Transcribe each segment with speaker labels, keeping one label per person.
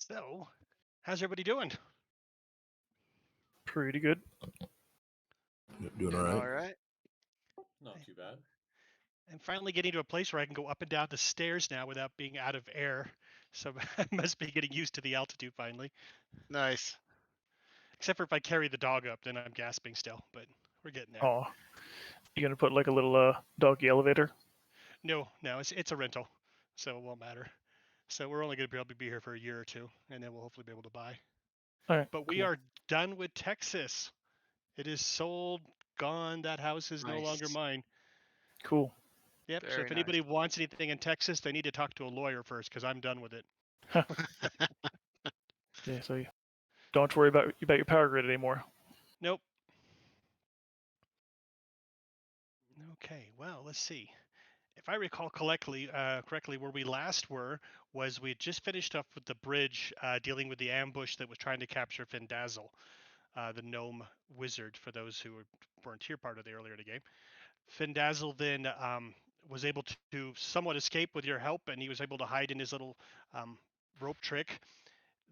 Speaker 1: So, how's everybody doing?
Speaker 2: Pretty good.
Speaker 3: Doing all right.
Speaker 4: Not too bad.
Speaker 1: I'm finally getting to a place where I can go up and down the stairs now without being out of air. So I must be getting used to the altitude finally.
Speaker 3: Nice.
Speaker 1: Except for if I carry the dog up, then I'm gasping still. But we're getting there.
Speaker 2: Oh, you gonna put like a little doggy elevator?
Speaker 1: No, it's a rental, so it won't matter. So we're only going to be able to be here for a year or two, and then we'll hopefully be able to buy.
Speaker 2: All right.
Speaker 1: But we are done with Texas. It is sold, gone. That house is no longer
Speaker 3: Nice.
Speaker 1: mine.
Speaker 2: Cool.
Speaker 1: Yep. So
Speaker 3: Very
Speaker 1: if anybody wants anything in Texas, they need to talk to a lawyer first because I'm done with it.
Speaker 2: Yeah. So you don't have to worry about your power grid anymore.
Speaker 1: Nope. Okay. Well, let's see. If I recall correctly, where we last were was we had just finished up with the bridge, dealing with the ambush that was trying to capture Findazzle, the gnome wizard. For those who weren't here part of the earlier in the game, Findazzle then was able to somewhat escape with your help, and he was able to hide in his little rope trick.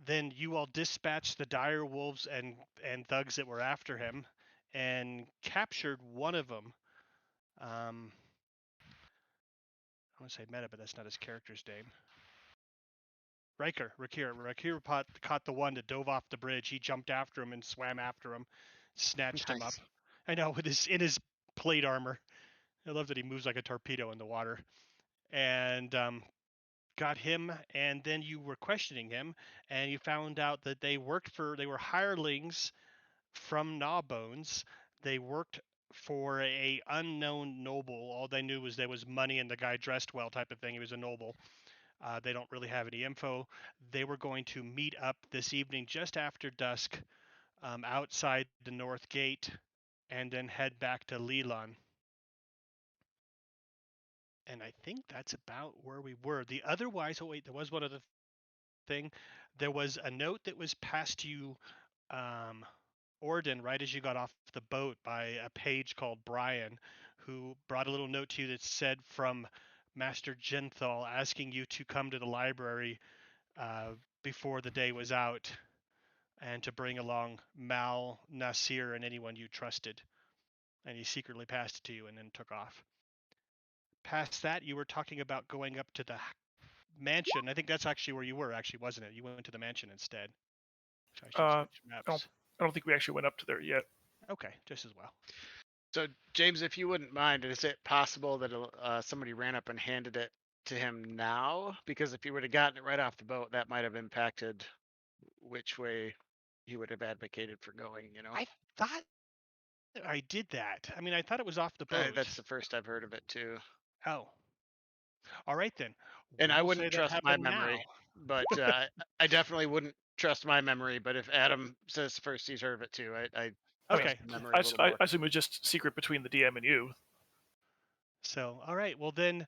Speaker 1: Then you all dispatched the dire wolves and thugs that were after him, and captured one of them. I want to say Meta, but that's not his character's name. Rakir caught the one that dove off the bridge. He jumped after him and swam after him, snatched him up. I know, with his plate armor. I love that he moves like a torpedo in the water. And got him, and then you were questioning him, and you found out that they were hirelings from Gnawbones. They worked for a unknown noble. All they knew was there was money and the guy dressed well type of thing. He was a noble. They don't really have any info. They were going to meet up this evening just after dusk outside the north gate and then head back to Leland. And I think that's about where we were. Otherwise, oh wait, there was one other thing. There was a note that was passed to you, Orden, right as you got off the boat, by a page called Brian, who brought a little note to you that said from Master Genthal asking you to come to the library before the day was out, and to bring along Mal, Nasir, and anyone you trusted. And he secretly passed it to you and then took off. Past that, you were talking about going up to the mansion. I think that's actually where you were, wasn't it? You went to the mansion instead.
Speaker 2: I don't think we actually went up to there yet.
Speaker 1: Okay, just as well.
Speaker 3: So, James, if you wouldn't mind, is it possible that somebody ran up and handed it to him now? Because if he would have gotten it right off the boat, that might have impacted which way he would have advocated for going,
Speaker 1: I thought I did that. I mean, I thought it was off the boat.
Speaker 3: That's the first I've heard of it, too.
Speaker 1: Oh. All right, then.
Speaker 3: And I wouldn't trust my memory, but I definitely wouldn't trust my memory. But if Adam says first he's heard of it, too, I
Speaker 1: okay.
Speaker 3: Memory a little more.
Speaker 2: I assume it was just secret between the DM and you.
Speaker 1: So, all right. Well, then.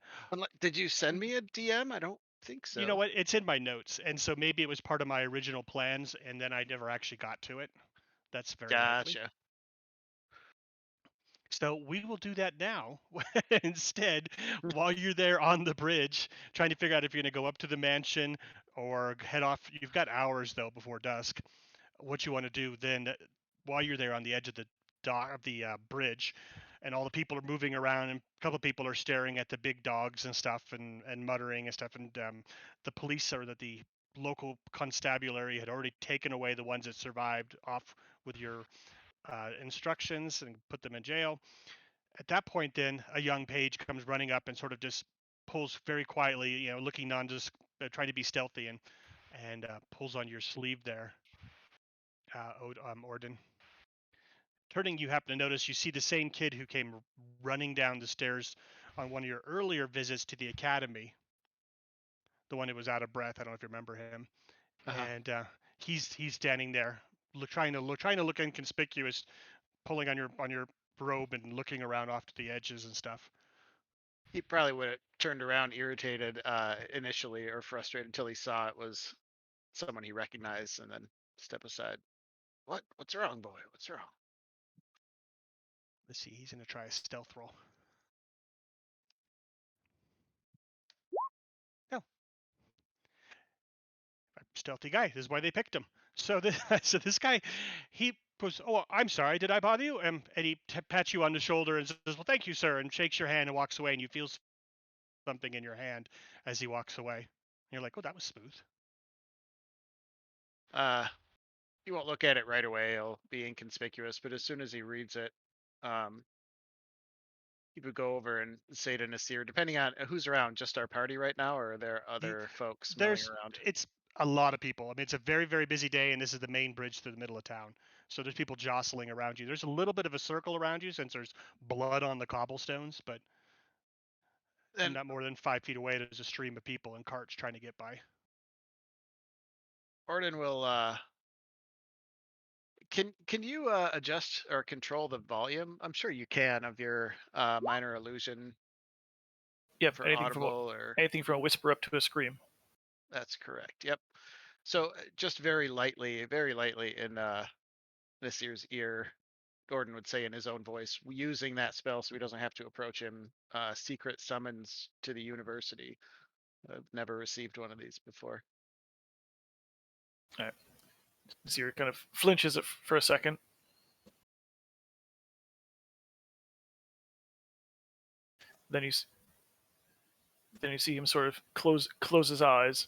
Speaker 3: Did you send me a DM? I don't think so.
Speaker 1: You know what? It's in my notes, and so maybe it was part of my original plans, and then I never actually got to it. That's very likely.
Speaker 3: Gotcha.
Speaker 1: So we will do that now instead, while you're there on the bridge, trying to figure out if you're going to go up to the mansion or head off. You've got hours though before dusk. What you want to do then, while you're there on the edge of the bridge, and all the people are moving around, and a couple of people are staring at the big dogs and stuff, and muttering and stuff, and the police or the local constabulary had already taken away the ones that survived off with your instructions and put them in jail. At that point, then a young page comes running up and sort of just pulls very quietly, looking trying to be stealthy, and pulls on your sleeve there, Orden. Turning, you happen to notice you see the same kid who came running down the stairs on one of your earlier visits to the academy. The one who was out of breath. I don't know if you remember him. And he's standing there, trying to look inconspicuous, pulling on your robe and looking around off to the edges and stuff.
Speaker 3: He probably would have turned around irritated initially, or frustrated, until he saw it was someone he recognized, and then step aside. What's wrong, boy? What's wrong?
Speaker 1: Let's see. He's going to try a stealth roll. No. If I stealthy guy. This is why they picked him. So this guy, he goes, "Oh, I'm sorry. Did I bother you?" And he pats you on the shoulder and says, "Well, thank you, sir," and shakes your hand and walks away. And you feel something in your hand as he walks away. And you're like, "Oh, that was smooth."
Speaker 3: You won't look at it right away. It'll be inconspicuous, but as soon as he reads it, he would go over and say to Nasir, depending on who's around, just our party right now, or are there other folks milling around?
Speaker 1: It's a lot of people. I mean, it's a very, very busy day, and this is the main bridge through the middle of town. So there's people jostling around you. There's a little bit of a circle around you since there's blood on the cobblestones, but
Speaker 3: Then
Speaker 1: not more than 5 feet away, there's a stream of people and carts trying to get by.
Speaker 3: Orden will. Can you adjust or control the volume? I'm sure you can of your minor illusion.
Speaker 2: Yep,
Speaker 3: for audible or
Speaker 2: anything from a whisper up to a scream.
Speaker 3: That's correct. Yep. So just very lightly in this year's ear, Gordon would say in his own voice, using that spell so he doesn't have to approach him. Secret summons to the university. I've never received one of these before.
Speaker 2: All right. Zir kind of flinches it for a second. Then you see him sort of close his eyes,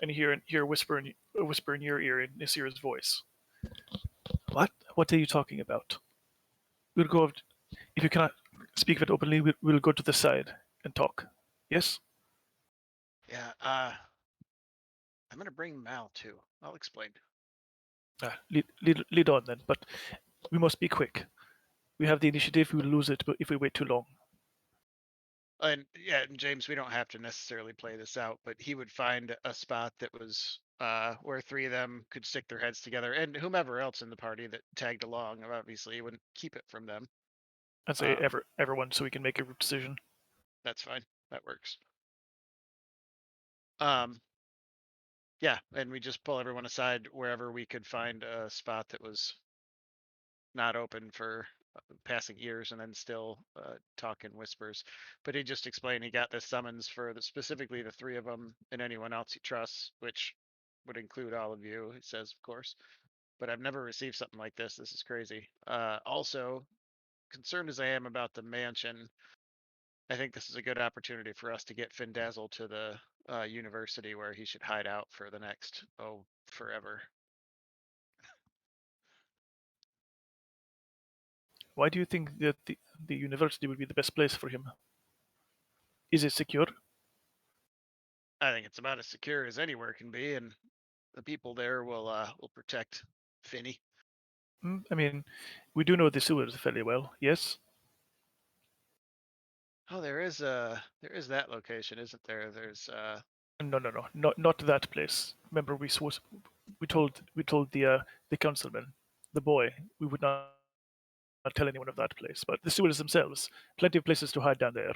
Speaker 2: and you hear a whisper in your ear in Nasir's voice. What are you talking about? We'll go. If you cannot speak of it openly, we'll go to the side and talk. Yes?
Speaker 3: Yeah. I'm gonna bring Mal too. I'll explain.
Speaker 2: Lead on then, but we must be quick. We have the initiative. We will lose it if we wait too long.
Speaker 3: And yeah, and James, we don't have to necessarily play this out, but he would find a spot that was where three of them could stick their heads together, and whomever else in the party that tagged along, obviously, he wouldn't keep it from them.
Speaker 2: I'd say everyone, so we can make a group decision.
Speaker 3: That's fine. That works. Yeah, and we just pull everyone aside wherever we could find a spot that was not open for passing ears, and then still talk in whispers. But he just explained he got this summons for specifically the three of them and anyone else he trusts, which would include all of you, he says, of course. But I've never received something like this. This is crazy. Also, concerned as I am about the mansion, I think this is a good opportunity for us to get Findazzle to the university where he should hide out for the next, forever.
Speaker 2: Why do you think that the university would be the best place for him? Is it secure?
Speaker 3: I think it's about as secure as anywhere can be, and the people there will protect Finny.
Speaker 2: I mean, we do know the sewers fairly well. Yes.
Speaker 3: Oh, there is that location, isn't there? There's
Speaker 2: No, not that place. Remember, we told the councilman, the boy, we would not tell anyone of that place. But the sewers themselves, plenty of places to hide down there.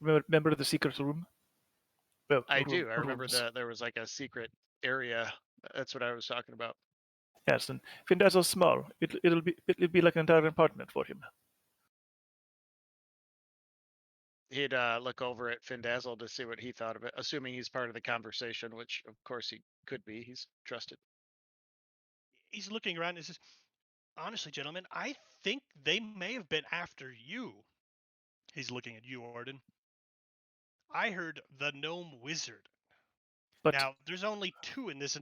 Speaker 2: Remember the secret room? Well,
Speaker 3: I do. I remember that there was like a secret area. That's what I was talking about.
Speaker 2: Yes, and Findazzle's small. It'll be like an entire apartment for him.
Speaker 3: He'd look over at Findazzle to see what he thought of it, assuming he's part of the conversation, which of course he could be. He's trusted.
Speaker 1: He's looking around and says, "Honestly, gentlemen, I think they may have been after you." He's looking at you, Orden. I heard the gnome wizard. But now, there's only two in this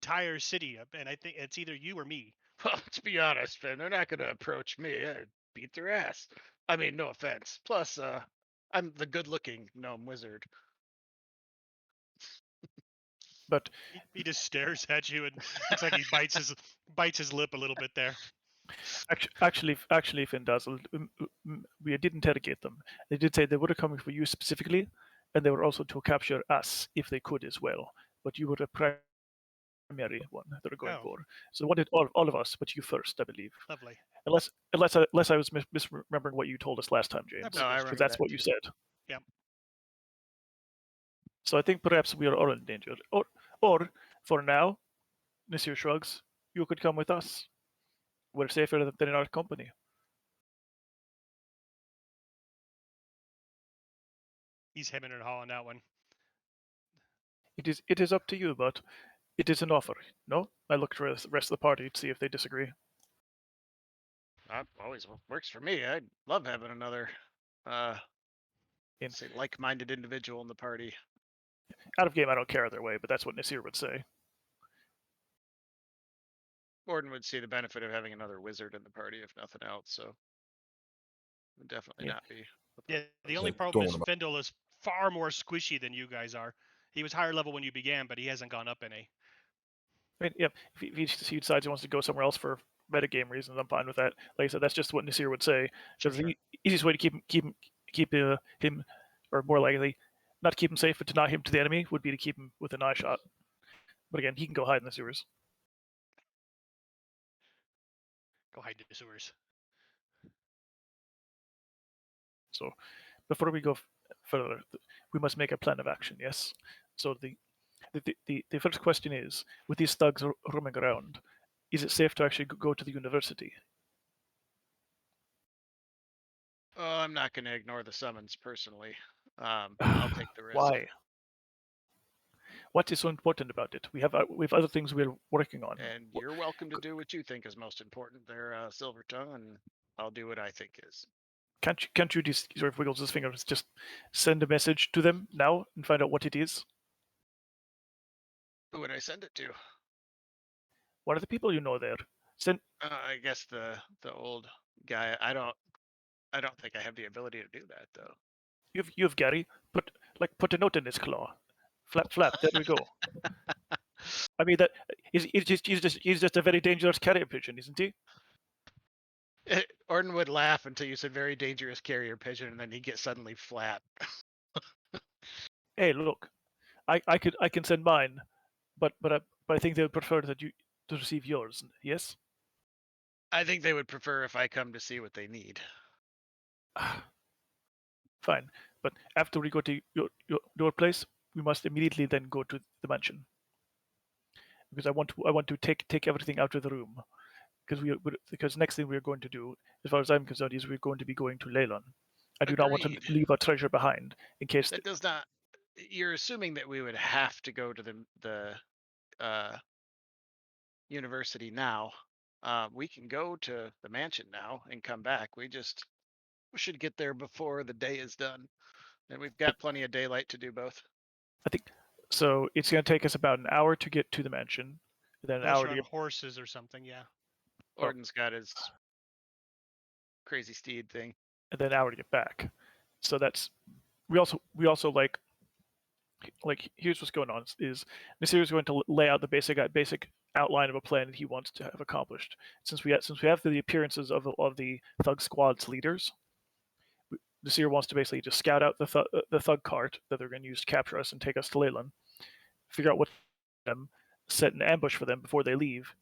Speaker 1: entire city, and I think it's either you or me.
Speaker 3: Well, to be honest, Finn, they're not going to approach me. I'd beat their ass. I mean, no offense. Plus, I'm the good-looking gnome wizard.
Speaker 2: But
Speaker 1: he just stares at you and looks like he bites his lip a little bit there.
Speaker 2: Actually, Findazzle, we did interrogate them. They did say they were coming for you specifically, and they were also to capture us if they could as well. But you were the primary one they were going for. So they wanted all of us, but you first, I believe.
Speaker 1: Lovely.
Speaker 2: Unless I was misremembering what you told us last time, James.
Speaker 3: No, I remember
Speaker 2: because that's what you said.
Speaker 1: Yep.
Speaker 2: So I think perhaps we are all in danger. Or for now, Nasir shrugs, you could come with us. We're safer than in our company.
Speaker 1: He's hemming and hawing that one.
Speaker 2: It is up to you, but it is an offer. No, I look to the rest of the party to see if they disagree.
Speaker 3: Always works for me. I love having another,
Speaker 2: In
Speaker 3: say, like-minded individual in the party.
Speaker 2: out of game, I don't care either way, but that's what Nasir would say.
Speaker 3: Gordon would see the benefit of having another wizard in the party, if nothing else. So, would definitely
Speaker 2: Yeah.
Speaker 3: not be.
Speaker 1: Yeah, the only
Speaker 5: Like,
Speaker 1: problem is
Speaker 5: going
Speaker 1: Fendel is far more squishy than you guys are. He was higher level when you began, but he hasn't gone up any.
Speaker 2: I mean, yeah, if he decides he wants to go somewhere else for metagame reasons, I'm fine with that. Like I said, that's just what Nasir would say.
Speaker 1: Sure,
Speaker 2: Because the easiest way to keep him, or more likely, not to keep him safe, but to not him to the enemy, would be to keep him with an eye shot. But again, he can go hide in the sewers.
Speaker 1: Go hide in the sewers.
Speaker 2: So, before we go further, we must make a plan of action. Yes. So the first question is: with these thugs roaming around, is it safe to actually go to the university?
Speaker 3: Oh, I'm not going to ignore the summons personally. I'll take the risk.
Speaker 2: Why? What is so important about it? We have other things we're working on.
Speaker 3: And you're welcome to do what you think is most important there, Silver Tongue, and I'll do what I think is.
Speaker 2: Can't you just sort of wiggles his fingers, just send a message to them now and find out what it is?
Speaker 3: Who would I send it to?
Speaker 2: What are the people you know there? Send.
Speaker 3: I guess the old guy. I don't think I have the ability to do that though.
Speaker 2: You've Gary. Put a note in his claw. Flap flap. There we go. I mean that he's just a very dangerous carrier pigeon, isn't he?
Speaker 3: Orton would laugh until you said very dangerous carrier pigeon, and then he'd get suddenly flat.
Speaker 2: Hey, look, I can send mine, but I think they would prefer that you to receive yours. Yes.
Speaker 3: I think they would prefer if I come to see what they need.
Speaker 2: Fine, but after we go to your place, we must immediately then go to the mansion because I want to take everything out of the room because next thing we're going to do, as far as I'm concerned, is we're going to be going to Leyland. I do not want to
Speaker 3: Agreed.
Speaker 2: leave our treasure behind in case.
Speaker 3: That does not. You're assuming that we would have to go to the university now. We can go to the mansion now and come back. We should get there before the day is done, and we've got plenty of daylight to do both.
Speaker 2: I think so. It's going to take us about an hour to get to the mansion, then an
Speaker 1: Unless
Speaker 2: hour
Speaker 1: you're
Speaker 2: to
Speaker 1: on
Speaker 2: get,
Speaker 1: horses or something, yeah.
Speaker 3: Orton's got his crazy steed thing.
Speaker 2: and then an hour to get back. So that's we also like here's what's going on is Nasir is going to lay out the basic outline of a plan that he wants to have accomplished. Since we have the appearances of the thug squad's leaders, Nasir wants to basically just scout out the thug cart that they're going to use to capture us and take us to Leyland, figure out what them, set an ambush for them before they leave.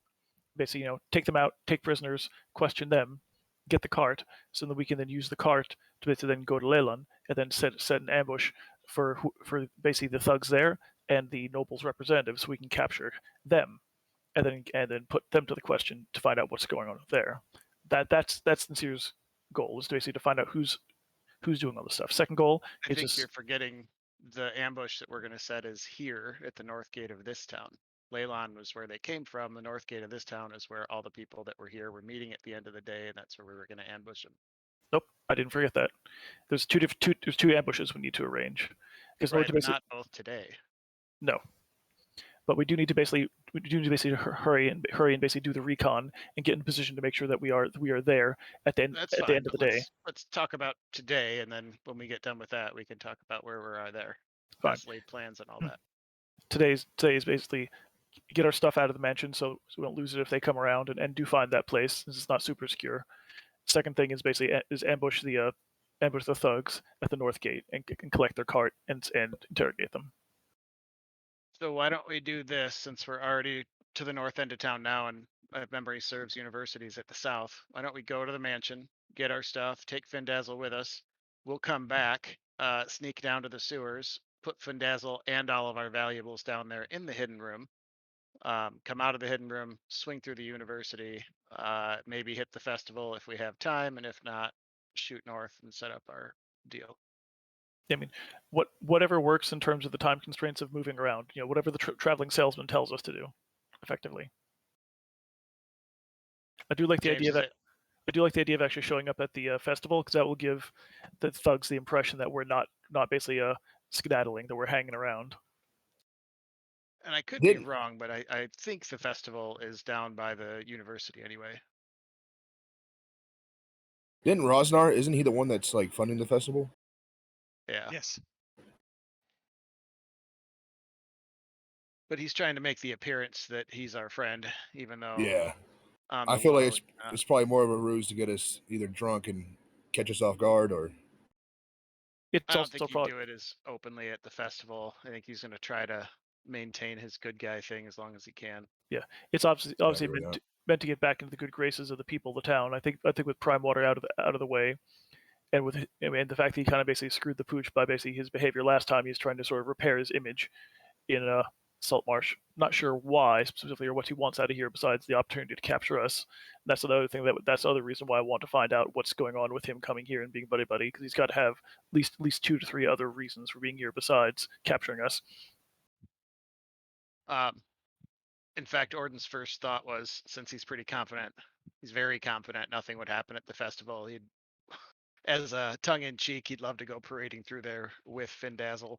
Speaker 2: Basically, take them out, take prisoners, question them, get the cart, so that we can then use the cart to basically then go to Leyland and then set an ambush for basically the thugs there and the nobles' representatives, so we can capture them, and then put them to the question to find out what's going on there. That's Nasir's goal, is basically to find out who's doing all this stuff. Second goal
Speaker 3: I
Speaker 2: is
Speaker 3: think
Speaker 2: just
Speaker 3: you're forgetting the ambush that we're going to set is here at the north gate of this town. Leyland was where they came from. The north gate of this town is where all the people that were here were meeting at the end of the day, and that's where we were going to ambush them.
Speaker 2: nope. I didn't forget that. There's two ambushes we need to arrange. Because
Speaker 3: Right, but not both today.
Speaker 2: no, but we do need to basically hurry and basically do the recon and get in position to make sure that we are there at the end
Speaker 3: That's
Speaker 2: at
Speaker 3: fine,
Speaker 2: the end of
Speaker 3: but
Speaker 2: the day.
Speaker 3: let's talk about today, and then when we get done with that, we can talk about where we are there.
Speaker 2: Fine.
Speaker 3: Best laid plans and all that.
Speaker 2: Today is basically get our stuff out of the mansion so we don't lose it if they come around and do find that place since it's not super secure. Second thing is basically ambush the thugs at the north gate and collect their cart and interrogate them.
Speaker 3: So why don't we do this, since we're already to the north end of town now, and if memory serves, universities at the south. Why don't we go to the mansion, get our stuff, take Findazzle with us. We'll come back, sneak down to the sewers, put Findazzle and all of our valuables down there in the hidden room. Come out of the hidden room, swing through the university, maybe hit the festival if we have time, and if not, shoot north and set up our deal.
Speaker 2: I mean, whatever works in terms of the time constraints of moving around. Whatever the traveling salesman tells us to do, effectively. I do like the
Speaker 3: James,
Speaker 2: idea
Speaker 3: is
Speaker 2: that
Speaker 3: it?
Speaker 2: I do like the idea of actually showing up at the festival, because that will give the thugs the impression that we're not basically skedaddling, that we're hanging around.
Speaker 3: And I could be
Speaker 5: Didn't
Speaker 3: wrong, but I think the festival is down by the university anyway.
Speaker 5: didn't Rosnar? Isn't he the one that's like funding the festival?
Speaker 3: Yeah.
Speaker 1: Yes.
Speaker 3: But he's trying to make the appearance that he's our friend, even though
Speaker 5: Yeah,
Speaker 3: on
Speaker 5: I
Speaker 3: the
Speaker 5: feel like
Speaker 3: low,
Speaker 5: it's probably more of a ruse to get us either drunk and catch us off guard, or
Speaker 2: It's
Speaker 3: I don't
Speaker 2: also
Speaker 3: think he'd
Speaker 2: probably
Speaker 3: do it as openly at the festival. I think he's going to try to maintain his good guy thing as long as he can.
Speaker 2: it's obviously
Speaker 5: agree with that.
Speaker 2: meant to get back into the good graces of the people of the town. I think with Prime Water out of the way, and with the fact that he kind of basically screwed the pooch by basically his behavior last time, he's trying to sort of repair his image in Saltmarsh. Not sure why specifically or what he wants out of here besides the opportunity to capture us. That's another thing that's the other reason why I want to find out what's going on with him coming here and being buddy, because he's got to have at least 2 to 3 other reasons for being here besides capturing us.
Speaker 3: In fact, Orden's first thought was, since he's pretty confident, he's very confident nothing would happen at the festival. He'd, as a tongue in cheek, he'd love to go parading through there with Findazzle.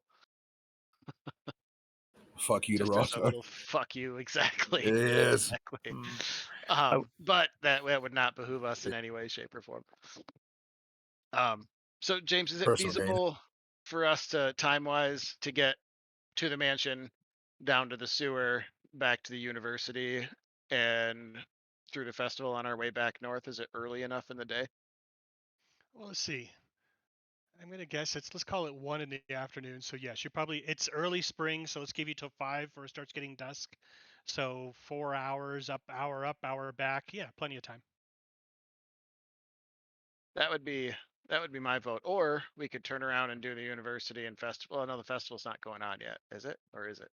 Speaker 5: fuck you to
Speaker 3: Just as a
Speaker 5: Rosnar.
Speaker 3: little fuck you, exactly.
Speaker 5: Yes.
Speaker 3: Exactly.
Speaker 2: Mm.
Speaker 3: But that would not behoove us in any way, shape, or form. So James, is it
Speaker 5: Personal gain.
Speaker 3: feasible for us to time-wise to get to the mansion, down to the sewer, back to the university, and through the festival on our way back north? Is it early enough in the day?
Speaker 1: Well, let's see. I'm gonna guess let's call it 1 in the afternoon. So yes, it's early spring, so let's give you till 5 or it starts getting dusk. So 4 hours up, hour back. Yeah, plenty of time.
Speaker 3: That would be my vote. Or we could turn around and do the university and festival. Oh, no, the festival's not going on yet, is it? Or is it?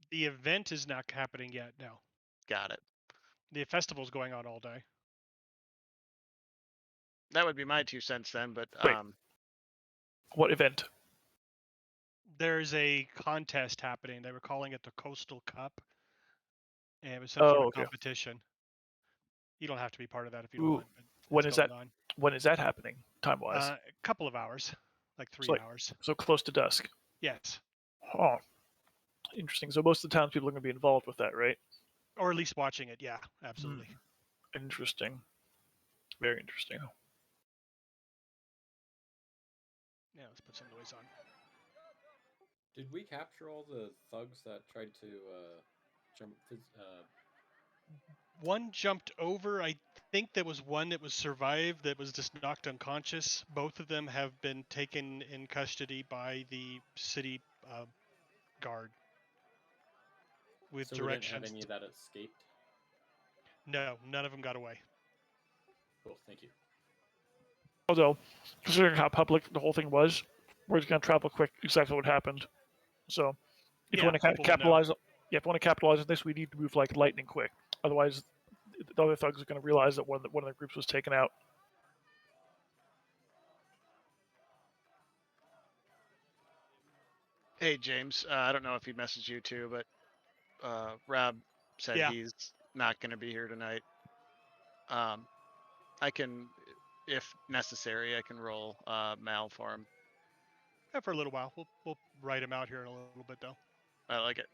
Speaker 1: The event is not happening yet. No,
Speaker 3: Got it.
Speaker 1: the festival's going on all day.
Speaker 3: That would be my 2 cents then. But
Speaker 2: Wait. What event?
Speaker 1: There's a contest happening. They were calling it the Coastal Cup, and it was some sort of
Speaker 2: Okay.
Speaker 1: competition. You don't have to be part of that if you don't
Speaker 2: Ooh,
Speaker 1: want. But
Speaker 2: when
Speaker 1: it's
Speaker 2: is
Speaker 1: going
Speaker 2: that?
Speaker 1: on.
Speaker 2: When is that happening, time-wise?
Speaker 1: A couple of hours, like 3
Speaker 2: like-
Speaker 1: hours.
Speaker 2: So close to dusk.
Speaker 1: Yes,
Speaker 2: Oh, interesting. So most of the townspeople are going to be involved with that, right?
Speaker 1: or at least watching it. Yeah, absolutely.
Speaker 2: Interesting. Very interesting.
Speaker 1: Yeah, let's put some noise on.
Speaker 4: Did we capture all the thugs that tried to jump?
Speaker 1: One jumped over. I think there was one that was survived that was just knocked unconscious. Both of them have been taken in custody by the city guard with
Speaker 4: So we didn't
Speaker 1: directions.
Speaker 4: have any that escaped.
Speaker 1: No, none of them got away.
Speaker 4: Cool, thank you.
Speaker 2: Although, considering how public the whole thing was, we're just going to travel quick exactly what happened. So, if you want to
Speaker 1: people will know.
Speaker 2: capitalize, if you want to capitalize on this, we need to move like lightning quick. Otherwise, the other thugs are going to realize that one of the groups was taken out.
Speaker 3: Hey James, I don't know if he messaged you too, but Rob said
Speaker 1: Yeah.
Speaker 3: he's not going to be here tonight. I can, if necessary, I can roll Mal for him.
Speaker 1: Yeah, for a little while. We'll write him out here in a little bit though.
Speaker 3: I like it.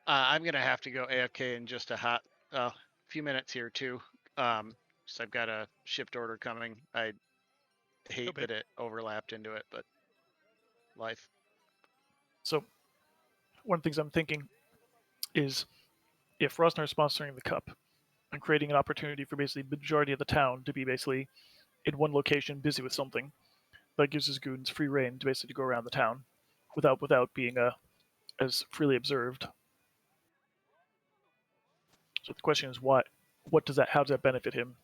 Speaker 3: I'm gonna have to go AFK in just a few minutes here too. So I've got a shipped order coming. I hate that it overlapped into it, but life.
Speaker 2: So, one of the things I'm thinking is, if Rosnar is sponsoring the cup and creating an opportunity for basically the majority of the town to be basically in one location busy with something, that gives his goons free reign to basically go around the town without being as freely observed. So the question is, how does that benefit him?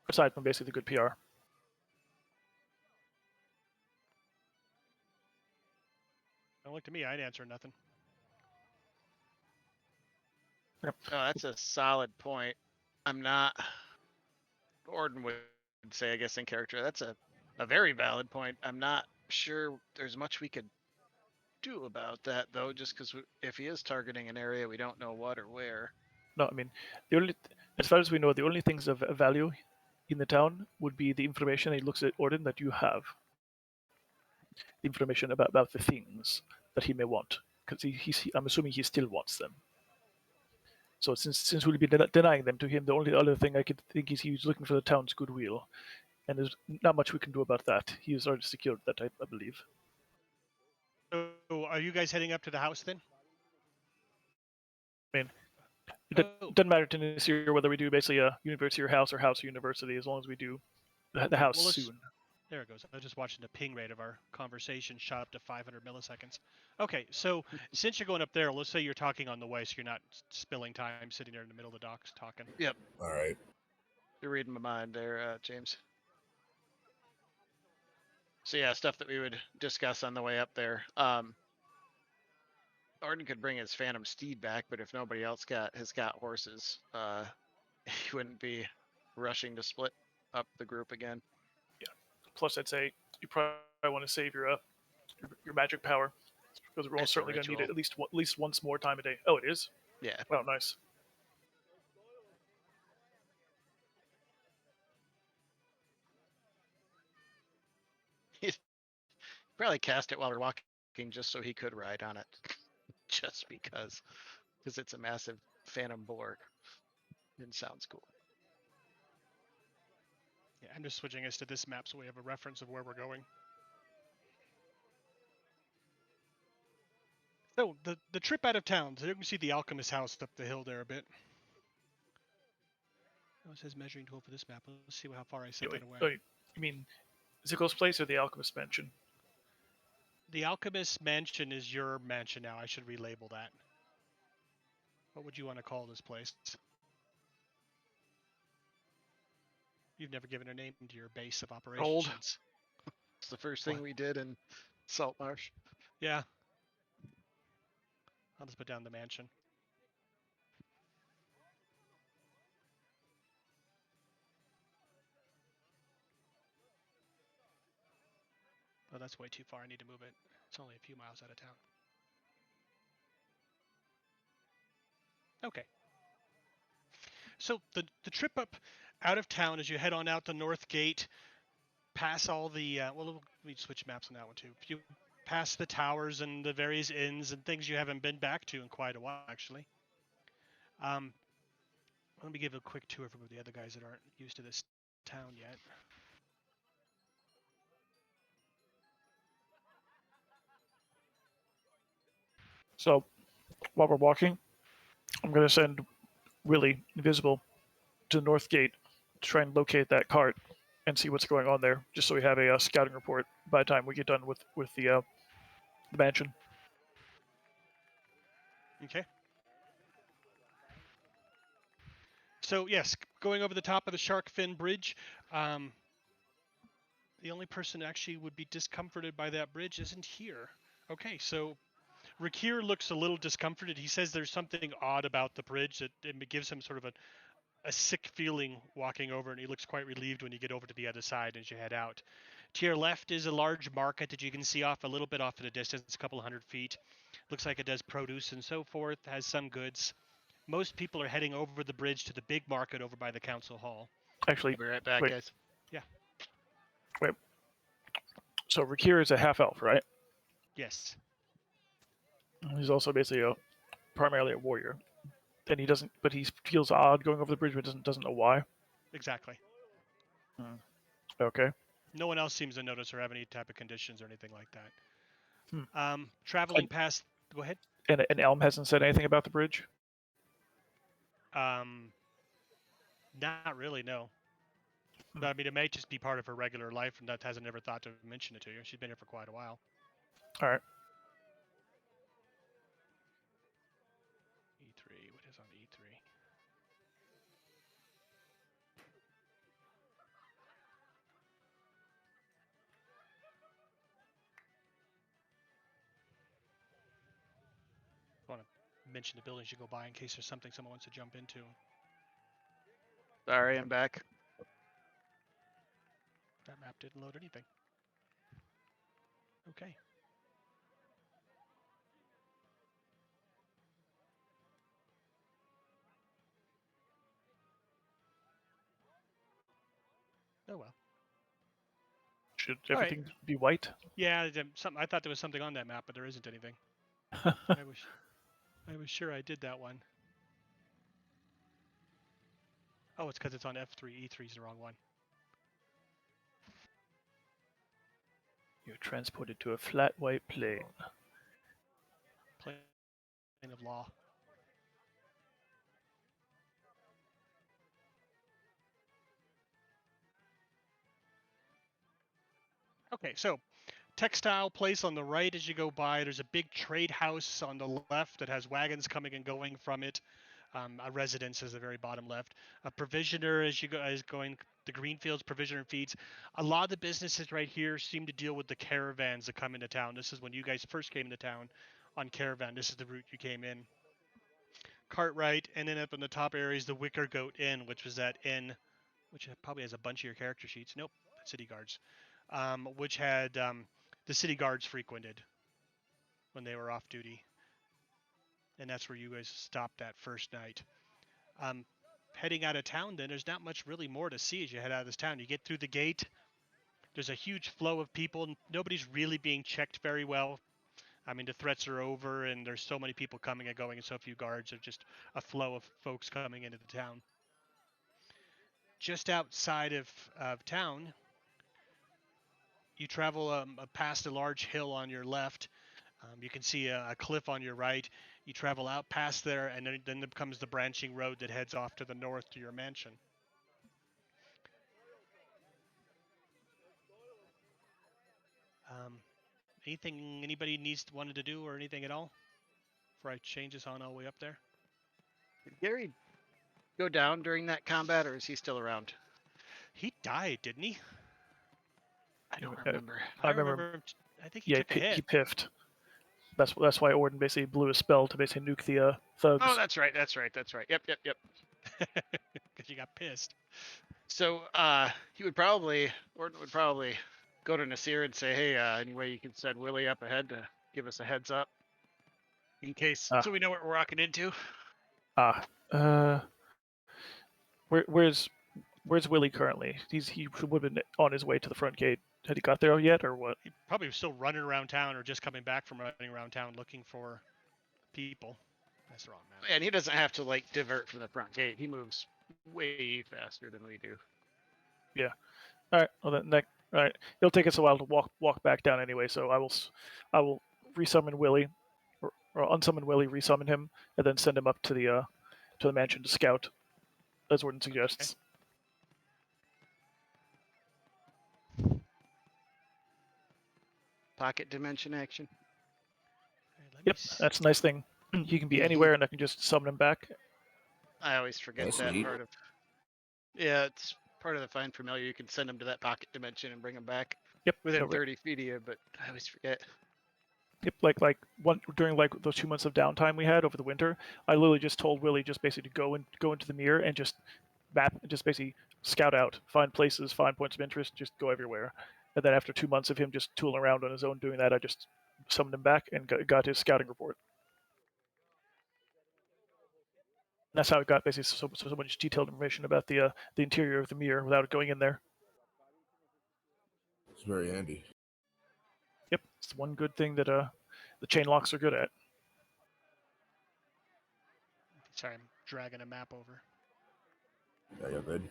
Speaker 2: Aside from basically the good PR.
Speaker 1: Don't look to me. I'd answer nothing.
Speaker 2: Yep.
Speaker 3: Oh, that's a solid point. I'm not. Orden would say, I guess, in character. That's a very valid point. I'm not sure there's much we could do about that though, just because if he is targeting an area, we don't know what or where.
Speaker 2: No, I mean, the only, as far as we know, the only things of value in the town would be the information he looks at Odin that you have. The information about the things that he may want, because I'm assuming he still wants them. So since we'll be denying them to him, the only other thing I could think is he's looking for the town's goodwill, and there's not much we can do about that. He has already secured that, I believe.
Speaker 1: So, are you guys heading up to the house then?
Speaker 2: I mean, it doesn't matter to this year whether we do basically a university or house or university, as long as we do the house
Speaker 1: Well,
Speaker 2: soon.
Speaker 1: There it goes. I was just watching the ping rate of our conversation shot up to 500 milliseconds. Okay, so since you're going up there, let's say you're talking on the way, so you're not spilling time sitting there in the middle of the docks talking.
Speaker 3: Yep.
Speaker 5: All right.
Speaker 3: You're reading my mind there, James. So yeah, stuff that we would discuss on the way up there. Arden could bring his Phantom Steed back, but if nobody else has got horses, he wouldn't be rushing to split up the group again.
Speaker 2: Yeah. Plus, I'd say you probably want to save your magic power, because we're almost certainly going to need it at least once more time a day. Oh, it is?
Speaker 3: Yeah.
Speaker 2: Oh, nice.
Speaker 3: He'd probably cast it while we're walking just so he could ride on it. Just because it's a massive phantom boar. It sounds cool.
Speaker 1: Yeah, I'm just switching us to this map so we have a reference of where we're going. So, the trip out of town. So you can see the alchemist house up the hill there a bit. Oh, it says measuring tool for this map. Let's see how far I set that away.
Speaker 2: Oh, you mean Zickle's place or the alchemist mansion?
Speaker 1: The alchemist mansion is your mansion now. I should relabel that. What would you want to call this place? You've never given a name to your base of operations.
Speaker 3: Gold. It's the first thing we did in Saltmarsh.
Speaker 1: Yeah. I'll just put down the mansion. Oh, that's way too far. I need to move it. It's only a few miles out of town. Okay. So the trip up out of town as you head on out the north gate, pass all the well, let me switch maps on that one too. If you pass the towers and the various inns and things you haven't been back to in quite a while, actually. Let me give a quick tour for the other guys that aren't used to this town yet.
Speaker 2: So, while we're walking, I'm going to send Willie, invisible, to the north gate to try and locate that cart and see what's going on there, just so we have a scouting report by the time we get done with the mansion.
Speaker 1: Okay. So yes, going over the top of the shark fin bridge, the only person actually would be discomforted by that bridge isn't here. Okay, so Rakir looks a little discomforted. He says there's something odd about the bridge that it gives him sort of a sick feeling walking over, and he looks quite relieved when you get over to the other side as you head out. To your left is a large market that you can see off a little bit off in the distance, a couple hundred feet. Looks like it does produce and so forth, has some goods. Most people are heading over the bridge to the big market over by the council hall.
Speaker 2: Actually,
Speaker 3: I'll be right back,
Speaker 2: wait.
Speaker 3: guys.
Speaker 1: Yeah.
Speaker 2: Wait. So Rakir is a half elf, right?
Speaker 1: Yes.
Speaker 2: He's also basically primarily a warrior, and he feels odd going over the bridge, but doesn't know why.
Speaker 1: Exactly.
Speaker 2: Okay.
Speaker 1: No one else seems to notice or have any type of conditions or anything like that. Traveling past. Go ahead.
Speaker 2: And Elm hasn't said anything about the bridge.
Speaker 1: Not really, no. But, I mean, it may just be part of her regular life, and that hasn't ever thought to mention it to you. She's been here for quite a while.
Speaker 2: All right.
Speaker 1: E3. What is on E3? I want to mention the buildings you go by in case there's something someone wants to jump into.
Speaker 3: Sorry, I'm back.
Speaker 1: That map didn't load anything. Okay. Oh well.
Speaker 2: Should
Speaker 1: All right.
Speaker 2: everything be white?
Speaker 1: Yeah, I thought there was something on that map, but there isn't anything. I was sure I did that one. Oh, it's because it's on F3. E3 is the wrong one.
Speaker 2: You're transported to a flat white plane.
Speaker 1: Plane of law. Okay, so textile place on the right as you go by. There's a big trade house on the left that has wagons coming and going from it. A residence is the very bottom left. A provisioner as you go is going. The Greenfields provisioner feeds. A lot of the businesses right here seem to deal with the caravans that come into town. This is when you guys first came into town on caravan. This is the route you came in. Cartwright, and then up in the top area is the Wicker Goat Inn, which was that inn, which probably has a bunch of your character sheets. Nope, city guards. Which had the city guards frequented when they were off duty. And that's where you guys stopped that first night. Heading out of town, then, there's not much really more to see as you head out of this town. You get through the gate. There's a huge flow of people. Nobody's really being checked very well. I mean, the threats are over, and there's so many people coming and going, and so few guards. There's just a flow of folks coming into the town. Just outside of town, you travel past a large hill on your left. You can see a cliff on your right. You travel out past there, and then comes the branching road that heads off to the north to your mansion. Anything anybody wanted to do or anything at all before I change this on all the way up there?
Speaker 3: Did Gary go down during that combat, or is he still around?
Speaker 1: He died, didn't he?
Speaker 3: I don't remember.
Speaker 1: I remember him. I think he
Speaker 2: Yeah,
Speaker 1: took a hit.
Speaker 2: he piffed. That's why Orden basically blew a spell to basically nuke the thugs.
Speaker 3: Oh, that's right. Yep.
Speaker 1: Because you got pissed.
Speaker 3: So Orden would probably go to Nasir and say, hey, any way you can send Willie up ahead to give us a heads up in case, so we know what we're walking into.
Speaker 2: Where's Willie currently? He would have been on his way to the front gate. Had he got there yet, or what?
Speaker 1: He probably was still running around town or just coming back from running around town looking for people. That's the wrong map.
Speaker 3: And he doesn't have to like divert from the front gate. He moves way faster than we do.
Speaker 2: Yeah. All right. Well, then all right. It'll take us a while to walk back down anyway. So I will resummon Willie, or unsummon Willie, resummon him, and then send him up to the mansion to scout, as Orden suggests.
Speaker 1: Okay.
Speaker 3: Pocket dimension action.
Speaker 1: Right,
Speaker 2: Yep, that's a nice thing. He can be anywhere, and I can just summon him back.
Speaker 3: I always forget
Speaker 5: That's
Speaker 3: that
Speaker 5: neat.
Speaker 3: part of. Yeah, it's part of the Find Familiar. You can send him to that pocket dimension and bring him back
Speaker 2: Yep.
Speaker 3: within
Speaker 2: no,
Speaker 3: 30 feet of you, but I always forget.
Speaker 2: Yep, like during those 2 months of downtime we had over the winter, I literally just told Willie just basically to go into the mirror and just map, just basically scout out, find places, find points of interest, just go everywhere. And then after 2 months of him just tooling around on his own doing that, I just summoned him back and got his scouting report. And that's how I got basically so much detailed information about the interior of the mirror without going in there.
Speaker 5: It's very handy.
Speaker 2: Yep, it's the one good thing that the chain locks are good at.
Speaker 1: Sorry, I'm dragging a map over.
Speaker 5: Yeah, you're good.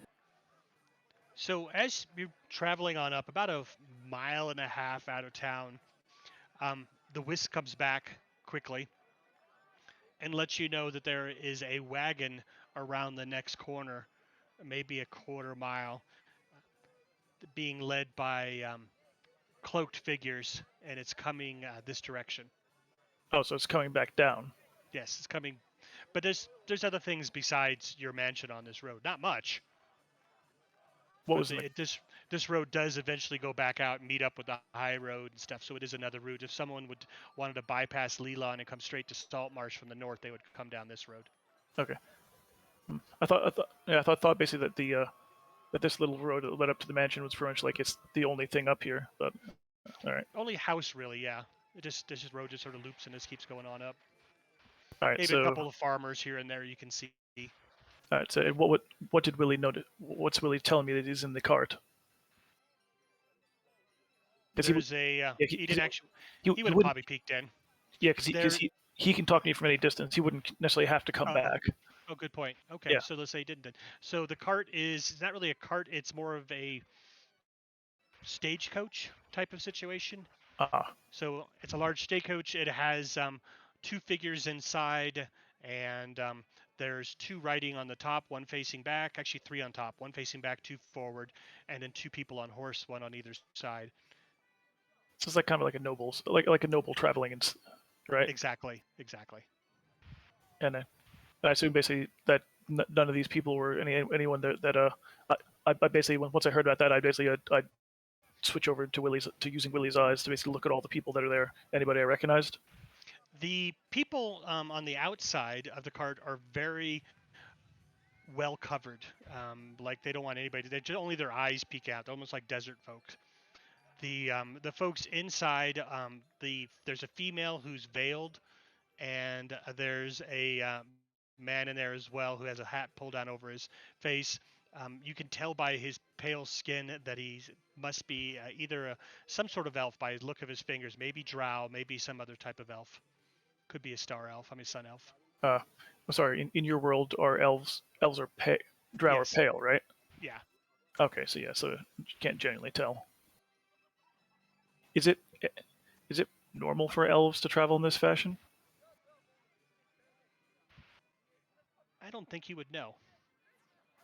Speaker 1: So as you're traveling on up, about a mile and a half out of town, the whisk comes back quickly and lets you know that there is a wagon around the next corner, maybe a quarter mile, being led by cloaked figures, and it's coming this direction.
Speaker 2: Oh, so it's coming back down.
Speaker 1: Yes, it's coming, but there's other things besides your mansion on this road. Not much.
Speaker 2: What was
Speaker 1: this road does eventually go back out and meet up with the high road and stuff, so it is another route. If someone wanted to bypass Leland and come straight to Saltmarsh from the north, they would come down this road.
Speaker 2: Okay. I thought basically that that this little road that led up to the mansion was pretty much like it's the only thing up here. But all right,
Speaker 1: Only house, really, yeah. This just road just sort of loops and this keeps going on up.
Speaker 2: all right.
Speaker 1: Maybe
Speaker 2: So
Speaker 1: a couple of farmers here and there you can see.
Speaker 2: all right. So what did Willie notice? What's Willie telling me that is in the cart?
Speaker 1: There's he didn't actually. He would have
Speaker 2: wouldn't.
Speaker 1: probably peeked in.
Speaker 2: Yeah, because he can talk to me from any distance. He wouldn't necessarily have to come back.
Speaker 1: Oh, good point. Okay,
Speaker 2: Yeah.
Speaker 1: so let's say he didn't. So the cart is not really a cart. It's more of a stagecoach type of situation. So it's a large stagecoach. It has 2 figures inside, and there's 2 riding on the top, 1 facing back. Actually, 3 on top, 1 facing back, 2 forward, and then 2 people on horse, 1 on either side.
Speaker 2: So it's like kind of like a nobles, like a noble traveling, right?
Speaker 1: Exactly.
Speaker 2: And I assume basically that none of these people were anyone that I basically once I heard about that, I'd switch over to using Willie's eyes to basically look at all the people that are there. Anybody I recognized?
Speaker 1: The people on the outside of the cart are very well covered. Like they don't want anybody. Only their eyes peek out. They're almost like desert folks. The folks inside, there's a female who's veiled, and there's a man in there as well who has a hat pulled down over his face. You can tell by his pale skin that he must be either some sort of elf by the look of his fingers. Maybe drow, maybe some other type of elf. Could be a star elf. I mean, sun elf.
Speaker 2: I'm sorry. In your world, are elves are drow
Speaker 1: Yes.
Speaker 2: are pale, right?
Speaker 1: Yeah.
Speaker 2: Okay, so you can't genuinely tell. Is it normal for elves to travel in this fashion?
Speaker 1: I don't think you would know.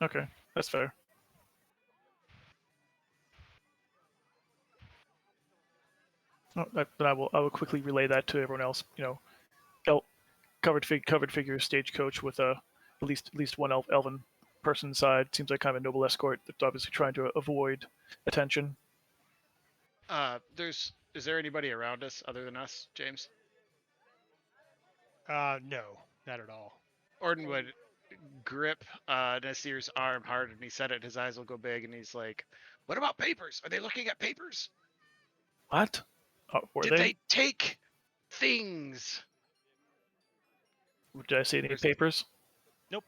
Speaker 2: Okay, that's fair. But I will quickly relay that to everyone else. You know, covered figure stagecoach with at least one elven person inside. Seems like kind of a noble escort that's obviously trying to avoid attention.
Speaker 3: Is there anybody around us other than us, James?
Speaker 1: No, not at all.
Speaker 3: Orden would grip Nasir's arm hard, and he said it. His eyes will go big, and he's like, "What about papers? Are they looking at papers?
Speaker 2: What?
Speaker 3: Did they take things?"
Speaker 2: Did I see any papers?
Speaker 1: Nope.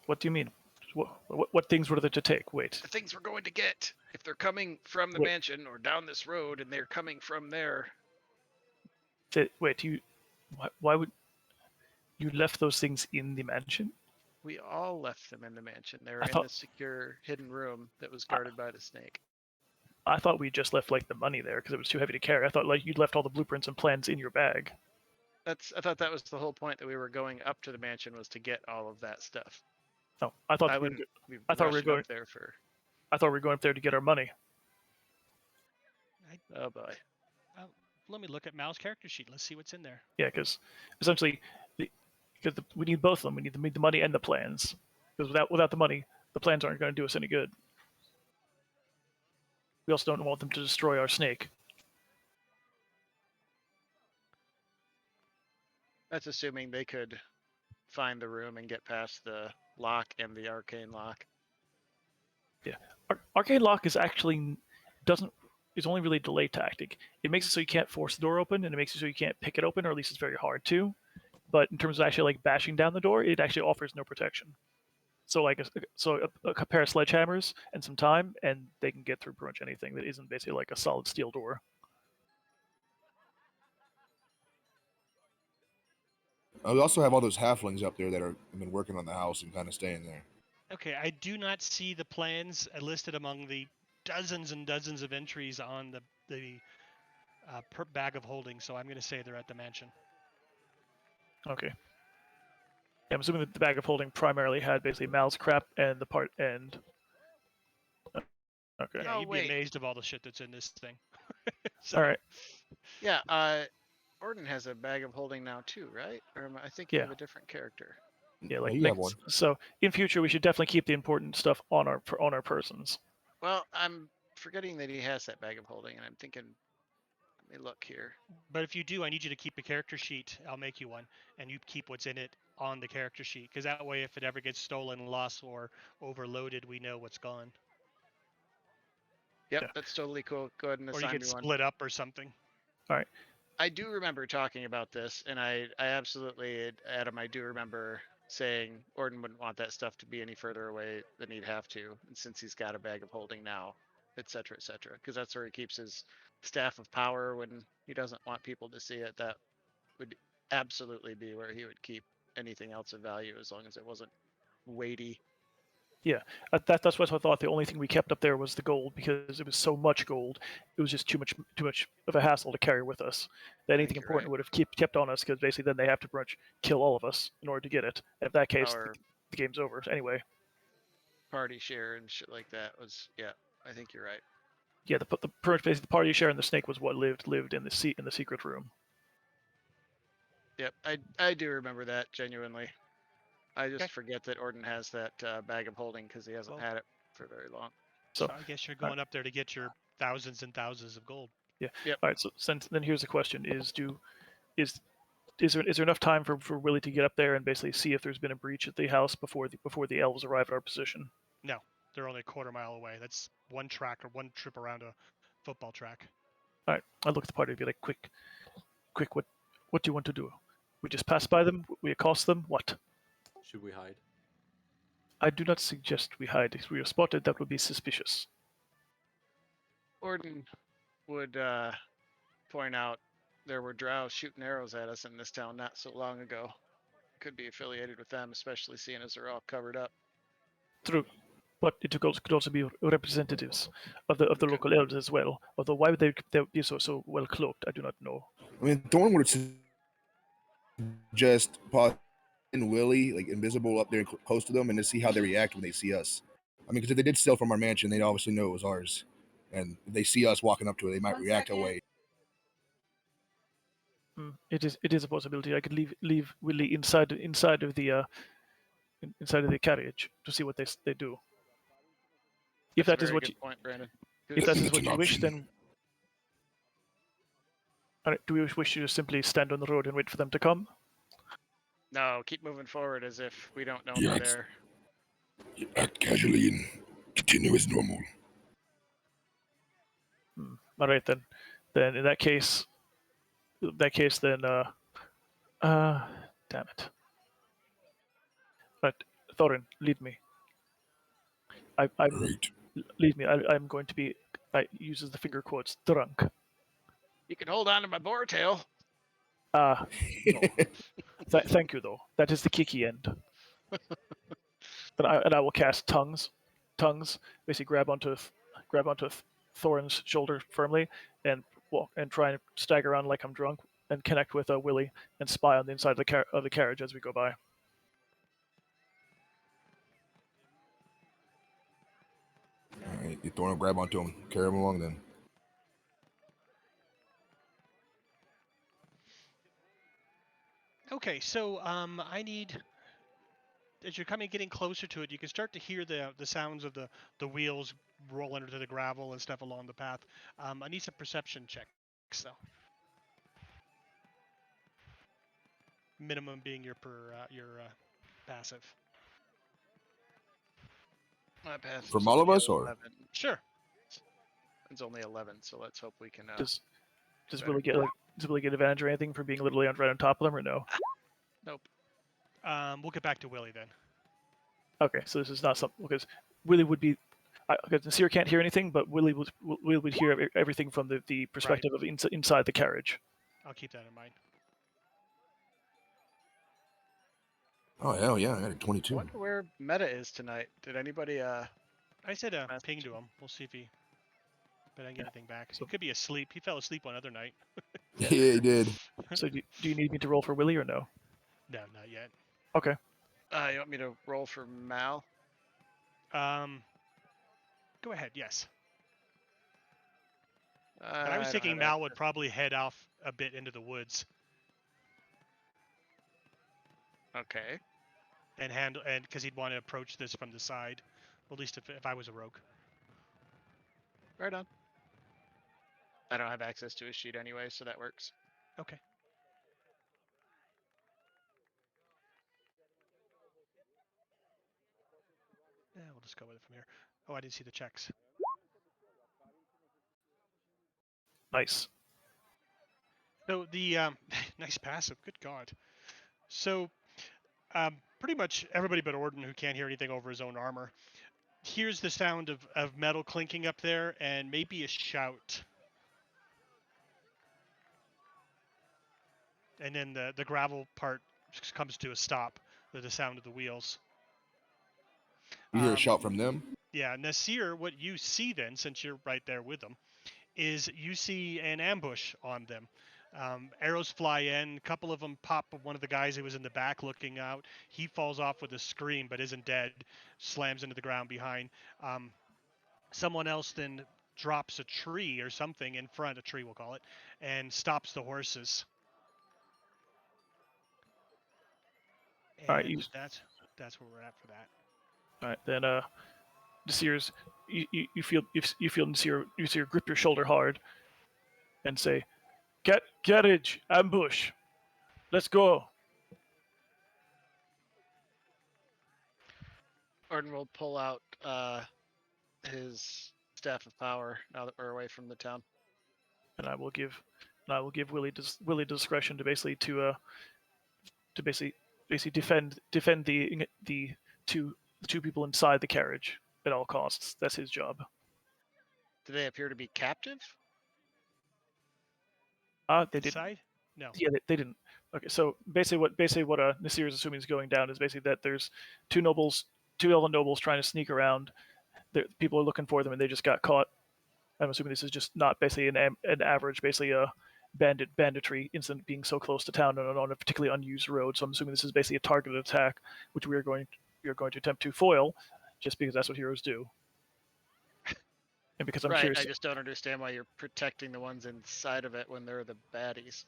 Speaker 2: What do you mean? What things were there to take? Wait.
Speaker 3: The things we're going to get. If they're coming from the mansion or down this road, and they're coming from there.
Speaker 2: Wait, why would you left those things in the mansion?
Speaker 3: We all left them in the mansion. They were in the secure hidden room that was guarded by the snake.
Speaker 2: I thought we just left like the money there because it was too heavy to carry. I thought like you'd left all the blueprints and plans in your bag.
Speaker 3: I thought that was the whole point, that we were going up to the mansion was to get all of that stuff.
Speaker 2: No, I thought we were going
Speaker 3: up there for.
Speaker 2: I thought we were going up there to get our money.
Speaker 3: Oh boy.
Speaker 1: Let me look at Mal's character sheet. Let's see what's in there.
Speaker 2: Yeah, because essentially, we need both of them. We need the money and the plans. Because without the money, the plans aren't going to do us any good. We also don't want them to destroy our snake.
Speaker 3: That's assuming they could find the room and get past the lock and the arcane lock.
Speaker 2: Yeah, arcane lock is actually is only really a delay tactic. It makes it so you can't force the door open, and it makes it so you can't pick it open, or at least it's very hard to. But in terms of actually like bashing down the door, it actually offers no protection. So like a pair of sledgehammers and some time, and they can get through pretty much anything that isn't basically like a solid steel door.
Speaker 5: We also have all those halflings up there that have been working on the house and kind of staying there.
Speaker 1: Okay, I do not see the plans listed among the dozens and dozens of entries on the bag of holding, so I'm going to say they're at the mansion.
Speaker 2: Okay. Yeah, I'm assuming that the bag of holding primarily had basically Mal's crap and the part end. Okay.
Speaker 1: Yeah, you'd be amazed of all the shit that's in this thing.
Speaker 2: All right.
Speaker 3: Yeah, Orden has a bag of holding now too, right? Or I think you have a different character.
Speaker 2: Yeah, like
Speaker 5: you have one.
Speaker 2: So in future, we should definitely keep the important stuff on our persons.
Speaker 3: Well, I'm forgetting that he has that bag of holding, and I'm thinking, let me look here.
Speaker 1: But if you do, I need you to keep a character sheet. I'll make you one, and you keep what's in it on the character sheet, because that way, if it ever gets stolen, lost, or overloaded, we know what's gone.
Speaker 3: Yep,
Speaker 2: Yeah.
Speaker 3: that's totally cool. Go ahead and
Speaker 1: Or you
Speaker 3: assign
Speaker 1: get
Speaker 3: me one.
Speaker 1: split up or something.
Speaker 3: I do remember talking about this, and I absolutely, Adam, I do remember saying Orden wouldn't want that stuff to be any further away than he'd have to, and since he's got a bag of holding now, et cetera, because that's where he keeps his staff of power when he doesn't want people to see it. That would absolutely be where he would keep anything else of value, as long as it wasn't weighty.
Speaker 2: Yeah, that's what I thought. The only thing we kept up there was the gold, because it was so much gold. It was just too much of a hassle to carry with us. That anything
Speaker 3: you're
Speaker 2: important
Speaker 3: right.
Speaker 2: would have kept on us, because basically then they have to pretty much kill all of us in order to get it. And in that case,
Speaker 3: Our
Speaker 2: the game's over anyway.
Speaker 3: party share and shit like that was, yeah, I think you're right.
Speaker 2: Yeah, basically the party share and the snake was what lived in the secret room.
Speaker 3: Yep, I do remember that genuinely. I just
Speaker 1: Okay.
Speaker 3: forget that Orden has that bag of holding because he hasn't
Speaker 1: Well-
Speaker 3: had it for very long.
Speaker 2: So
Speaker 1: I guess you're going up there to get your thousands and thousands of gold.
Speaker 2: yeah.
Speaker 3: Yep.
Speaker 2: All right. So then here's the question: is there enough time for Willie to get up there and basically see if there's been a breach at the house before the elves arrive at our position?
Speaker 1: No, they're only a quarter mile away. That's one track or one trip around a football track.
Speaker 2: All right. I look at the party and be like, quick, what do you want to do? We just pass by them. We accost them. What?
Speaker 4: Should we hide?
Speaker 2: I do not suggest we hide. If we are spotted, that would be suspicious.
Speaker 3: Orden would point out there were drow shooting arrows at us in this town not so long ago. Could be affiliated with them, especially seeing as they're all covered up.
Speaker 2: True. But it could also be representatives of the local elves as well. Although why would they be so well cloaked, I do not know.
Speaker 5: I mean, Thorn would suggest and Willie like invisible up there close to them and to see how they react when they see us. I mean, because if they did steal from our mansion, they'd obviously know it was ours. And if they see us walking up to it, they might react away.
Speaker 2: It is a possibility. I could leave Willie inside of the carriage to see what they do. If
Speaker 3: That's
Speaker 2: that is
Speaker 3: a very
Speaker 2: what
Speaker 3: good
Speaker 2: you,
Speaker 3: point, Brandon.
Speaker 2: if that is
Speaker 5: That's
Speaker 2: what
Speaker 5: an
Speaker 2: you wish,
Speaker 5: option.
Speaker 2: then do we wish to just simply stand on the road and wait for them to come?
Speaker 3: No, keep moving forward as if we don't know
Speaker 5: Yeah,
Speaker 3: they're
Speaker 5: it's-
Speaker 3: there.
Speaker 5: Act casually and continue as normal.
Speaker 2: All right then. Then in that case, then damn it. Right, Thorin, lead me.
Speaker 5: Right.
Speaker 2: Lead me. I'm going to be. I uses the finger quotes drunk.
Speaker 3: You can hold on to my boar tail.
Speaker 2: No. Thank you though. That is the kicky end. And I will cast tongues. Basically grab onto Thorin's shoulder firmly and walk and try and stagger around like I'm drunk and connect with Willie and spy on the inside of the carriage as we go by.
Speaker 5: All right, you Thorn will grab onto him, carry him along then.
Speaker 1: Okay, so I need. As you're getting closer to it, you can start to hear the sounds of the wheels rolling into the gravel and stuff along the path. I need some perception checks though. Minimum being your passive.
Speaker 3: My path
Speaker 5: From
Speaker 3: is
Speaker 5: all of
Speaker 3: only
Speaker 5: us, or?
Speaker 3: 11.
Speaker 1: Sure.
Speaker 3: It's only 11, so let's hope we can.
Speaker 2: Does
Speaker 3: better.
Speaker 2: Willie get advantage or anything for being literally right on top of them, or no?
Speaker 3: Nope.
Speaker 1: We'll get back to Willie then.
Speaker 2: Okay, so this is not something because Willie would be. Because Nasir can't hear anything, but Willie would hear everything from the perspective of inside the carriage.
Speaker 1: I'll keep that in mind.
Speaker 5: Oh, hell yeah, I got a
Speaker 3: I
Speaker 5: 22.
Speaker 3: wonder where Meta is tonight. Did anybody
Speaker 1: I said a
Speaker 3: Message.
Speaker 1: ping to him. We'll see if he. But I didn't get anything back.
Speaker 2: So-
Speaker 1: He could be asleep. He fell asleep one other night.
Speaker 5: Yeah, he did.
Speaker 2: So do you need me to roll for Willie or no?
Speaker 1: No, not yet.
Speaker 2: Okay.
Speaker 3: you want me to roll for Mal?
Speaker 1: Go ahead. Yes.
Speaker 3: I
Speaker 1: I was
Speaker 3: don't
Speaker 1: thinking
Speaker 3: have
Speaker 1: Mal would
Speaker 3: access.
Speaker 1: probably head off a bit into the woods
Speaker 3: Okay.
Speaker 1: and because he'd want to approach this from the side, at least if I was a rogue.
Speaker 3: Right on. I don't have access to his sheet anyway, so that works.
Speaker 1: Okay. We'll just go with it from here. Oh, I didn't see the checks.
Speaker 2: Nice.
Speaker 1: So the nice passive. Good God. So pretty much everybody but Orden, who can't hear anything over his own armor, hears the sound of metal clinking up there and maybe a shout. And then the gravel part comes to a stop with the sound of the wheels.
Speaker 5: You hear a shout from them?
Speaker 1: Yeah, Nasir, what you see then, since you're right there with them, is you see an ambush on them. Arrows fly in. A couple of them pop one of the guys who was in the back looking out. He falls off with a scream but isn't dead. Slams into the ground behind. Someone else then drops a tree or something in front, a tree we'll call it, and stops the horses.
Speaker 2: All right,
Speaker 1: And that's where we're at for that.
Speaker 2: All right, then Nasir's, you feel Nasir grip your shoulder hard, and say, "Carriage, ambush, let's go."
Speaker 3: Orden will pull out his staff of power now that we're away from the town.
Speaker 2: And I will give Willie discretion to basically defend the two people inside the carriage at all costs. That's his job.
Speaker 3: Do they appear to be captive?
Speaker 2: They didn't.
Speaker 1: Inside? No.
Speaker 2: Yeah, they didn't. Okay, so basically what Nasir is assuming is going down is basically that there's two elven nobles trying to sneak around. People are looking for them and they just got caught. I'm assuming this is just not basically an average, basically a banditry incident being so close to town and on a particularly unused road. So I'm assuming this is basically a targeted attack, which we are going to attempt to foil, just because that's what heroes do. And because I'm
Speaker 3: right,
Speaker 2: curious,
Speaker 3: I just don't understand why you're protecting the ones inside of it when they're the baddies.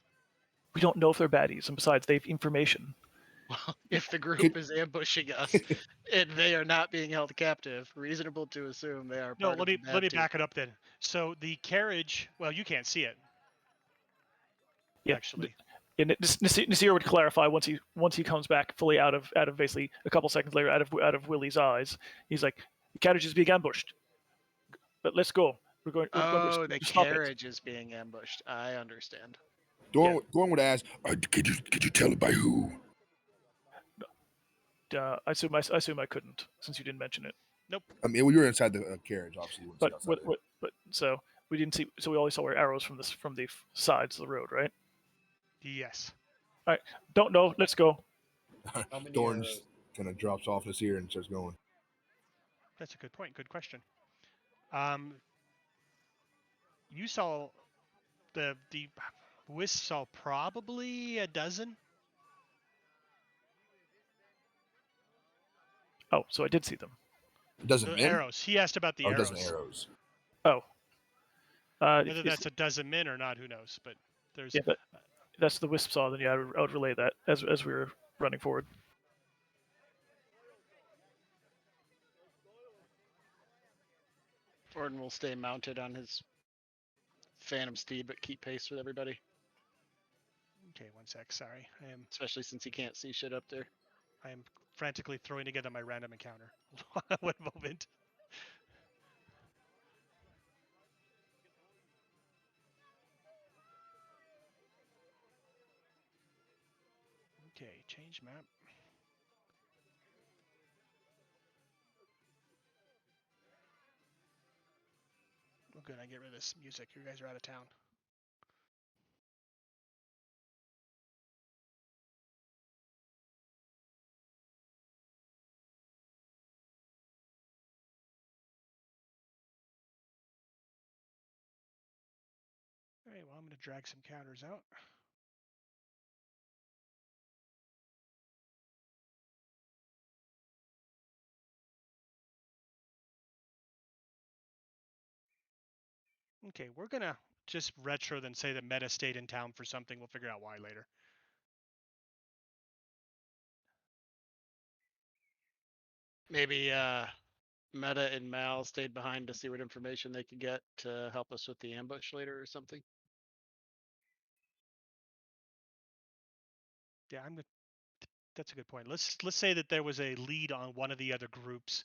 Speaker 2: we don't know if they're baddies, and besides, they have information.
Speaker 3: Well, if the group is ambushing us and they are not being held captive, reasonable to assume they are.
Speaker 1: No, let me back it up then. So the carriage, well, you can't see it.
Speaker 2: Yeah,
Speaker 1: actually.
Speaker 2: And Nasir would clarify once he comes back fully out of basically a couple seconds later out of Willie's eyes. He's like, the carriage is being ambushed, but let's go. We're going.
Speaker 3: The carriage is being ambushed. I understand.
Speaker 5: Dorn would ask, could you tell it by who?
Speaker 2: I assume I couldn't, since you didn't mention it.
Speaker 1: Nope.
Speaker 5: I mean, well, you were inside the carriage, obviously. You
Speaker 2: But so we didn't see. So we only saw arrows from the sides of the road, right?
Speaker 1: Yes.
Speaker 2: All right. Don't know. Let's go.
Speaker 5: Dorn kind of drops off his ear and starts going.
Speaker 1: That's a good point. Good question. You saw the Wisp saw probably a dozen.
Speaker 2: Oh, so I did see them.
Speaker 5: Dozen men?
Speaker 1: Arrows. He asked about the arrows.
Speaker 5: Dozen arrows.
Speaker 2: Oh.
Speaker 1: Whether that's a dozen men or not, who knows? But there's.
Speaker 2: Yeah, that's the Wisp saw. Then yeah, I would relay that as we were running forward.
Speaker 3: Orden will stay mounted on his phantom steed, but keep pace with everybody.
Speaker 1: Okay, one sec. Sorry,
Speaker 3: especially since he can't see shit up there.
Speaker 1: I am frantically throwing together my random encounter. Hold on one moment. Okay, change map. Oh, good. I get rid of this music. You guys are out of town. All right, well, I'm going to drag some counters out. Okay, we're going to just retro then say that Meta stayed in town for something. We'll figure out why later.
Speaker 3: Maybe Meta and Mal stayed behind to see what information they could get to help us with the ambush later or something.
Speaker 1: Yeah, that's a good point. Let's say that there was a lead on one of the other groups,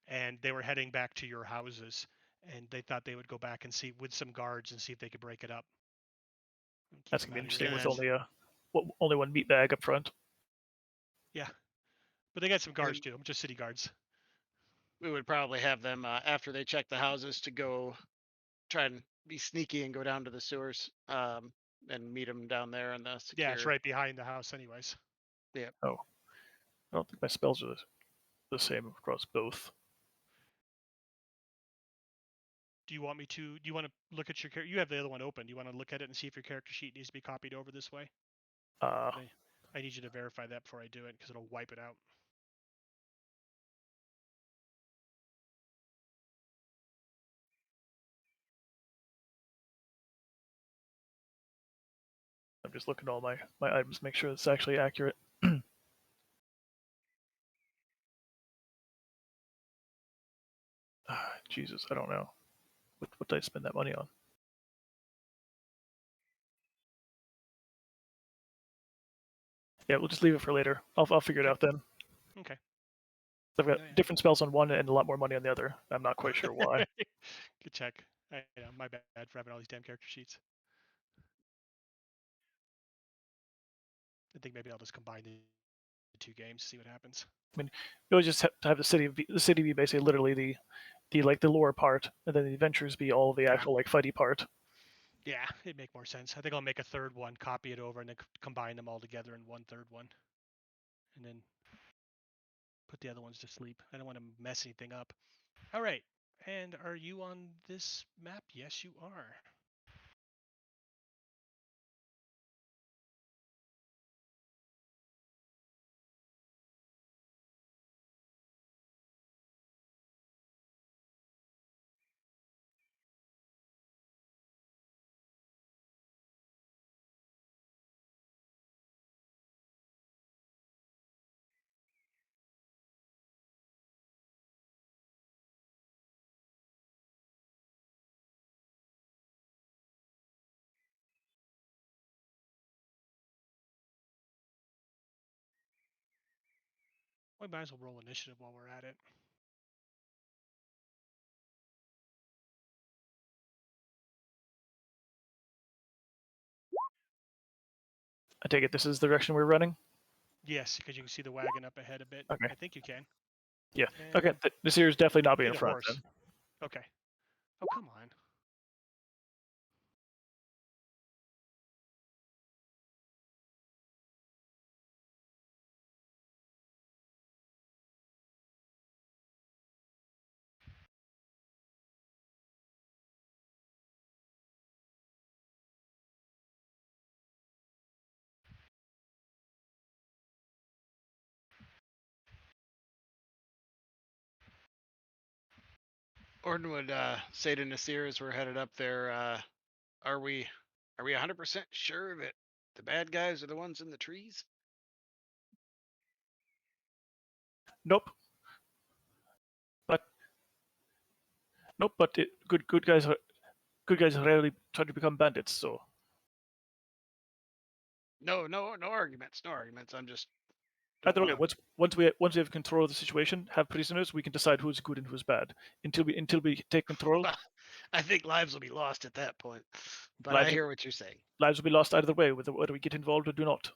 Speaker 1: and they were heading back to your houses, and they thought they would go back and see with some guards and see if they could break it up. And keep
Speaker 2: That's
Speaker 1: them
Speaker 2: gonna be
Speaker 1: out of your
Speaker 2: interesting with
Speaker 1: range.
Speaker 2: only one meat bag up front.
Speaker 1: Yeah, but they got some guards
Speaker 3: then
Speaker 1: too, just city guards.
Speaker 3: we would probably have them after they check the houses to go try and be sneaky and go down to the sewers and meet them down there in the
Speaker 1: Yeah, it's
Speaker 3: secure.
Speaker 1: right behind the house, anyways.
Speaker 2: Oh, I don't think my spells are the same across both.
Speaker 1: Do you want me to? Do you want to look at your character? You have the other one open. Do you want to look at it and see if your character sheet needs to be copied over this way? I need you to verify that before I do it, because it'll wipe it out.
Speaker 2: I'm just looking at all my items, make sure it's actually accurate. Jesus, I don't know. What did I spend that money on? Yeah, we'll just leave it for later. I'll figure it
Speaker 1: Okay.
Speaker 2: out then.
Speaker 1: Okay.
Speaker 2: I've got
Speaker 1: Oh, yeah.
Speaker 2: different spells on one and a lot more money on the other. I'm not quite sure why.
Speaker 1: Good check. My bad for having all these damn character sheets. I think maybe I'll just combine the two games, see what happens.
Speaker 2: I mean, you always just have to have the city be basically literally the like the lore part, and then the adventures be all the actual like fighty part.
Speaker 1: Yeah, it'd make more sense. I think I'll make a third one, copy it over, and then combine them all together in one third one, and then put the other ones to sleep. I don't want to mess anything up. All right. And are you on this map? Yes, you are. We might as well roll initiative while we're at it.
Speaker 2: I take it this is the direction we're running.
Speaker 1: Yes, because you can see the wagon up ahead a bit.
Speaker 2: Okay.
Speaker 1: I think you can.
Speaker 2: Yeah.
Speaker 1: And
Speaker 2: Okay. This here is definitely not being
Speaker 1: need
Speaker 2: in
Speaker 1: a
Speaker 2: front.
Speaker 1: horse.
Speaker 2: Then.
Speaker 1: Okay. Oh, come on.
Speaker 3: Orden would say to Nasir as we're headed up there, are we 100% sure that the bad guys are the ones in the trees?
Speaker 2: Nope. But good guys rarely try to become bandits. So
Speaker 3: No arguments, no arguments. I'm just
Speaker 2: either way,
Speaker 3: wanna...
Speaker 2: once we have control of the situation, have prisoners, we can decide who's good and who's bad. Until we take control,
Speaker 3: I think lives will be lost at that point. But
Speaker 2: lives
Speaker 3: I hear what you're saying.
Speaker 2: lives will be lost either way, whether we get involved or do not.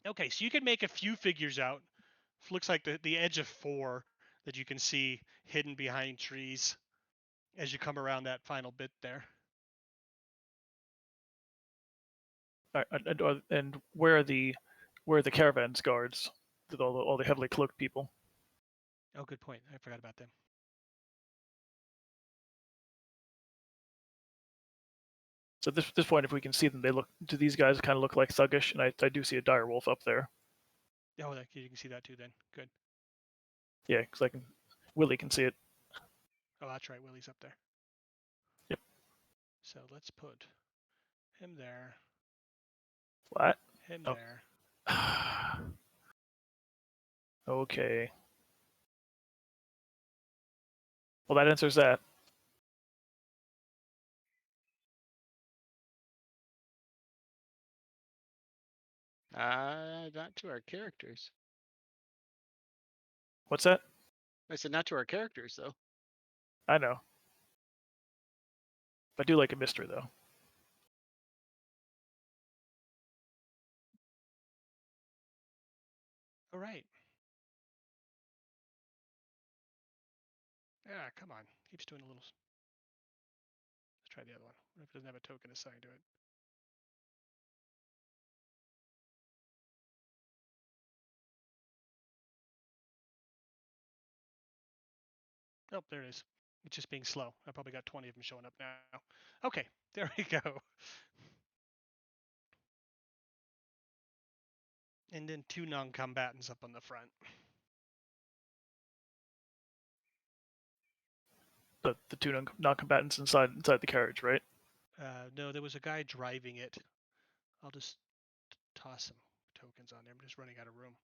Speaker 1: Okay, so you can make a few figures out. Looks like the edge of 4 that you can see hidden behind trees as you come around that final bit there.
Speaker 2: And where are the caravans guards? With all the heavily cloaked people.
Speaker 1: Oh, good point. I forgot about them.
Speaker 2: So at this point, if we can see them, these guys kind of look like thuggish, and I do see a dire wolf up there.
Speaker 1: Oh, you can see that too then. Good.
Speaker 2: Yeah, because Willie can see it.
Speaker 1: Oh, that's right. Willie's up there.
Speaker 2: Yep.
Speaker 1: So let's put him there.
Speaker 2: What?
Speaker 1: Him there.
Speaker 2: Okay. Well, that answers that.
Speaker 3: Not to our characters.
Speaker 2: What's that?
Speaker 3: I said not to our characters though.
Speaker 2: I know. I do like a mystery though.
Speaker 1: All right. Ah, come on. Keeps doing a little. Let's try the other one. What if it doesn't have a token assigned to it? Oh, there it is. It's just being slow. I probably got 20 of them showing up now. Okay, there we go. And then 2 non-combatants up on the front.
Speaker 2: The two non-combatants inside the carriage, right?
Speaker 1: No, there was a guy driving it. I'll just toss some tokens on there. I'm just running out of room.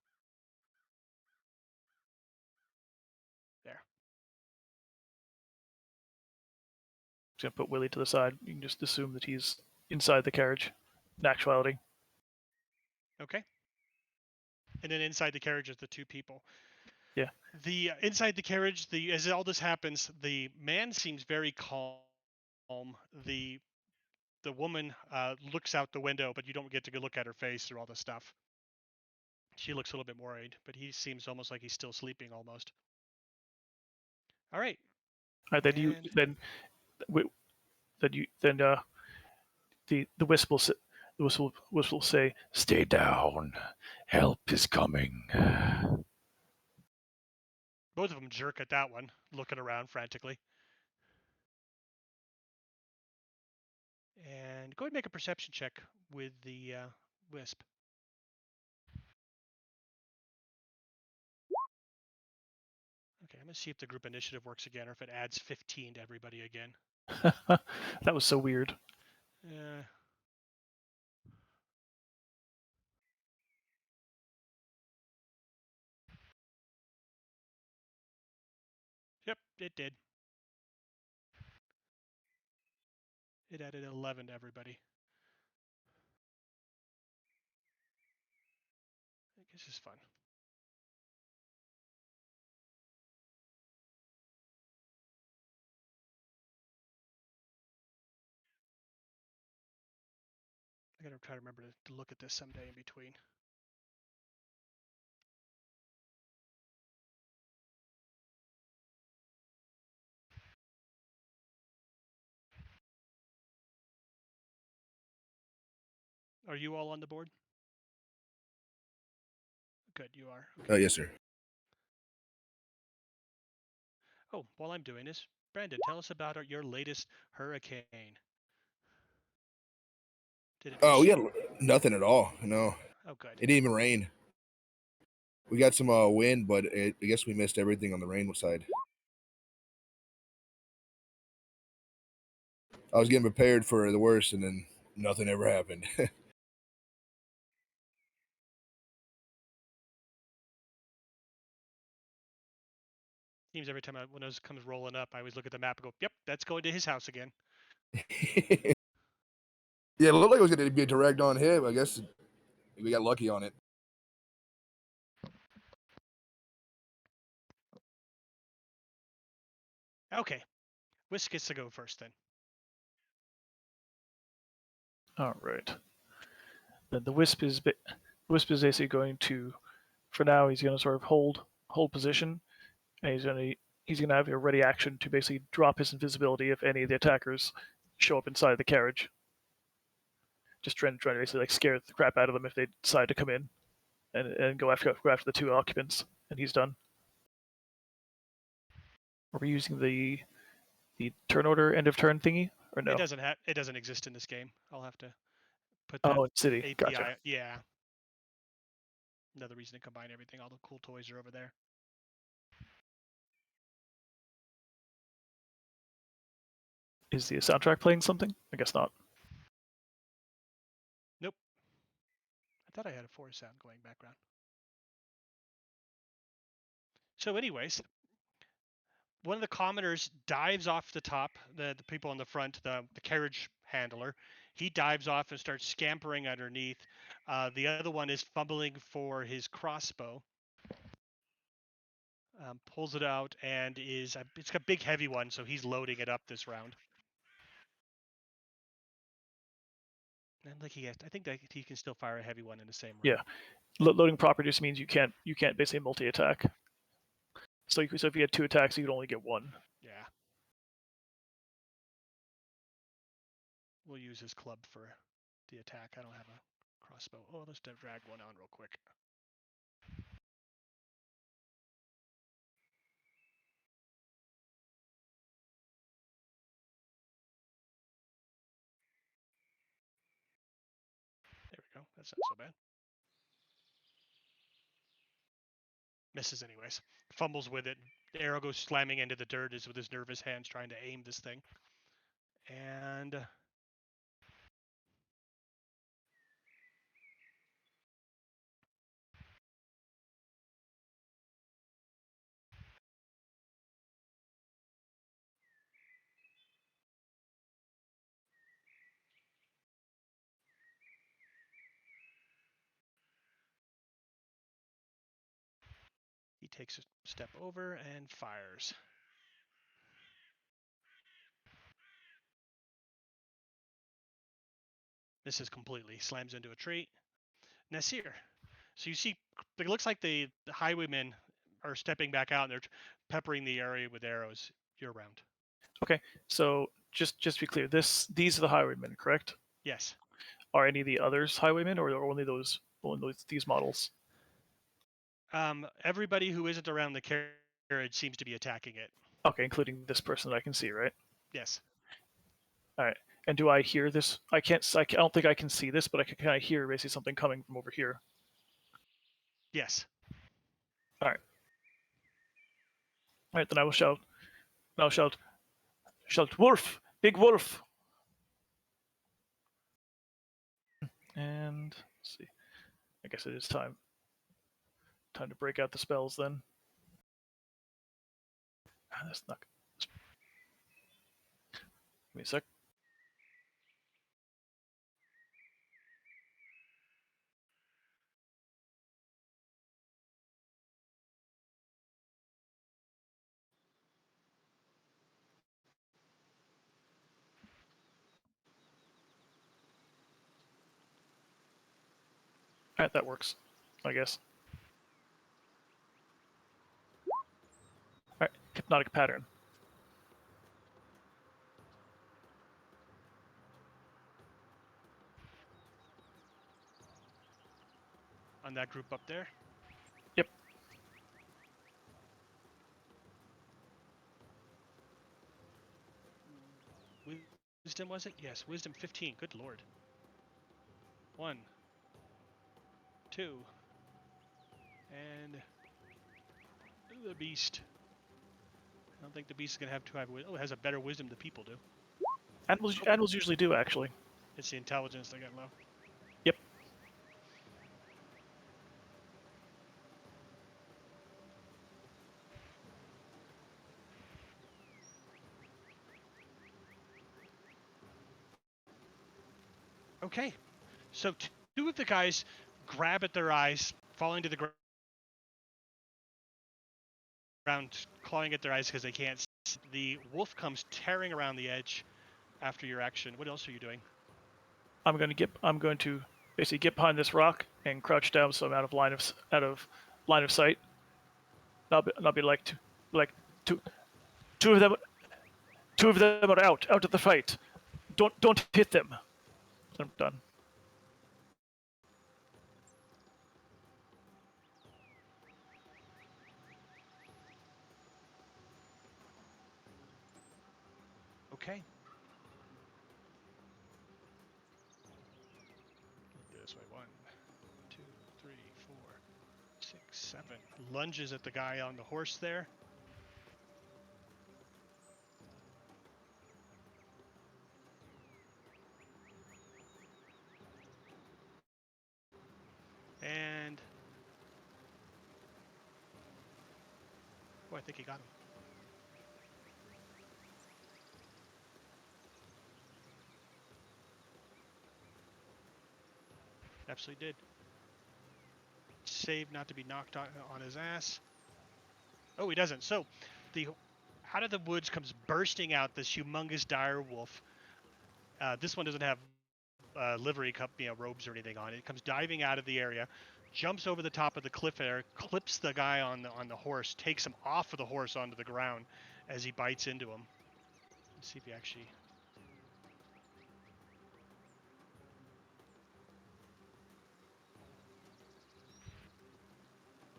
Speaker 1: There.
Speaker 2: Just gonna put Willie to the side. You can just assume that he's inside the carriage. In actuality.
Speaker 1: Okay. And then inside the carriage is the 2 people.
Speaker 2: Yeah.
Speaker 1: The inside the carriage, as all this happens, the man seems very calm. The woman looks out the window, but you don't get to look at her face through all the stuff. She looks a little bit worried, but he seems almost like he's still sleeping almost. All right.
Speaker 2: All right, then the wisp will say, "Stay down. Help is coming."
Speaker 1: Both of them jerk at that one, looking around frantically. And go ahead and make a perception check with the wisp. Okay, I'm going to see if the group initiative works again or if it adds 15 to everybody again.
Speaker 2: That was so weird.
Speaker 1: Yep, it did. It added 11 to everybody. I think this is fun. I gotta try to remember to look at this someday in between. Are you all on the board? Good, you are. Okay.
Speaker 5: Yes, sir.
Speaker 1: Oh, while I'm doing this, Brandon, tell us about your latest hurricane. Did it
Speaker 5: Oh,
Speaker 1: miss
Speaker 5: we
Speaker 1: you?
Speaker 5: got nothing at all. No,
Speaker 1: Oh, good.
Speaker 5: it didn't even rain. We got some wind, but I guess we missed everything on the rain side. I was getting prepared for the worst, and then nothing ever happened.
Speaker 1: Seems every time when those comes rolling up, I always look at the map and go, "Yep, that's going to his house again."
Speaker 5: Yeah, it looked like it was going to be direct on him. I guess we got lucky on it.
Speaker 1: Okay, Whisk gets to go first then.
Speaker 2: All right. Then the wisp is basically going to, for now, he's going to sort of hold position, and he's going to have a ready action to basically drop his invisibility if any of the attackers show up inside the carriage. Just trying to basically like scare the crap out of them if they decide to come in and go after the 2 occupants, and he's done. Are we using the turn order end of turn thingy or no?
Speaker 1: It doesn't exist in this game. I'll have to put that
Speaker 2: it's city.
Speaker 1: API.
Speaker 2: Gotcha.
Speaker 1: Yeah. Another reason to combine everything. All the cool toys are over there.
Speaker 2: Is the soundtrack playing something? I guess not.
Speaker 1: Nope. I thought I had a forest sound going background. So anyways, one of the commoners dives off the top, the people on the front, the carriage handler. He dives off and starts scampering underneath. The other one is fumbling for his crossbow. pulls it out and is it's got a big heavy one, so he's loading it up this round. And like I think that he can still fire a heavy one in the same round.
Speaker 2: Yeah. Loading proper just means you can't basically multi-attack. So if you had 2 attacks, you could only get 1.
Speaker 1: Yeah. We'll use his club for the attack. I don't have a crossbow. Oh, let's drag one on real quick. There we go. That's not so bad. Misses anyways. Fumbles with it. The arrow goes slamming into the dirt as with his nervous hands trying to aim this thing. And he takes a step over and fires. Misses completely. Slams into a tree. Nasir. So you see, it looks like the highwaymen are stepping back out and they're peppering the area with arrows. You're around.
Speaker 2: Okay. So just to be clear, these are the highwaymen, correct?
Speaker 1: Yes.
Speaker 2: Are any of the others highwaymen, or are only these models?
Speaker 1: Everybody who isn't around the carriage seems to be attacking it.
Speaker 2: Okay, including this person that I can see, right?
Speaker 1: Yes.
Speaker 2: All right. And do I hear this? I don't think I can see this, but can I hear basically something coming from over here?
Speaker 1: Yes.
Speaker 2: All right. All right, then I will shout. I'll shout, wolf, big wolf. And let's see. I guess it is time. Time to break out the spells then. That's not. Give me a sec. All right, that works, I guess. All right, hypnotic pattern.
Speaker 1: On that group up there?
Speaker 2: Yep.
Speaker 1: Wisdom, was it? Yes, wisdom 15. Good lord. 1, 2, and the beast. I don't think the beast is going to have too high wisdom. Oh, it has a better wisdom than people do.
Speaker 2: Animals usually do, actually.
Speaker 1: It's the intelligence they got low.
Speaker 2: Yep.
Speaker 1: Okay. So 2 of the guys grab at their eyes, falling to the ground, clawing at their eyes because they can't see. The wolf comes tearing around the edge after your action. What else are you doing?
Speaker 2: I'm going to basically get behind this rock and crouch down so I'm out of line of sight. I'll be like two of them are out of the fight. Don't hit them. I'm done.
Speaker 1: Okay. This way. 1, 2, 3, 4, 6, 7. Lunges at the guy on the horse there. And oh, I think he got him. Absolutely did. Save not to be knocked on his ass. Oh, he doesn't. So, the out of the woods comes bursting out this humongous dire wolf. This one doesn't have livery cup, robes or anything on it. It comes diving out of the area, jumps over the top of the cliff there, clips the guy on the horse, takes him off of the horse onto the ground as he bites into him. Let's see if he actually.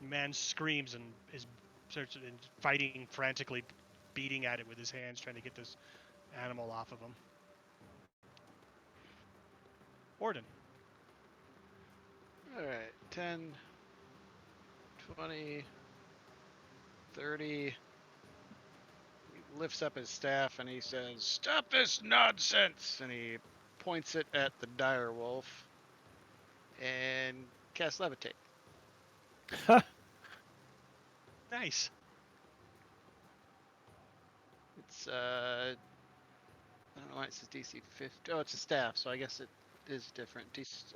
Speaker 1: The man screams and is fighting frantically, beating at it with his hands, trying to get this animal off of him. Orden.
Speaker 3: All right, 10, 20, 30. He lifts up his staff and he says, "Stop this nonsense!" And he points it at the dire wolf and casts levitate.
Speaker 1: Nice.
Speaker 3: It's I don't know why it says DC 50. Oh, it's a staff, so I guess it is different.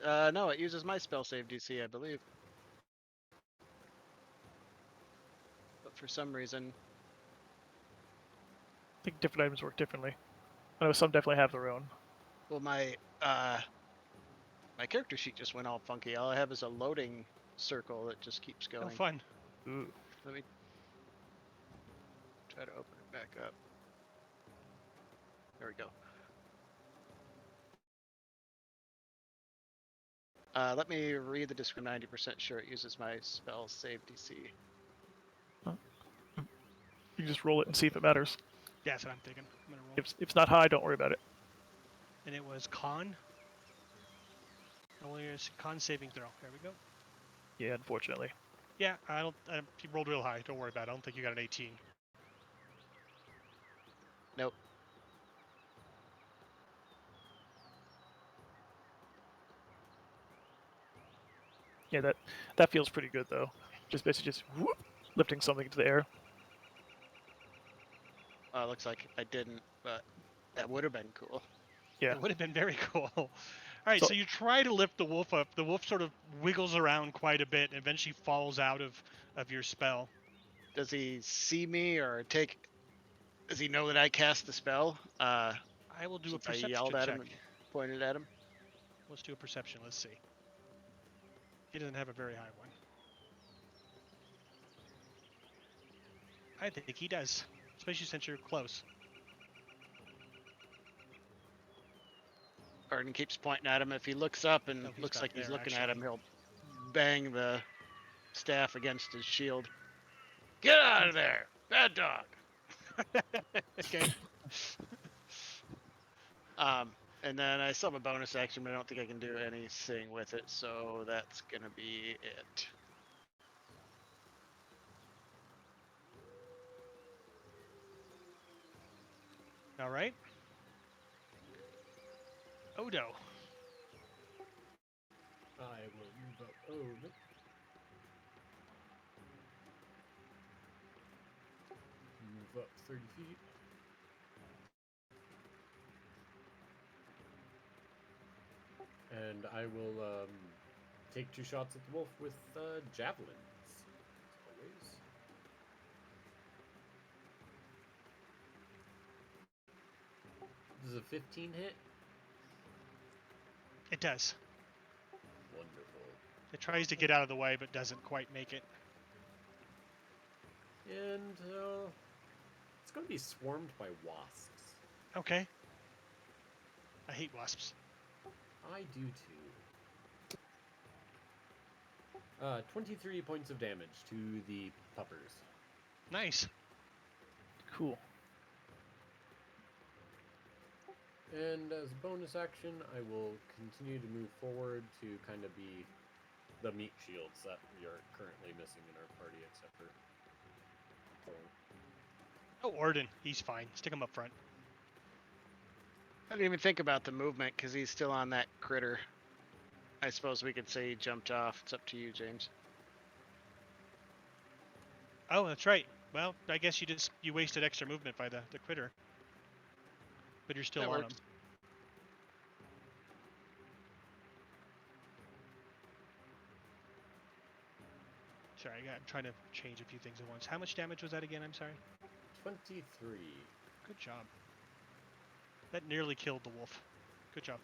Speaker 3: No, it uses my spell save DC, I believe. But for some reason,
Speaker 2: I think different items work differently. I know some definitely have their own.
Speaker 3: well, my character sheet just went all funky. All I have is a loading circle that just keeps going.
Speaker 1: Oh, fun.
Speaker 2: Ooh.
Speaker 3: Let me try to open it back up. There we go. Let me read the description. 90% sure it uses my spell save DC.
Speaker 2: You can just roll it and see if it matters.
Speaker 1: Yeah, that's what I'm thinking. I'm gonna roll.
Speaker 2: If it's not high, don't worry about it.
Speaker 1: And it was con. Only a con saving throw. There we go.
Speaker 2: Yeah, unfortunately.
Speaker 1: Yeah, I don't. He rolled real high. Don't worry about it. I don't think you got an 18.
Speaker 3: Nope.
Speaker 2: Yeah, that feels pretty good though. Just basically just whoop, lifting something into the air.
Speaker 3: Looks like I didn't, but that would have been cool.
Speaker 2: Yeah.
Speaker 1: It would have been very cool. All right, so you try to lift the wolf up. The wolf sort of wiggles around quite a bit and eventually falls out of your spell.
Speaker 3: Does he see me or take? Does he know that I cast the spell?
Speaker 1: I will do a
Speaker 3: Since I
Speaker 1: perception
Speaker 3: yelled at
Speaker 1: check.
Speaker 3: him and pointed at him.
Speaker 1: Let's do a perception. Let's see. He doesn't have a very high one. I think he does, especially since you're close.
Speaker 3: Arden keeps pointing at him. If he looks up and
Speaker 1: No, he's
Speaker 3: looks
Speaker 1: back
Speaker 3: like he's
Speaker 1: there,
Speaker 3: looking at him,
Speaker 1: actually.
Speaker 3: he'll bang the staff against his shield. Get out of there, bad dog.
Speaker 1: Okay.
Speaker 3: And then I still have a bonus action, but I don't think I can do anything with it, so that's gonna be it.
Speaker 1: All right. Odo.
Speaker 4: I will move up Ode. Move up 30 feet. And I will take 2 shots at the wolf with javelins. As always. Does a 15 hit?
Speaker 1: It does.
Speaker 4: Wonderful.
Speaker 1: It tries to get out of the way, but doesn't quite make it.
Speaker 4: And it's going to be swarmed by wasps.
Speaker 1: Okay. I hate wasps.
Speaker 4: I do too. 23 points of damage to the puppers.
Speaker 1: Nice.
Speaker 2: Cool.
Speaker 4: And as a bonus action, I will continue to move forward to kind of be the meat shields that we are currently missing in our party, except for Thor.
Speaker 1: Oh, Orden. He's fine. Stick him up front.
Speaker 3: I didn't even think about the movement because he's still on that critter. I suppose we could say he jumped off. It's up to you, James.
Speaker 1: Oh, that's right. Well, I guess you wasted extra movement by the critter. But you're still
Speaker 3: That
Speaker 1: on
Speaker 3: works.
Speaker 1: him. Sorry, I'm trying to change a few things at once. How much damage was that again? I'm sorry.
Speaker 4: 23.
Speaker 1: Good job. That nearly killed the wolf. Good job.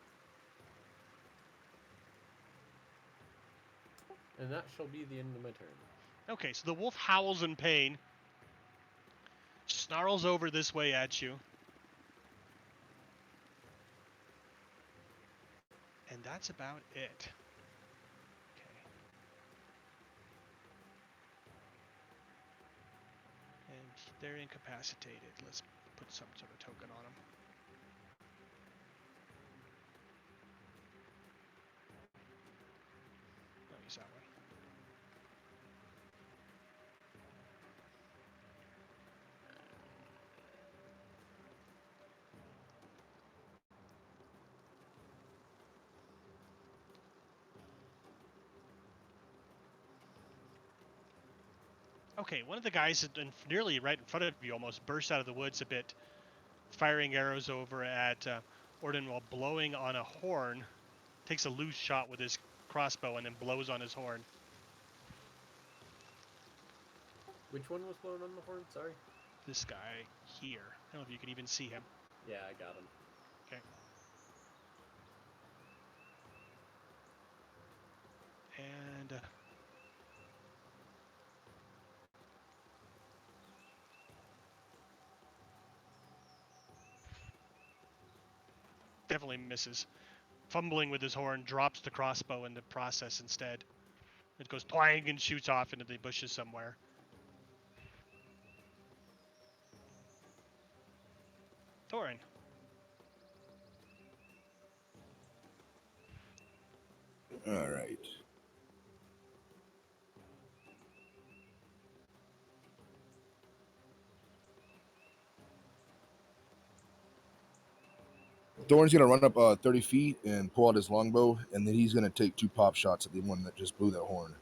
Speaker 4: And that shall be the end of my turn.
Speaker 1: Okay, so the wolf howls in pain, snarls over this way at you, and that's about it. Okay. And they're incapacitated. Let's put some sort of token on them. I'll use that one. Okay, one of the guys nearly right in front of you almost burst out of the woods a bit, firing arrows over at Orden while blowing on a horn. Takes a loose shot with his crossbow and then blows on his horn.
Speaker 4: Which one was blown on the horn? Sorry.
Speaker 1: This guy here. I don't know if you can even see him.
Speaker 4: Yeah, I got him.
Speaker 1: Okay. And definitely misses. Fumbling with his horn, drops the crossbow in the process instead. It goes twang and shoots off into the bushes somewhere. Thorin.
Speaker 5: All right. Doran's gonna run up 30 feet and pull out his longbow, and then he's gonna take 2 pop shots at the one that just blew that horn.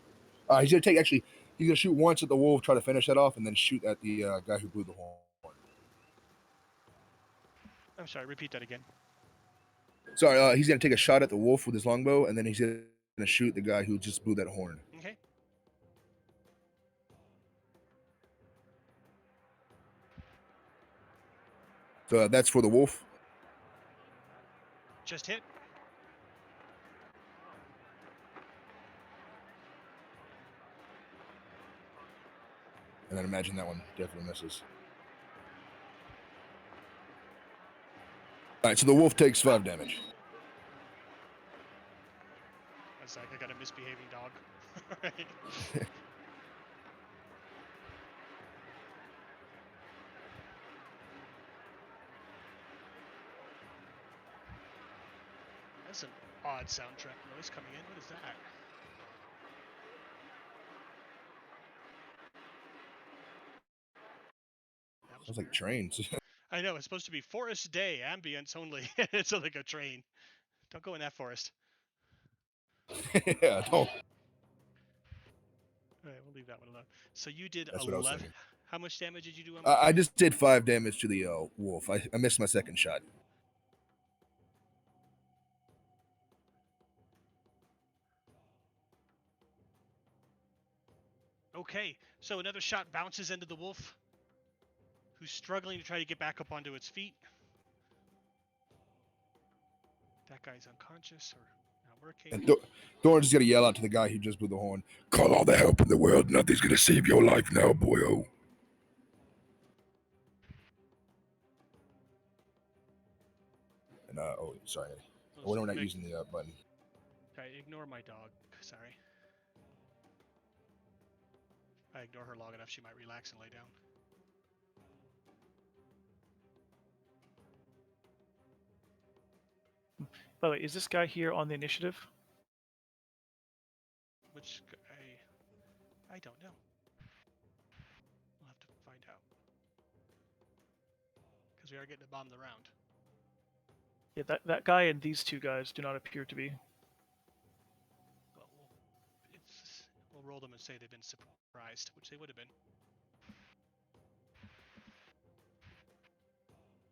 Speaker 5: He's gonna take he's gonna shoot once at the wolf, try to finish that off, and then shoot at the guy who blew the horn.
Speaker 1: I'm sorry, repeat that again.
Speaker 5: Sorry, he's gonna take a shot at the wolf with his longbow, and then he's gonna shoot the guy who just blew that horn.
Speaker 1: Okay.
Speaker 5: So that's for the wolf.
Speaker 1: Just hit.
Speaker 5: And then imagine that one definitely misses. All right, so the wolf takes 5 damage.
Speaker 1: That's like I got a misbehaving dog. Right. That's an odd soundtrack noise coming in. What is that? That was
Speaker 5: Sounds like
Speaker 1: weird.
Speaker 5: trains.
Speaker 1: I know, it's supposed to be forest day, ambience only. It's like a train. Don't go in that forest.
Speaker 5: Yeah, don't.
Speaker 1: All right, we'll leave that one alone. So you did
Speaker 5: That's what I was
Speaker 1: 11.
Speaker 5: thinking.
Speaker 1: How much damage did you do on
Speaker 5: I just did 5 damage to the wolf. I missed my second shot.
Speaker 1: Okay, so another shot bounces into the wolf, who's struggling to try to get back up onto its feet. That guy's unconscious or not working.
Speaker 5: And Doran's just gonna yell out to the guy who just blew the horn. Call all the help in the world. Nothing's gonna save your life now, boyo. And oh, sorry. We're not using the button.
Speaker 1: Sorry, ignore my dog. Sorry. If I ignore her long enough, she might relax and lay down.
Speaker 2: By the way, is this guy here on the initiative?
Speaker 1: Which I don't know. We'll have to find out. Because we are getting to bomb the round.
Speaker 2: Yeah, that guy and these 2 guys do not appear to be.
Speaker 1: Well, we'll roll them and say they've been surprised, which they would have been.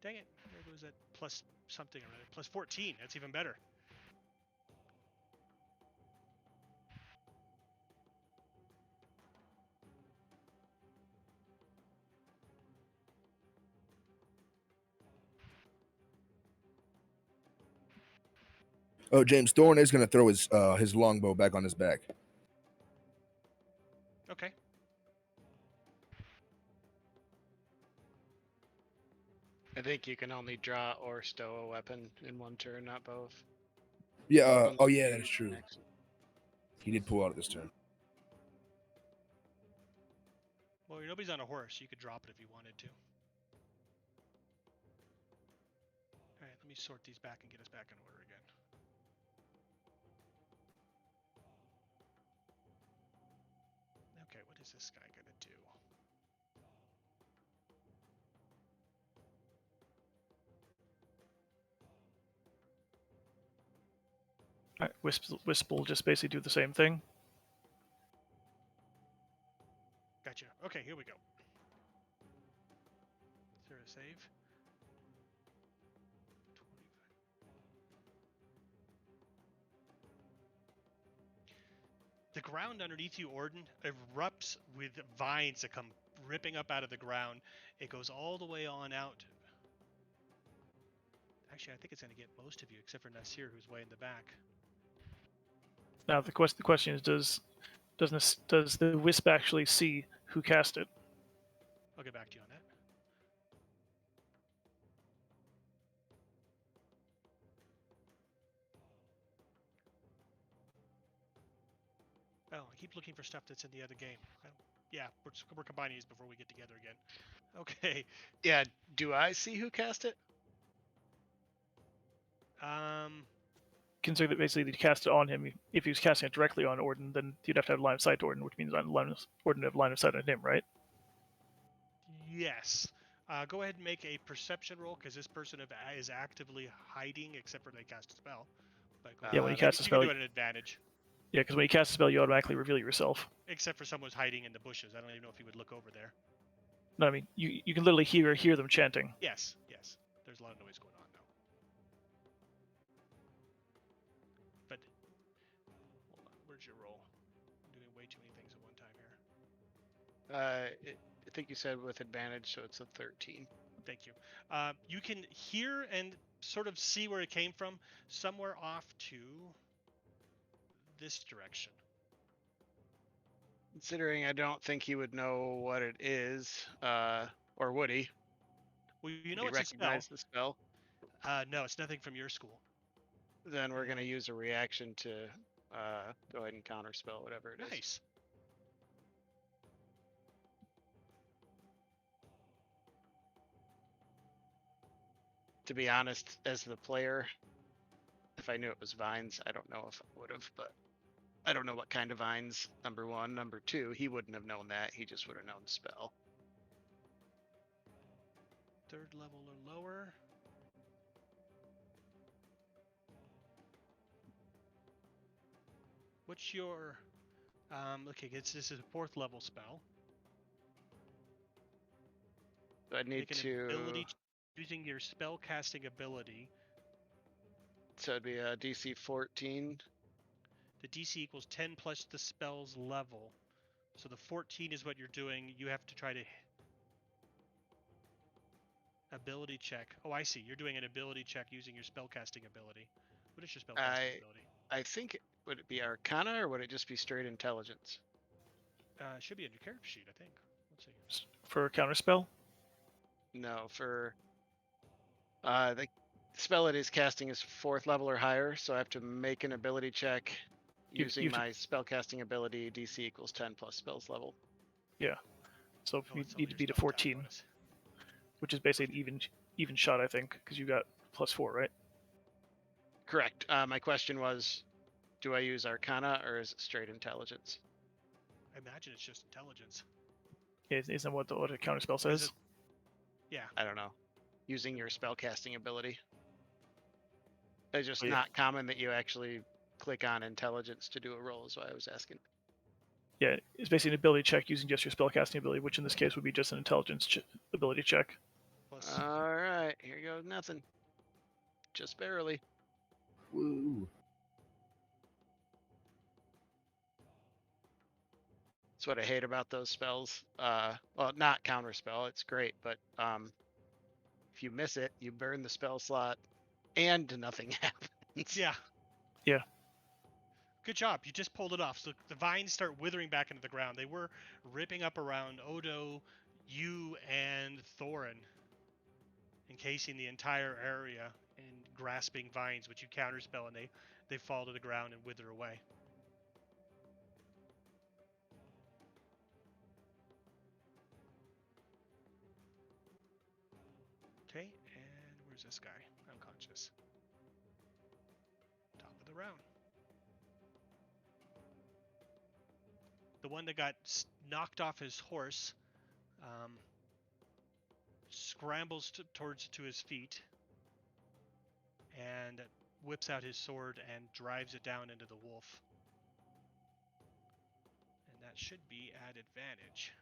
Speaker 1: Dang it. There goes that plus something or other. Plus 14. That's even better.
Speaker 5: Oh, James Thorne is going to throw his longbow back on his back.
Speaker 1: Okay.
Speaker 3: I think you can only draw or stow a weapon in one turn, not both.
Speaker 5: Yeah.
Speaker 3: Unless
Speaker 5: Oh, yeah,
Speaker 3: you
Speaker 5: that is
Speaker 3: use
Speaker 5: true.
Speaker 3: an action.
Speaker 5: He did pull out this turn.
Speaker 1: Well, nobody's on a horse. You could drop it if you wanted to. All right, let me sort these back and get us back in order again. Okay, what is this guy gonna do?
Speaker 2: Right, Wisp will just basically do the same thing.
Speaker 1: Gotcha. Okay, here we go. Is there a save? 25. The ground underneath you, Orden, erupts with vines that come ripping up out of the ground. It goes all the way on out. Actually, I think it's going to get most of you, except for Nasir, who's way in the back.
Speaker 2: Now the question is, does the Wisp actually see who cast it?
Speaker 1: I'll get back to you on that. Oh, I keep looking for stuff that's in the other game. Yeah, we're combining these before we get together again. Okay.
Speaker 3: Yeah, do I see who cast it?
Speaker 2: Consider that basically to cast it on him. If he was casting it directly on Orden, then you'd have to have line of sight to Orden, which means Orden to have line of sight on him, right?
Speaker 1: Yes. Go ahead and make a perception roll, because this person is actively hiding, except for they cast a spell. But
Speaker 2: Yeah, when he casts a spell,
Speaker 1: you can do it at advantage.
Speaker 2: Yeah, because when you cast a spell, you automatically reveal yourself.
Speaker 1: Except for someone's hiding in the bushes. I don't even know if he would look over there.
Speaker 2: No, I mean you can literally hear them chanting.
Speaker 1: Yes. There's a lot of noise going on now. But hold on, where's your roll? I'm doing way too many things at one time here.
Speaker 3: I think you said with advantage, so it's a 13.
Speaker 1: Thank you. You can hear and sort of see where it came from, somewhere off to this direction.
Speaker 3: Considering I don't think he would know what it is, or would he?
Speaker 1: Well, you know
Speaker 3: Would
Speaker 1: it's
Speaker 3: he
Speaker 1: a spell.
Speaker 3: recognize the spell?
Speaker 1: No, it's nothing from your school.
Speaker 3: Then we're gonna use a reaction to go ahead and counterspell whatever it is.
Speaker 1: Nice.
Speaker 3: To be honest, as the player, if I knew it was vines, I don't know if I would have, but I don't know what kind of vines, number one. Number two, he wouldn't have known that. He just would have known the spell.
Speaker 1: 3rd level or lower. What's your... okay, this is a 4th level spell.
Speaker 3: So I need
Speaker 1: Make an
Speaker 3: to...
Speaker 1: ability using your spell casting ability.
Speaker 3: So it'd be a DC 14.
Speaker 1: The DC equals 10 plus the spell's level. So the 14 is what you're doing. You have to try to... Ability check. Oh, I see. You're doing an ability check using your spellcasting ability. What is your spellcasting ability?
Speaker 3: I think, would it be Arcana or would it just be straight intelligence?
Speaker 1: It should be on your character sheet, I think. Let's see.
Speaker 2: For a counterspell?
Speaker 3: No, for the spell it is casting is 4th level or higher, so I have to make an ability check using my spellcasting ability. DC equals 10 plus spells level.
Speaker 2: Yeah. So
Speaker 1: Oh,
Speaker 2: you
Speaker 1: it's
Speaker 2: need to
Speaker 1: all
Speaker 2: beat a
Speaker 1: your spell attack
Speaker 2: 14,
Speaker 1: bonus.
Speaker 2: which is basically an even shot, I think, because you got +4, right?
Speaker 3: Correct. My question was, do I use Arcana or is it straight intelligence?
Speaker 1: I imagine it's just intelligence.
Speaker 2: Yeah, isn't that what a counterspell says?
Speaker 1: Yeah.
Speaker 3: I don't know. Using your spellcasting ability. It's just
Speaker 2: Oh, yeah.
Speaker 3: not common that you actually click on intelligence to do a roll, is why I was asking.
Speaker 2: Yeah, it's basically an ability check using just your spellcasting ability, which in this case would be just an intelligence ability check.
Speaker 1: Plus,
Speaker 3: All right, here goes nothing. Just barely.
Speaker 5: Woo.
Speaker 3: That's what I hate about those spells. Well, not counterspell, it's great, but if you miss it, you burn the spell slot and nothing happens.
Speaker 1: yeah.
Speaker 2: Yeah.
Speaker 1: Good job. You just pulled it off. So the vines start withering back into the ground. They were ripping up around Odo, you, and Thorin, encasing the entire area and grasping vines, which you counterspell, and they fall to the ground and wither away. Okay, and where's this guy? Unconscious. Top of the round. The one that got knocked off his horse scrambles towards his feet and whips out his sword and drives it down into the wolf. And that should be at advantage.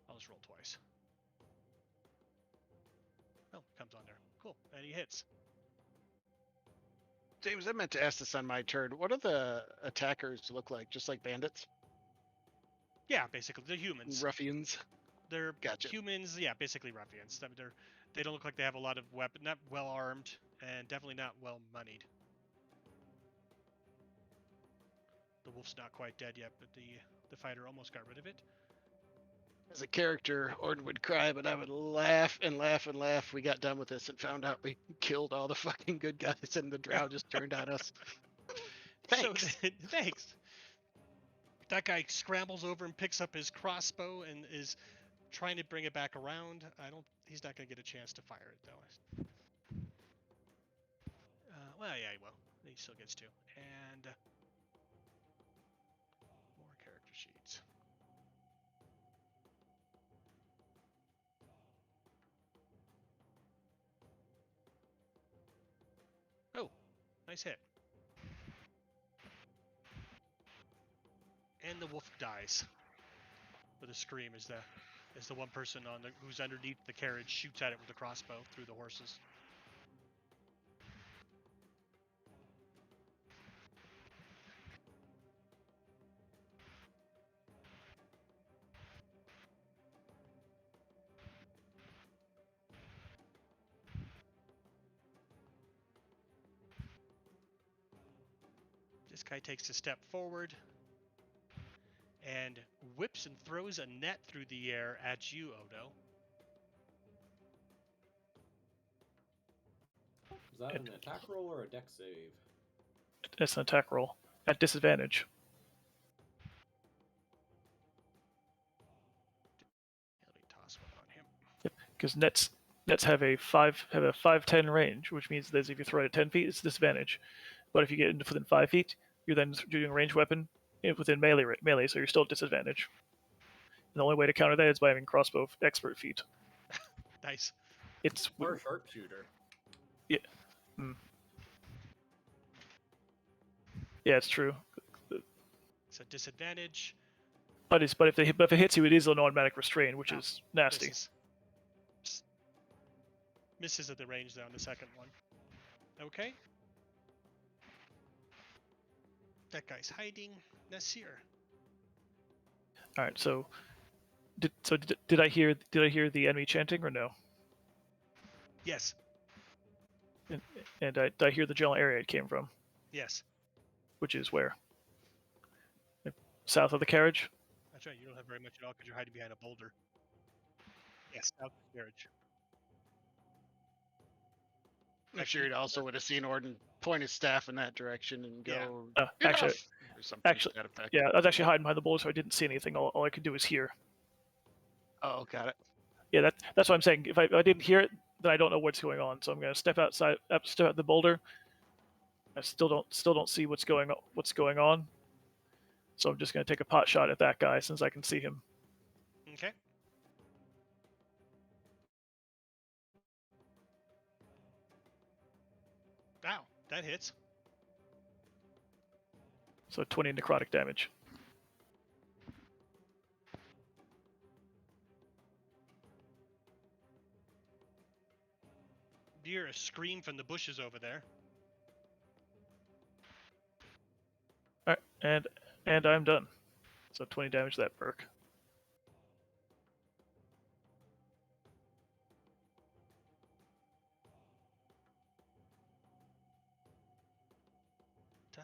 Speaker 1: I'll just roll twice. Oh, comes on there. Cool. And he hits.
Speaker 3: James, I meant to ask this on my turn. What do the attackers look like? Just like bandits?
Speaker 1: Yeah, basically. They're humans.
Speaker 3: Ruffians?
Speaker 1: They're
Speaker 3: Gotcha.
Speaker 1: humans, yeah, basically ruffians. They don't look like they have a lot of weapon, not well armed, and definitely not well moneyed. The wolf's not quite dead yet, but the fighter almost got rid of it.
Speaker 3: As a character, Orden would cry, but I would laugh and laugh and laugh. We got done with this and found out we killed all the fucking good guys and the drow just turned on us. Thanks.
Speaker 1: So, thanks. That guy scrambles over and picks up his crossbow and is trying to bring it back around. He's not going to get a chance to fire it, though. Well, yeah, he will. He still gets to. And more character sheets. Oh, nice hit. And the wolf dies with a scream as the one person who's underneath the carriage shoots at it with a crossbow through the horses. This guy takes a step forward and whips and throws a net through the air at you, Odo.
Speaker 4: Is that an attack roll or a dex save?
Speaker 2: It's an attack roll at disadvantage.
Speaker 1: Let me toss one on him.
Speaker 2: Because nets have a 5-10 range, which means that if you throw it at 10 feet, it's disadvantage. But if you get into within 5 feet, you're then doing a ranged weapon within melee, so you're still at disadvantage. And the only way to counter that is by having crossbow expert feat.
Speaker 1: Nice.
Speaker 2: It's
Speaker 4: Or sharpshooter.
Speaker 2: Yeah. Yeah, it's true.
Speaker 1: It's a disadvantage.
Speaker 2: But if it hits you, it is an automatic restrain, which is nasty.
Speaker 1: Misses at the range though on the second one. Okay. That guy's hiding. Nasir.
Speaker 2: All right. So did I hear the enemy chanting or no?
Speaker 1: Yes.
Speaker 2: And did I hear the general area it came from?
Speaker 1: Yes.
Speaker 2: Which is where? South of the carriage?
Speaker 1: That's right. You don't have very much at all because you're hiding behind a boulder. Yes, south of the carriage.
Speaker 3: I'm sure you also would have seen Orden point his staff in that direction and go.
Speaker 2: Actually,
Speaker 3: or something to that effect.
Speaker 2: yeah, I was actually hiding behind the boulder, so I didn't see anything. All I could do was hear.
Speaker 3: Oh, got it.
Speaker 2: Yeah, that's what I'm saying. If I didn't hear it, then I don't know what's going on. So I'm gonna step out the boulder. I still don't see what's going on. So I'm just gonna take a pot shot at that guy since I can see him.
Speaker 1: Okay. Wow, that hits.
Speaker 2: So 20 necrotic damage.
Speaker 1: You hear a scream from the bushes over there.
Speaker 2: All right, and I'm done. So 20 damage to that perk.
Speaker 1: Da,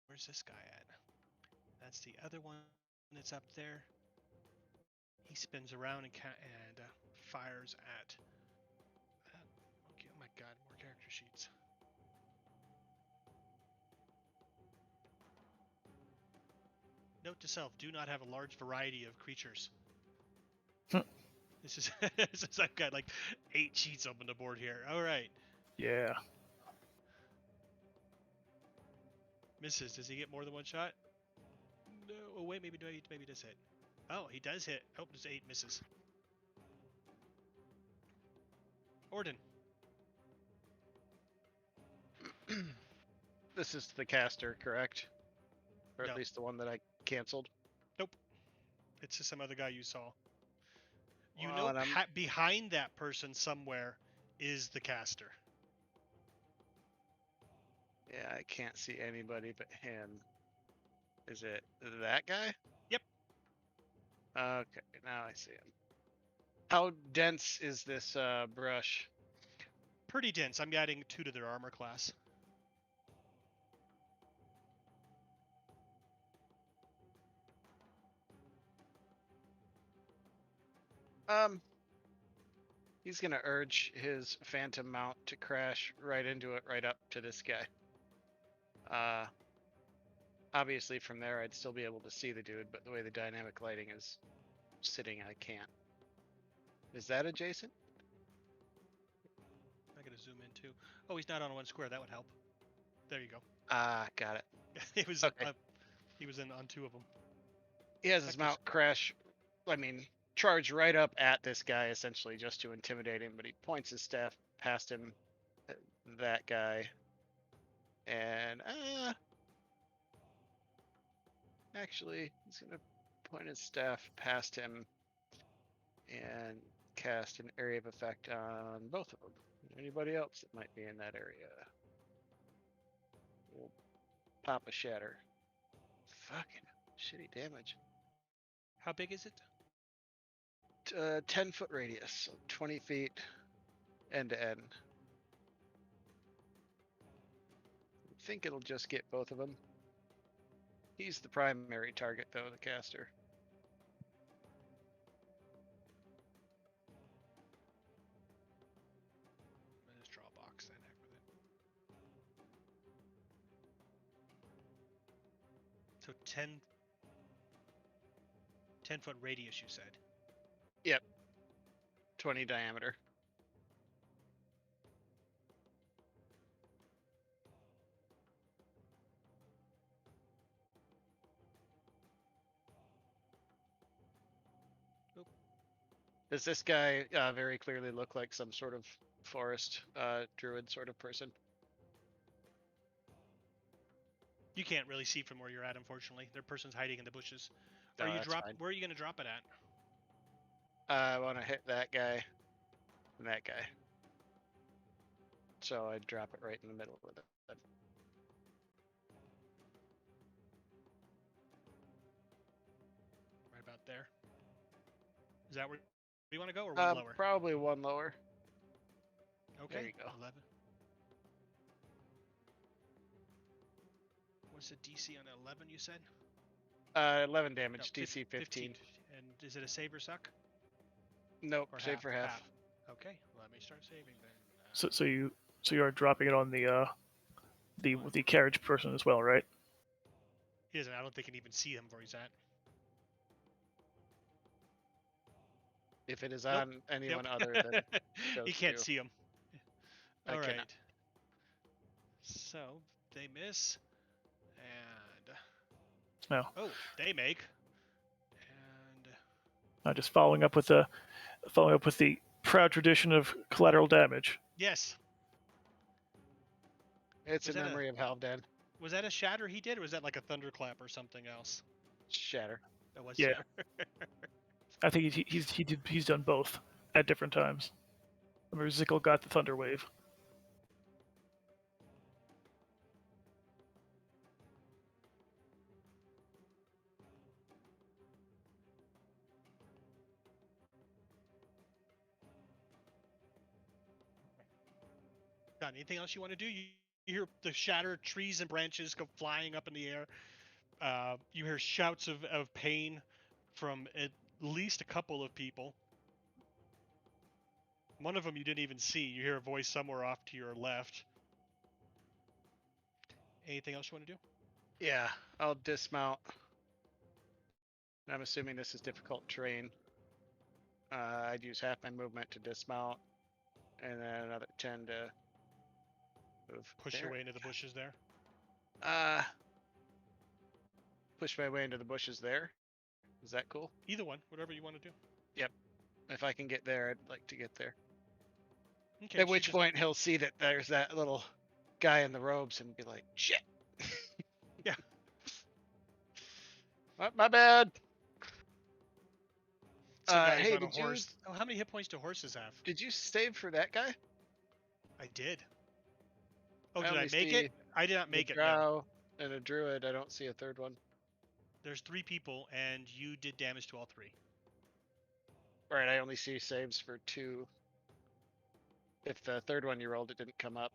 Speaker 1: Where's this guy at? That's the other one that's up there. He spins around and fires at. Okay, oh my god, more character sheets. Note to self: do not have a large variety of creatures. This is I've got like 8 sheets open the board here. All right.
Speaker 2: Yeah.
Speaker 1: Misses. Does he get more than one shot? No. Oh wait, maybe he does hit. Oh, he does hit. Oh, there's 8 misses. Orden.
Speaker 3: This is the caster, correct? Or
Speaker 1: No.
Speaker 3: at least the one that I canceled.
Speaker 1: Nope. It's just some other guy you saw. You
Speaker 3: Well,
Speaker 1: know,
Speaker 3: and I'm-
Speaker 1: behind that person somewhere is the caster.
Speaker 3: Yeah, I can't see anybody but him. Is it that guy?
Speaker 1: Yep.
Speaker 3: Okay, now I see him. How dense is this brush?
Speaker 1: Pretty dense. I'm adding 2 to their armor class.
Speaker 3: He's gonna urge his phantom mount to crash right into it, right up to this guy. Obviously from there I'd still be able to see the dude, but the way the dynamic lighting is sitting, I can't. Is that adjacent?
Speaker 1: I gotta zoom in too. Oh, he's not on 1 square. That would help. There you go.
Speaker 3: Ah, got it.
Speaker 1: It was.
Speaker 3: Okay.
Speaker 1: He was on 2 of them.
Speaker 3: He has his mount crash, charge right up at this guy essentially just to intimidate him, but he points his staff past him, that guy, and actually he's gonna point his staff past him and cast an area of effect on both of them. Anybody else that might be in that area? We'll pop a shatter. Fucking shitty damage.
Speaker 1: How big is it?
Speaker 3: 10-foot radius, so 20 feet end to end. I think it'll just get both of them. He's the primary target, though, the caster.
Speaker 1: I'll just draw a box then. Heck with it. So 10-foot radius, you said.
Speaker 3: 20 diameter.
Speaker 1: Nope.
Speaker 3: Does this guy very clearly look like some sort of forest druid sort of person?
Speaker 1: You can't really see from where you're at, unfortunately. Their person's hiding in the bushes.
Speaker 3: No,
Speaker 1: Are you
Speaker 3: that's fine.
Speaker 1: Where are you gonna drop it at?
Speaker 3: I want to hit that guy and that guy. So I drop it right in the middle with it.
Speaker 1: Right about there. Is that where you want to go, or one lower?
Speaker 3: Probably one lower.
Speaker 1: Okay.
Speaker 3: There you go.
Speaker 1: 11. What's the DC on 11? You said.
Speaker 3: 11 damage,
Speaker 1: No,
Speaker 3: DC 15.
Speaker 1: And is it a save or suck?
Speaker 3: Nope,
Speaker 1: Or
Speaker 3: save for half.
Speaker 1: Okay, let me start saving then.
Speaker 2: So you are dropping it on the carriage person as well, right?
Speaker 1: He doesn't. I don't think he can even see him where he's at.
Speaker 3: If it is
Speaker 1: Nope.
Speaker 3: on anyone other than those
Speaker 1: he can't
Speaker 3: two.
Speaker 1: see him.
Speaker 3: I
Speaker 1: All right.
Speaker 3: cannot.
Speaker 1: So they miss, and
Speaker 2: No.
Speaker 1: oh, they make, and
Speaker 2: Just following up with the proud tradition of collateral damage.
Speaker 1: yes.
Speaker 3: It's
Speaker 1: Was
Speaker 3: a
Speaker 1: that a-
Speaker 3: memory of Halfdan.
Speaker 1: Was that a shatter he did, or was that like a thunderclap or something else?
Speaker 3: Shatter.
Speaker 1: That was
Speaker 2: Yeah.
Speaker 1: shatter.
Speaker 2: I think he's done both at different times. Remember, Zickle got the thunder wave.
Speaker 1: Got anything else you want to do? hear the shattered trees and branches go flying up in the air. You hear shouts of pain from at least a couple of people. One of them you didn't even see. You hear a voice somewhere off to your left. Anything else you want to do?
Speaker 3: Yeah, I'll dismount. I'm assuming this is difficult terrain. I'd use half my movement to dismount, and then another 10 to move.
Speaker 1: Push your way into the bushes there.
Speaker 3: Push my way into the bushes there. Is that cool?
Speaker 1: Either one, whatever you want to do.
Speaker 3: If I can get there, I'd like to get there.
Speaker 1: Okay.
Speaker 3: At which point he'll see that there's that little guy in the robes and be like, "Shit."
Speaker 1: Yeah.
Speaker 3: My bad.
Speaker 1: Some guys
Speaker 3: Hey,
Speaker 1: on a
Speaker 3: did you
Speaker 1: horse. Oh, how many hit points do horses have?
Speaker 3: did you save for that guy?
Speaker 1: I did. Oh,
Speaker 3: I
Speaker 1: did I
Speaker 3: only
Speaker 1: make
Speaker 3: see
Speaker 1: it? I did not make
Speaker 3: a
Speaker 1: it. No.
Speaker 3: drow and a druid. I don't see a third one.
Speaker 1: There's 3 people, and you did damage to all 3.
Speaker 3: Right, I only see saves for 2. If the third one you rolled, it didn't come up.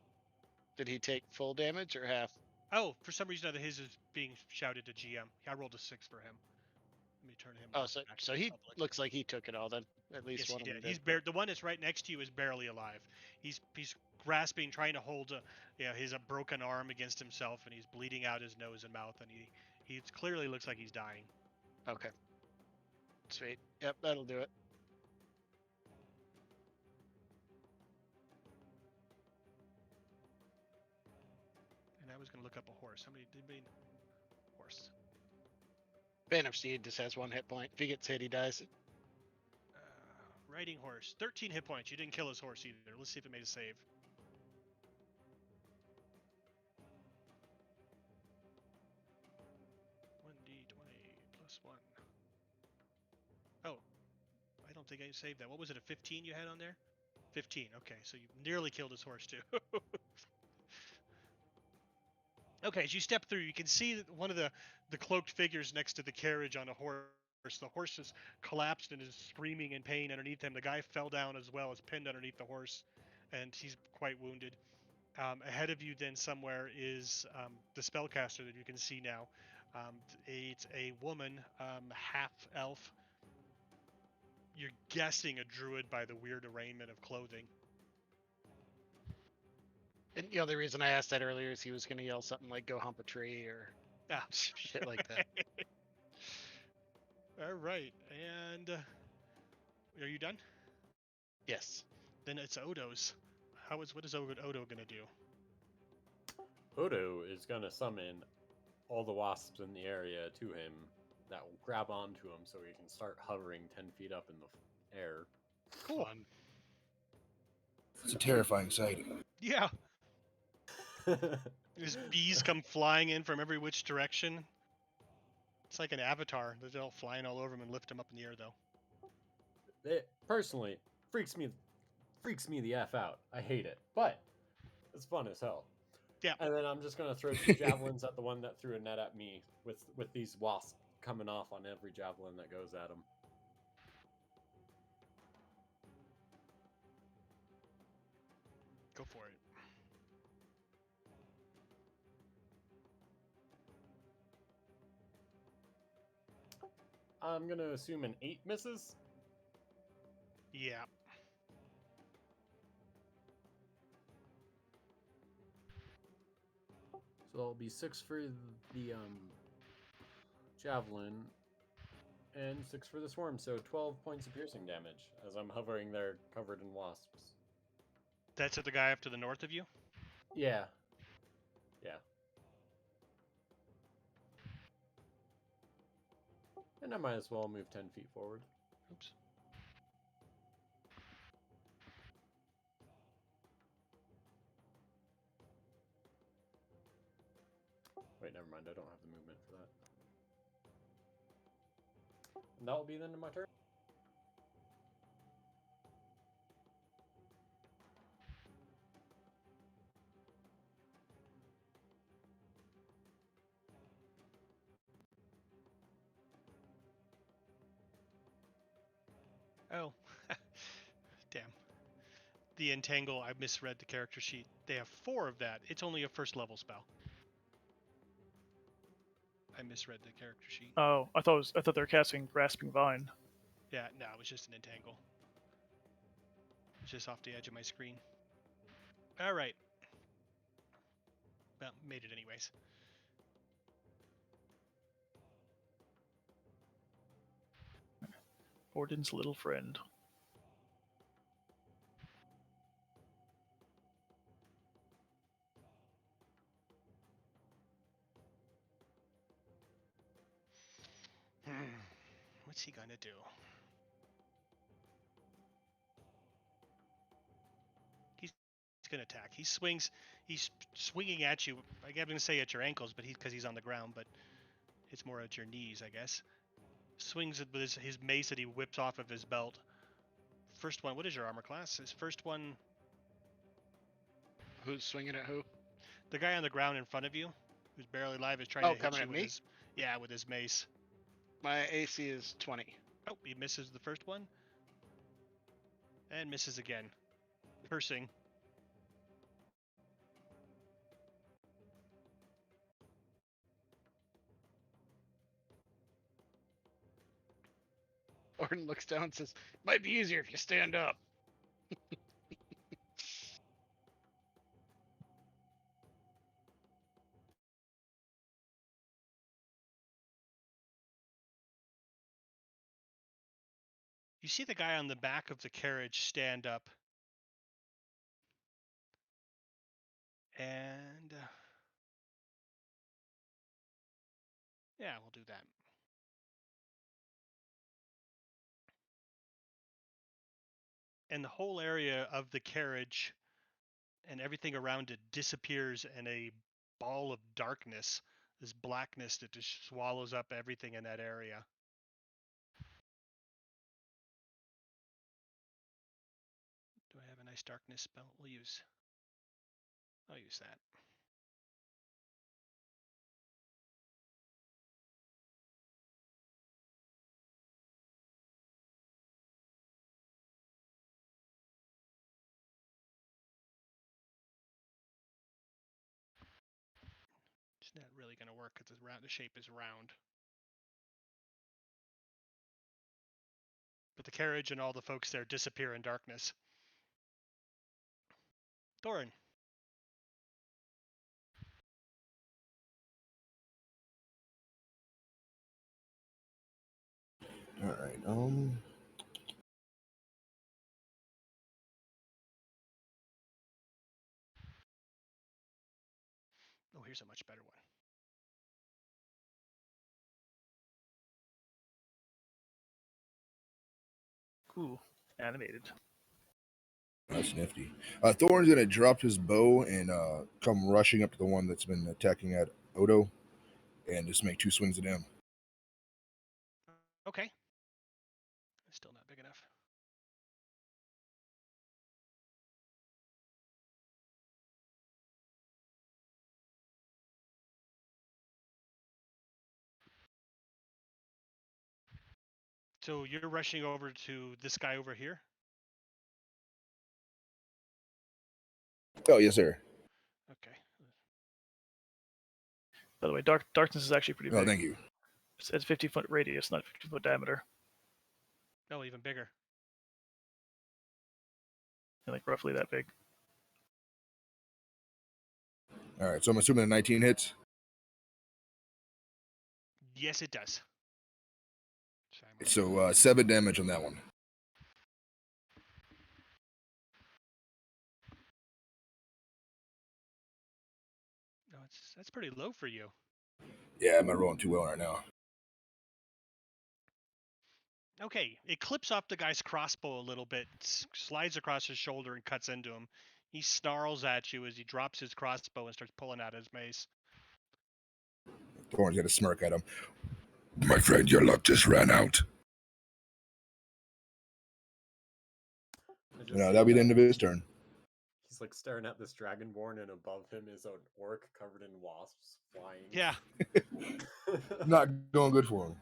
Speaker 3: Did he take full damage or half?
Speaker 1: Oh, for some reason, his is being shouted to GM. I rolled a 6 for him. Let me turn him.
Speaker 3: Oh,
Speaker 1: off
Speaker 3: so
Speaker 1: back to
Speaker 3: so
Speaker 1: the
Speaker 3: he
Speaker 1: public.
Speaker 3: looks like he took it all then. At least
Speaker 1: Yes,
Speaker 3: one
Speaker 1: he
Speaker 3: of them
Speaker 1: did.
Speaker 3: did.
Speaker 1: The one that's right next to you is barely alive. He's grasping, trying to hold his broken arm against himself, and he's bleeding out his nose and mouth, and he clearly looks like he's dying.
Speaker 3: Okay. Sweet. Yep, that'll do it.
Speaker 1: And I was gonna look up a horse. How many did mean horse?
Speaker 3: Bane of Seed just has 1 hit point. If he gets hit, he dies.
Speaker 1: Riding horse, 13 hit points. You didn't kill his horse either. Let's see if it made a save. $1d20 plus 1. Oh, I don't think I saved that. What was it? A 15 you had on there? 15. Okay, so you nearly killed his horse too. Okay, as you step through, you can see that one of the cloaked figures next to the carriage on a horse. The horse is collapsed and is screaming in pain underneath him. The guy fell down as well, is pinned underneath the horse, and he's quite wounded. Ahead of you then somewhere is the spellcaster that you can see now. It's a woman, half elf. You're guessing a druid by the weird arraignment of clothing.
Speaker 3: And the other reason I asked that earlier is he was going to yell something like, "Go hump a tree," or
Speaker 1: Ah.
Speaker 3: shit like that.
Speaker 1: All right, and are you done?
Speaker 3: Yes.
Speaker 1: Then it's Odo's. What is Odo gonna do?
Speaker 6: Odo is going to summon all the wasps in the area to him that will grab onto him so he can start hovering 10 feet up in the air.
Speaker 1: Cool.
Speaker 3: Fun.
Speaker 5: It's a terrifying sight.
Speaker 1: Yeah. These bees come flying in from every which direction. It's like an avatar. They're all flying all over him and lift him up in the air, though.
Speaker 6: It personally freaks me the F out. I hate it, but it's fun as hell.
Speaker 1: Yeah.
Speaker 6: And then I'm just gonna throw 2 javelins at the one that threw a net at me with these wasps coming off on every javelin that goes at him.
Speaker 1: Go for it.
Speaker 6: I'm gonna assume an 8 misses.
Speaker 1: Yeah.
Speaker 6: So I'll be 6 for the javelin and 6 for the swarm, so 12 points of piercing damage as I'm hovering there covered in wasps.
Speaker 1: That's at the guy up to the north of you?
Speaker 6: Yeah. Yeah. And I might as well move 10 feet forward.
Speaker 1: Oops.
Speaker 6: Wait, never mind. I don't have the movement for that. And that will be the end of my turn.
Speaker 1: Oh. Damn. the entangle. I misread the character sheet. They have 4 of that. It's only a first level spell. I misread the character sheet.
Speaker 2: Oh, I thought they were casting Grasping Vine.
Speaker 1: Yeah, no, it was just an entangle. It's just off the edge of my screen. All right. Well, made it anyways.
Speaker 2: Odin's little friend.
Speaker 1: What's he gonna do? He's gonna attack. He swings. He's swinging at you. I'm gonna say at your ankles, but because he's on the ground, but it's more at your knees, I guess. Swings it with his mace that he whips off of his belt. First one. What is your armor class? His first one.
Speaker 3: Who's swinging at who?
Speaker 1: The guy on the ground in front of you, who's barely alive, is trying to hit
Speaker 3: coming
Speaker 1: you
Speaker 3: at
Speaker 1: with
Speaker 3: me?
Speaker 1: his with his mace.
Speaker 3: My AC is 20.
Speaker 1: Oh, he misses the first one. And misses again. Cursing.
Speaker 3: Orton looks down and says, "Might be easier if you stand up."
Speaker 1: You see the guy on the back of the carriage stand up. And yeah, we'll do that. And the whole area of the carriage and everything around it disappears in a ball of darkness, this blackness that just swallows up everything in that area. Do I have a nice darkness spell? I'll use that. It's not really going to work because the shape is round. But the carriage and all the folks there disappear in darkness. Thorin.
Speaker 5: All right.
Speaker 1: Oh, here's a much better one.
Speaker 2: Cool. Animated.
Speaker 5: That's nifty. Thorn's gonna drop his bow and come rushing up to the one that's been attacking at Odo, and just make 2 swings at him.
Speaker 1: Okay. It's still not big enough. So you're rushing over to this guy over here?
Speaker 5: Oh yes, sir.
Speaker 1: Okay.
Speaker 2: By the way, darkness is actually pretty big.
Speaker 5: Oh, thank you.
Speaker 2: It's 50-foot radius, not 50-foot diameter.
Speaker 1: No, even bigger.
Speaker 2: And like roughly that big.
Speaker 5: All right, so I'm assuming a 19 hits.
Speaker 1: Yes, it does.
Speaker 5: So 7 damage on that one.
Speaker 1: No, that's pretty low for you.
Speaker 5: Yeah, I'm not rolling too well right now.
Speaker 1: Okay, it clips off the guy's crossbow a little bit, slides across his shoulder and cuts into him. He snarls at you as he drops his crossbow and starts pulling out his mace.
Speaker 5: Thorn's gonna smirk at him. My friend, your luck just ran out. No, that'll be the end of his turn.
Speaker 6: He's like staring at this dragonborn, and above him is an orc covered in wasps flying.
Speaker 1: Yeah.
Speaker 5: Not going good for him.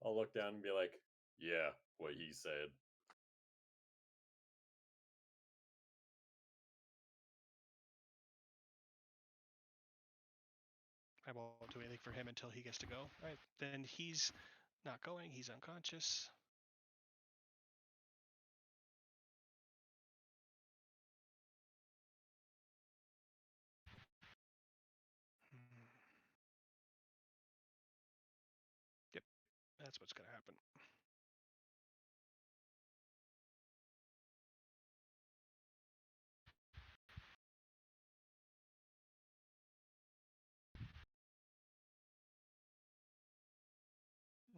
Speaker 6: I'll look down and be like, "Yeah, what he said."
Speaker 1: I won't do anything for him until he gets to go. All right, then he's not going. He's unconscious. Yep, that's what's going to happen.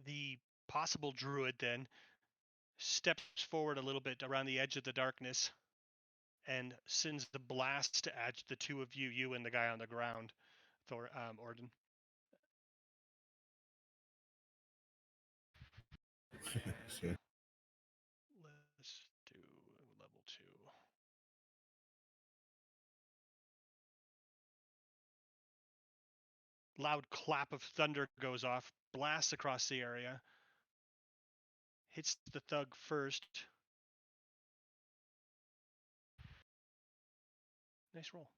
Speaker 1: The possible druid then steps forward a little bit around the edge of the darkness and sends the blast to add the two of you, you and the guy on the ground, Orden.
Speaker 5: See.
Speaker 1: Let's do level 2. Loud clap of thunder goes off, blasts across the area, hits the thug first. Nice roll.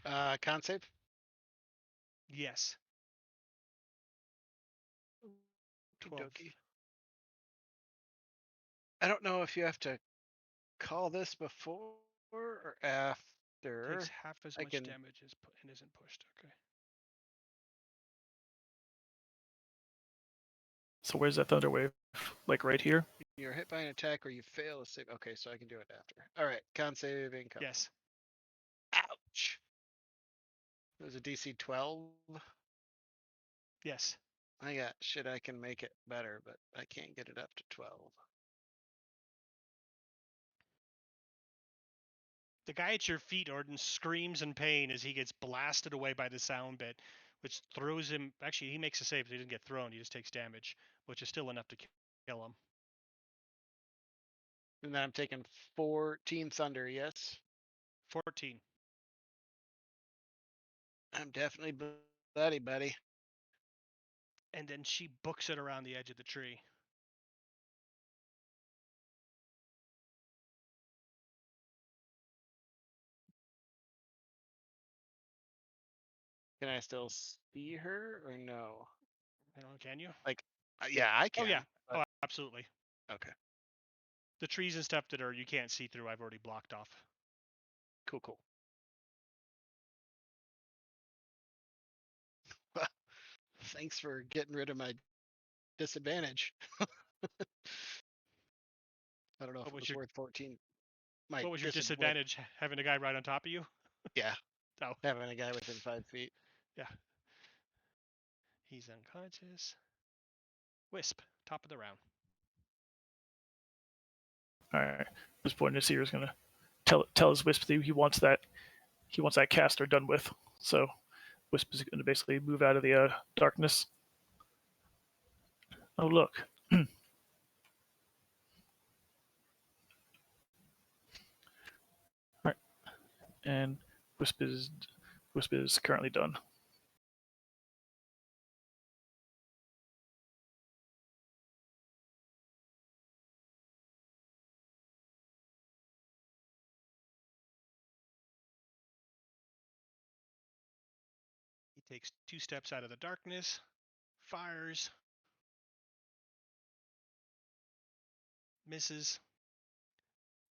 Speaker 3: Con save.
Speaker 1: Yes. 12.
Speaker 3: Okey-dokey. I don't know if you have to call this before or after.
Speaker 1: Takes half as
Speaker 3: I
Speaker 1: much
Speaker 3: can-
Speaker 1: damage as and isn't pushed. Okay.
Speaker 2: So where's that thunder wave? Like right here?
Speaker 3: You're hit by an attack or you fail a save. Okay, so I can do it after. All right, con save income.
Speaker 1: Yes.
Speaker 3: Ouch. It was a DC 12.
Speaker 1: Yes.
Speaker 3: I got shit. I can make it better, but I can't get it up to 12.
Speaker 1: The guy at your feet, Orden, screams in pain as he gets blasted away by the sound bit, which throws him. Actually, he makes a save, so he doesn't get thrown. He just takes damage, which is still enough to kill him.
Speaker 3: And then I'm taking 14 thunder. Yes,
Speaker 1: 14.
Speaker 3: I'm definitely bloody, buddy.
Speaker 1: And then she books it around the edge of the tree.
Speaker 3: Can I still see her or no?
Speaker 1: I don't know, can you?
Speaker 3: Yeah, I can.
Speaker 1: Oh, yeah.
Speaker 3: but-
Speaker 1: Oh, absolutely.
Speaker 3: Okay.
Speaker 1: The trees and stuff that you can't see through, I've already blocked off.
Speaker 3: Cool, cool. Thanks for getting rid of my disadvantage. I don't know if
Speaker 1: What
Speaker 3: it
Speaker 1: was
Speaker 3: was
Speaker 1: your-
Speaker 3: worth 14. My
Speaker 1: What was your
Speaker 3: disad-
Speaker 1: disadvantage? Having a guy right on top of you?
Speaker 3: Yeah,
Speaker 1: Oh,
Speaker 3: having a guy within 5 feet.
Speaker 1: yeah. He's unconscious. Wisp, top of the round.
Speaker 2: All right. At this point, Nasir is gonna tell his Wisp that he wants that caster done with. So Wisp is gonna basically move out of the darkness. Oh look. All right. And Wisp is currently done.
Speaker 1: He takes 2 steps out of the darkness, fires, misses,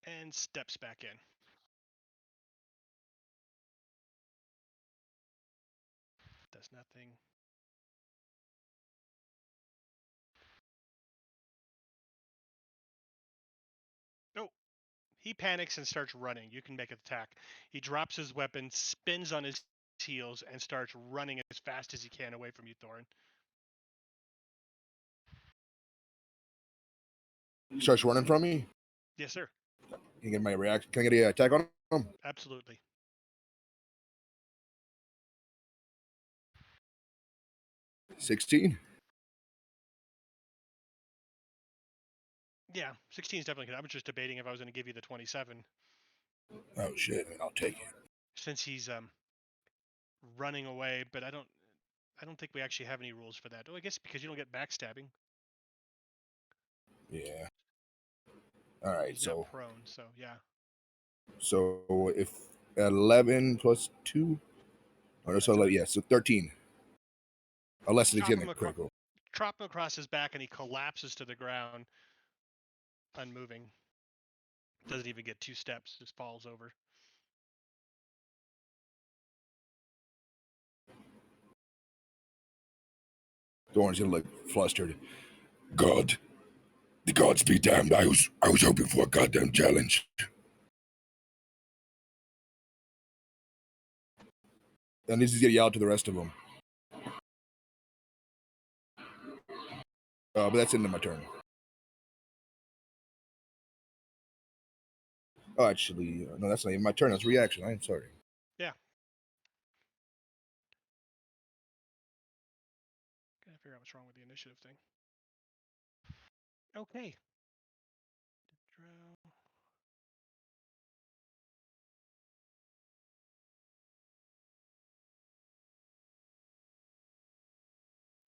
Speaker 1: and steps back in. Does nothing. Oh, he panics and starts running. You can make an attack. He drops his weapon, spins on his heels, and starts running as fast as he can away from you, Thorin.
Speaker 5: Starts running from me.
Speaker 1: Yes, sir.
Speaker 5: Can I get my reaction? Can I get a attack on him?
Speaker 1: Absolutely.
Speaker 5: $16.
Speaker 1: Yeah, 16 is definitely good. I was just debating if I was going to give you the 27
Speaker 5: Oh shit! I'll take it.
Speaker 1: since he's running away, but I don't think we actually have any rules for that. Oh, I guess because you don't get backstabbing.
Speaker 5: Yeah. All right.
Speaker 1: He's
Speaker 5: So
Speaker 1: not prone, so yeah.
Speaker 5: if 11 plus 2. Oh, so like, yeah, so 13. Unless it's
Speaker 1: Chop
Speaker 5: getting
Speaker 1: him
Speaker 5: a
Speaker 1: across.
Speaker 5: critical.
Speaker 1: Drop him across his back, and he collapses to the ground, unmoving. Doesn't even get 2 steps. Just falls over.
Speaker 5: Thorn's gonna look flustered. God, the gods be damned. I was hoping for a goddamn challenge. And this is gonna yell to the rest of them. But that's into my turn. Oh, actually, no, that's not even my turn. That's reaction. I'm sorry.
Speaker 1: Yeah. Gotta figure out what's wrong with the initiative thing. Okay. Drow.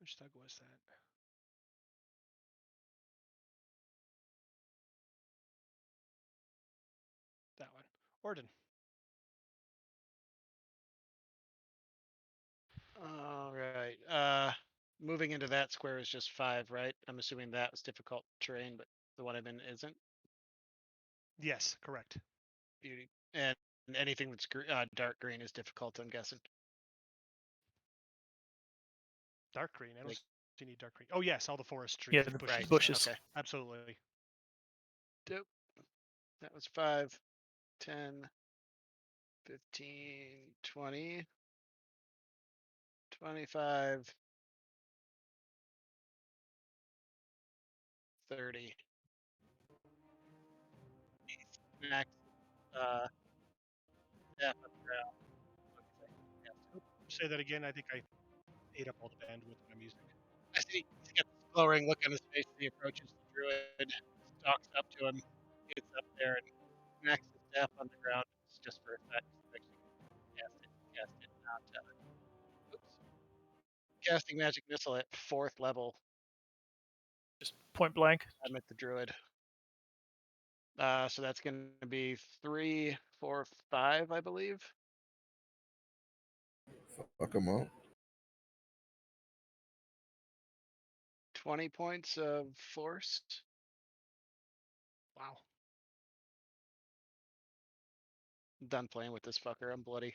Speaker 1: Which thug was that? That one. Orden.
Speaker 3: All right. Moving into that square is just 5, right? I'm assuming that was difficult terrain, but the one I'm in isn't.
Speaker 1: Yes, correct.
Speaker 3: Beauty. And anything that's dark green is difficult, I'm guessing.
Speaker 1: Dark green. I don't
Speaker 3: Like-
Speaker 1: see any dark green. Oh yes, all the forest trees.
Speaker 2: Yeah, the
Speaker 1: bushes.
Speaker 3: Right.
Speaker 2: bushes.
Speaker 3: Okay.
Speaker 1: Absolutely.
Speaker 3: Dope. That was 5, 10, 15, 20, 25, 30. Max. Yeah.
Speaker 1: Say that again. I think I ate up all the bandwidth in my music.
Speaker 3: I see he's got this glowering look on his face as he approaches the druid, stalks up to him, gets up there, and smacks his staff on the ground. It's just for effect. Cast it, not. Oops. Casting magic missile at 4th level.
Speaker 2: Just point blank.
Speaker 3: I'm at the druid. So that's going to be 3, 4, 5, I believe.
Speaker 5: Fuck them up.
Speaker 3: 20 points of force.
Speaker 1: Wow.
Speaker 3: I'm done playing with this fucker. I'm bloody.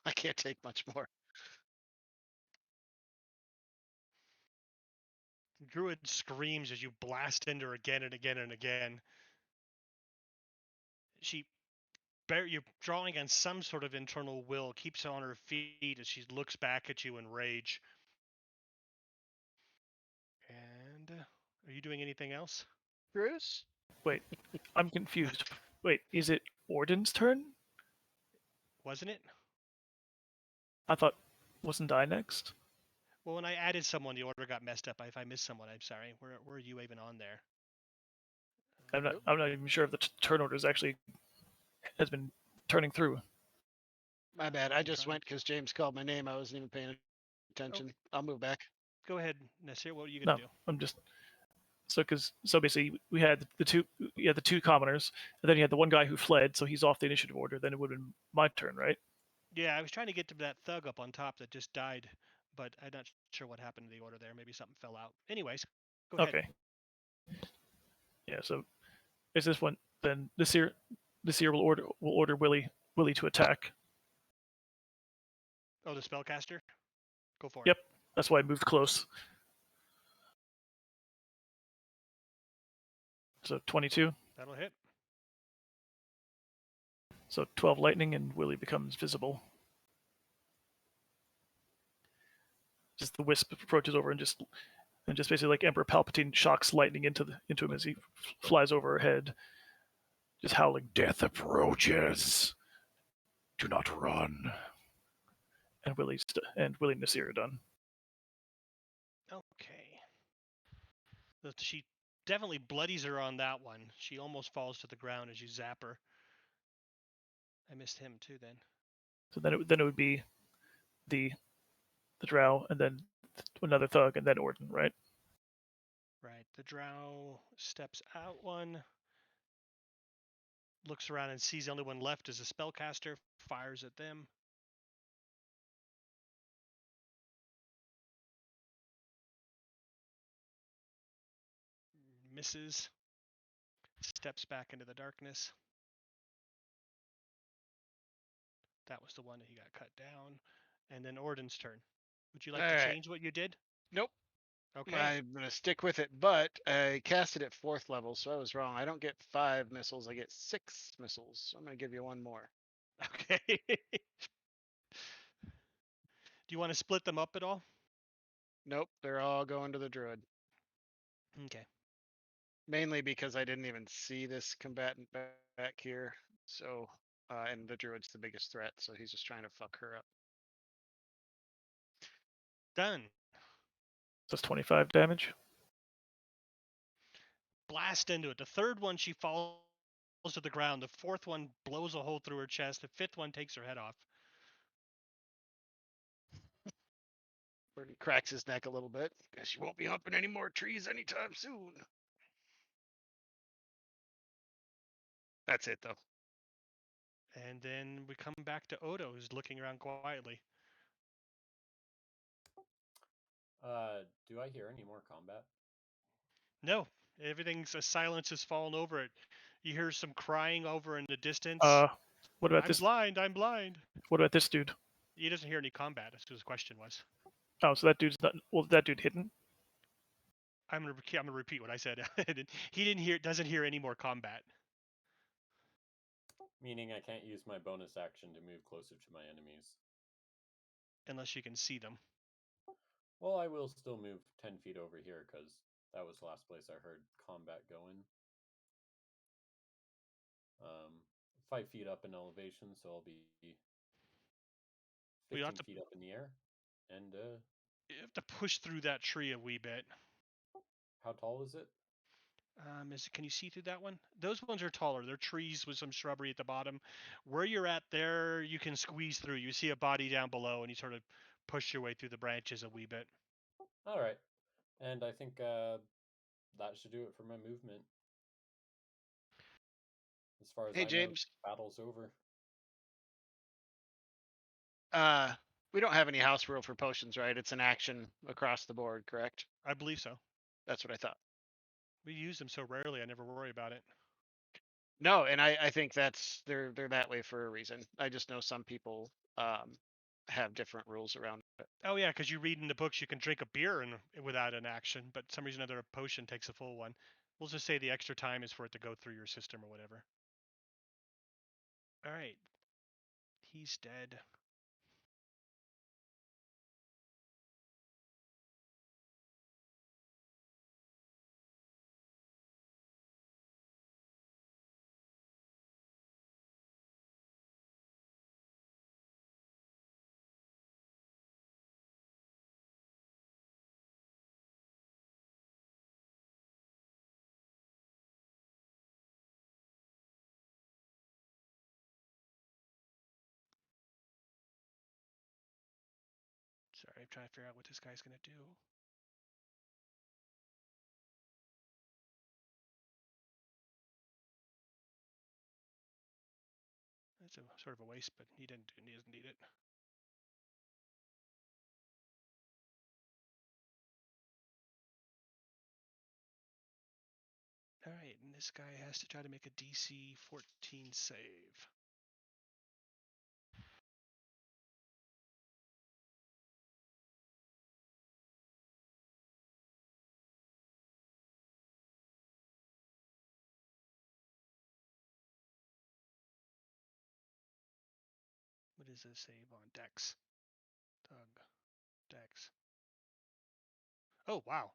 Speaker 3: I can't take much more.
Speaker 1: Druid screams as you blast into her again and again and again. You're drawing on some sort of internal will, keeps her on her feet as she looks back at you in rage. And are you doing anything else?
Speaker 3: Bruce?
Speaker 2: Wait, I'm confused. Wait, is it Orden's turn?
Speaker 1: Wasn't it?
Speaker 2: I thought, wasn't I next?
Speaker 1: Well, when I added someone, the order got messed up. If I missed someone, I'm sorry. Where are you even on there?
Speaker 2: I'm not even sure if the turn order has been turning through.
Speaker 3: My bad. I just went because James called my name. I wasn't even paying attention.
Speaker 1: Okay.
Speaker 3: I'll move back.
Speaker 1: Go ahead, Nasir. What are you
Speaker 2: No,
Speaker 1: gonna do?
Speaker 2: I'm just so basically we had the two commoners, and then you had the one guy who fled, so he's off the initiative order. Then it would have been my turn, right?
Speaker 1: Yeah, I was trying to get to that thug up on top that just died, but I'm not sure what happened to the order there. Maybe something fell out. Anyways, go ahead.
Speaker 2: Okay. Yeah. So is this one? Then this year will order Willie to attack.
Speaker 1: Oh, the spellcaster? Go for
Speaker 2: Yep.
Speaker 1: it.
Speaker 2: That's why I moved close. So 22.
Speaker 1: That'll hit.
Speaker 2: So 12 lightning, and Willie becomes visible. Just the wisp approaches over and just basically like Emperor Palpatine shocks lightning into him as he flies over her head, just howling, "Death approaches. Do not run." And Willie and Nasir are done.
Speaker 1: Okay. She definitely bloodies her on that one. She almost falls to the ground as you zap her. I missed him too then.
Speaker 2: So then it would be the drow, and then another thug, and then Orden, right?
Speaker 1: Right. The drow steps out one, looks around and sees the only one left is a spellcaster, fires at them. misses. Steps back into the darkness. That was the one that he got cut down. And then Orden's turn. Would you like to
Speaker 3: Alright.
Speaker 1: change what you did?
Speaker 3: Nope.
Speaker 1: Okay.
Speaker 3: I'm gonna stick with it, but I cast it at 4th level, so I was wrong. I don't get 5 missiles, I get 6 missiles. So I'm gonna give you one more.
Speaker 1: Okay. Do you want to split them up at all?
Speaker 3: Nope, they're all going to the druid.
Speaker 1: Okay.
Speaker 3: Mainly because I didn't even see this combatant back here. So, and the druid's the biggest threat, so he's just trying to fuck her up.
Speaker 1: Done.
Speaker 2: That's 25 damage.
Speaker 1: Blast into it. The third one, she falls to the ground. The fourth one blows a hole through her chest. The fifth one takes her head off.
Speaker 3: Birdie cracks his neck a little bit. Guess you won't be humping any more trees anytime soon. That's it, though.
Speaker 1: And then we come back to Odo, who's looking around quietly.
Speaker 6: Do I hear any more combat?
Speaker 1: No, everything's a silence has fallen over it. You hear some crying over in the distance.
Speaker 2: What about
Speaker 1: I'm
Speaker 2: this?
Speaker 1: blind. I'm blind.
Speaker 2: What about this dude?
Speaker 1: He doesn't hear any combat. That's what his question was.
Speaker 2: Oh, so that dude's not. Well, that dude hidden.
Speaker 1: I'm gonna repeat what I said. He didn't hear. Doesn't hear any more combat.
Speaker 6: Meaning I can't use my bonus action to move closer to my enemies.
Speaker 1: Unless you can see them.
Speaker 6: Well, I will still move 10 feet over here because that was the last place I heard combat going. 5 feet up in elevation, so I'll be 15 feet up in the air. And
Speaker 1: You have to push through that tree a wee bit.
Speaker 6: how tall is it?
Speaker 1: Can you see through that one? Those ones are taller. They're trees with some shrubbery at the bottom. Where you're at there, you can squeeze through. You see a body down below, and you sort of push your way through the branches a wee bit.
Speaker 6: All right. And I think that should do it for my movement. As far as
Speaker 3: Hey,
Speaker 6: I know,
Speaker 3: James.
Speaker 6: battle's over.
Speaker 3: We don't have any house rule for potions, right? It's an action across the board, correct?
Speaker 1: I believe so.
Speaker 3: That's what I thought.
Speaker 1: We use them so rarely, I never worry about it.
Speaker 3: No, and I think that's they're that way for a reason. I just know some people have different rules around it.
Speaker 1: Oh yeah, because you read in the books you can drink a beer without an action, but some reason or other a potion takes a full one. We'll just say the extra time is for it to go through your system or whatever. All right. He's dead. Sorry, I'm trying to figure out what this guy's going to do. That's a sort of a waste, but he doesn't need it. All right, and this guy has to try to make a DC 14 save. What is a save on Dex? Doug. Dex. Oh, wow.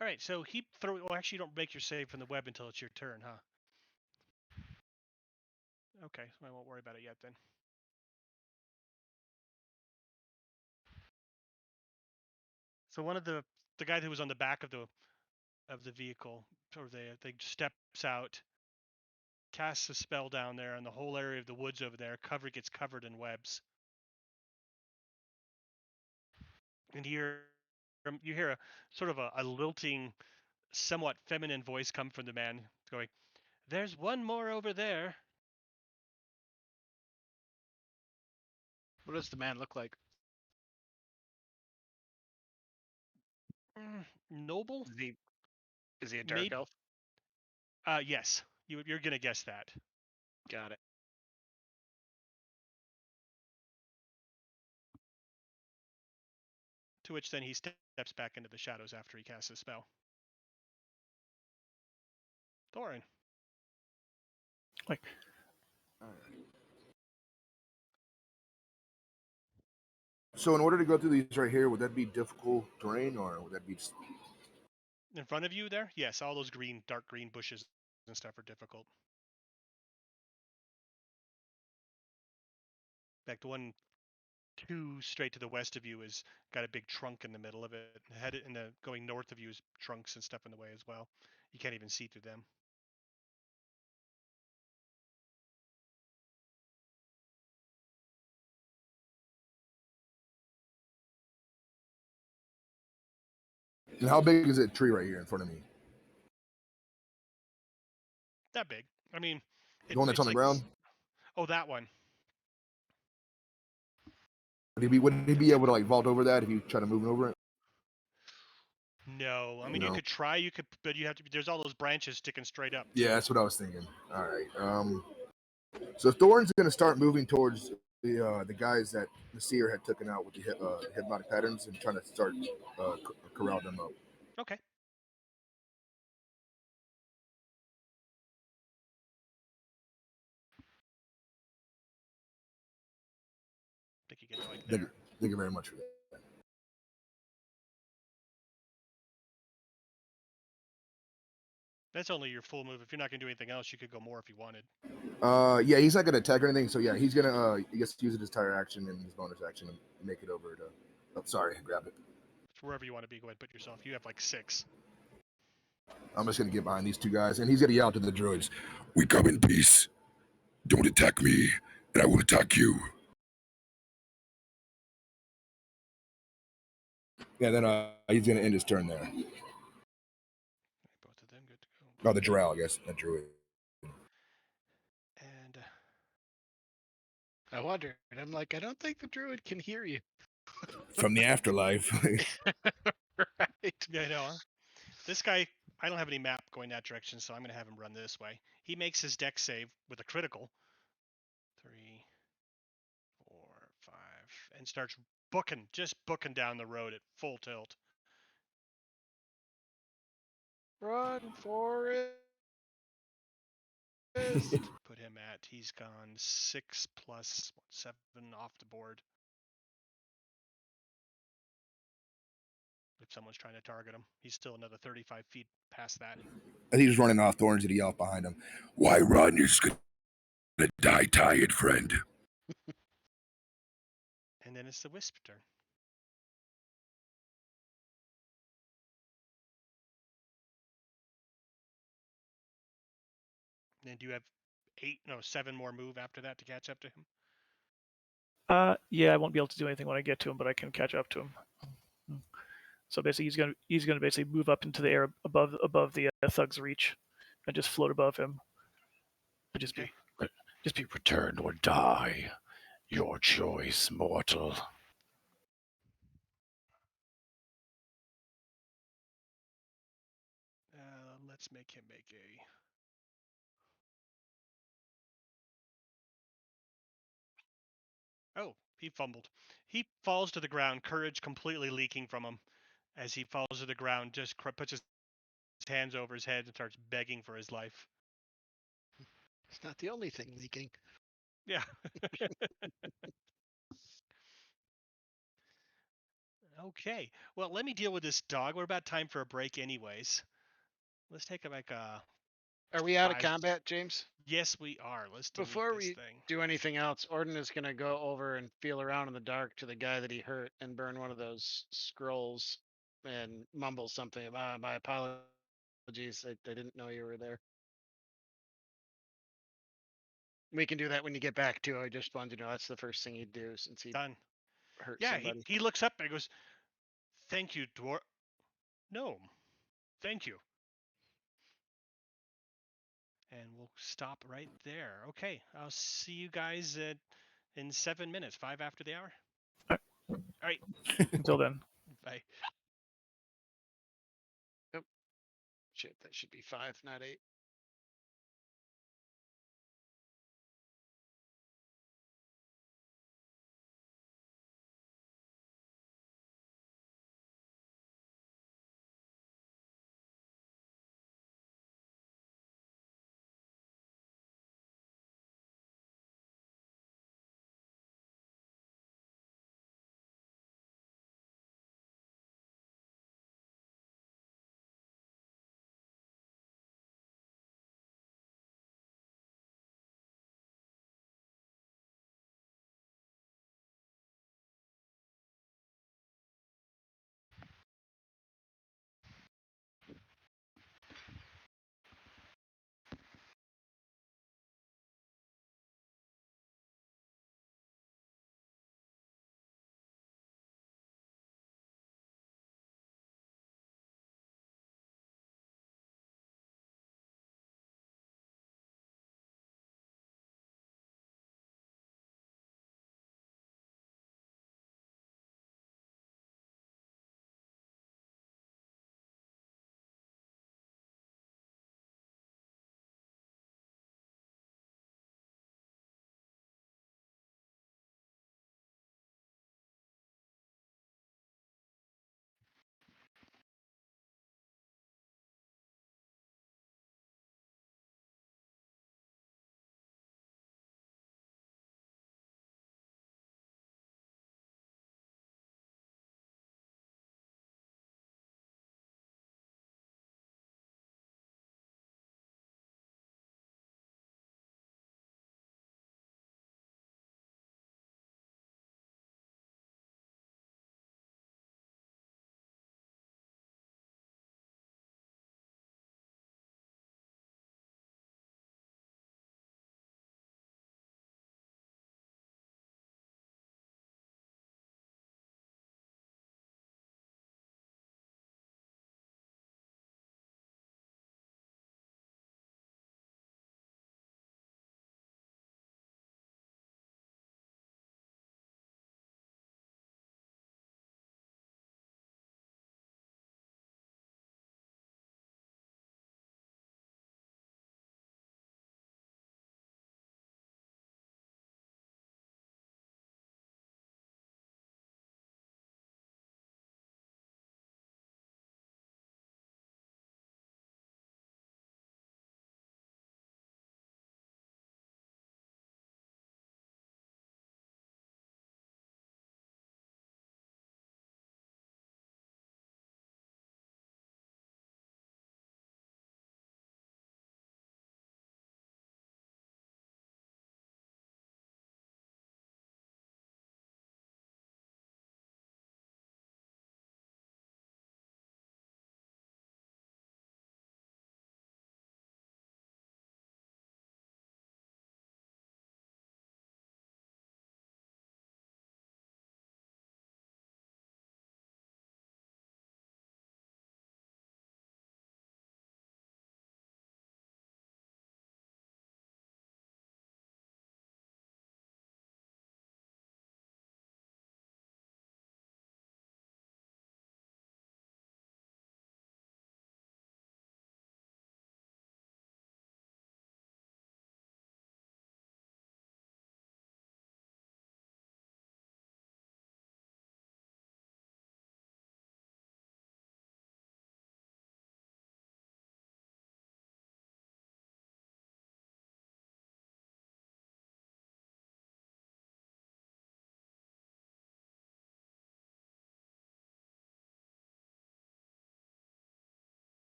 Speaker 1: All right, so well, actually, you don't make your save from the web until it's your turn, huh? Okay, so I won't worry about it yet then. So one of the guy who was on the back of the vehicle, or they steps out, casts a spell down there, and the whole area of the woods over there gets covered in webs. And you hear a sort of a lilting, somewhat feminine voice come from the man, going, "There's one more over there."
Speaker 3: What does the man look like?
Speaker 1: Noble?
Speaker 3: Is he a dark
Speaker 1: Maybe.
Speaker 3: elf?
Speaker 1: Yes. You're gonna guess that.
Speaker 3: Got it.
Speaker 1: To which then he steps back into the shadows after he casts his spell. Thorin.
Speaker 2: Like,
Speaker 5: So in order to go through these right here, would that be difficult terrain or would that be just...
Speaker 1: In front of you there? Yes, all those dark green bushes and stuff are difficult. In fact, the one straight to the west of you is got a big trunk in the middle of it. Going north of you is trunks and stuff in the way as well. You can't even see through them.
Speaker 5: And how big is that tree right here in front of me?
Speaker 1: That big. I mean,
Speaker 5: The one that's on the ground?
Speaker 1: Oh, that one.
Speaker 5: Would he be able to like vault over that if you try to move over it?
Speaker 1: No, I mean
Speaker 5: No.
Speaker 1: you could try. But you have to. There's all those branches sticking straight up.
Speaker 5: Yeah, that's what I was thinking. All right. So Thorin's going to start moving towards the guys that the seer had taken out with the hypnotic patterns and trying to start corral them up.
Speaker 1: Okay. I think you get to like there.
Speaker 5: Thank you very much for that.
Speaker 1: That's only your full move. If you're not going to do anything else, you could go more if you wanted.
Speaker 5: Yeah, he's not going to attack or anything. So yeah, he's going to I guess use it his entire action and his bonus action and make it over to. Oh, sorry, grab it.
Speaker 1: Wherever you want to be, go ahead and put yourself. You have like 6.
Speaker 5: I'm just going to get behind these two guys, and he's going to yell to the druids, "We come in peace. Don't attack me, and I will attack you." Yeah, then he's going to end his turn there.
Speaker 1: Both of them good to go.
Speaker 5: Oh, the drow, I guess, not druid.
Speaker 1: And
Speaker 3: I wonder, and I'm like, I don't think the druid can hear you.
Speaker 5: From the afterlife.
Speaker 3: Right.
Speaker 1: yeah, I know. Huh? This guy, I don't have any map going that direction, so I'm going to have him run this way. He makes his deck save with a critical. 3, 4, 5, and starts just booking down the road at full tilt.
Speaker 3: Run, Forest.
Speaker 1: Put him at, he's gone 6 plus 7 off the board. If someone's trying to target him, he's still another 35 feet past that.
Speaker 5: I think he's running off. Thorns and yell behind him. "Why run? You're just gonna die tired, friend."
Speaker 1: And then it's the Wisp turn. And do you have 7 more move after that to catch up to him?
Speaker 2: Yeah, I won't be able to do anything when I get to him, but I can catch up to him. So basically, he's gonna basically move up into the air above the thug's reach, and just float above him. And just be returned or die. Your choice, mortal.
Speaker 1: Let's make him make a. Oh, he fumbled. He falls to the ground, courage completely leaking from him. As he falls to the ground, just puts his hands over his head and starts begging for his life.
Speaker 3: It's not the only thing leaking.
Speaker 1: Yeah. Okay. Well, let me deal with this dog. We're about time for a break anyways. Let's take like a...
Speaker 3: Are we out of combat, James?
Speaker 1: Yes, we are. Let's delete
Speaker 3: Before
Speaker 1: this
Speaker 3: we
Speaker 1: thing.
Speaker 3: do anything else, Orden is going to go over and feel around in the dark to the guy that he hurt and burn one of those scrolls and mumble something about my apologies. I didn't know you were there. We can do that when you get back too. I just wanted to know that's the first thing he'd do since he
Speaker 1: Done.
Speaker 3: hurt
Speaker 1: Yeah,
Speaker 3: somebody.
Speaker 1: he looks up and goes, "Thank you, dwarf. Gnome. Thank you." And we'll stop right there. Okay, I'll see you guys at in 7 minutes, 5 after the hour.
Speaker 2: All
Speaker 1: All right.
Speaker 2: Until then.
Speaker 1: Bye.
Speaker 3: Shit, that should be 5, not 8.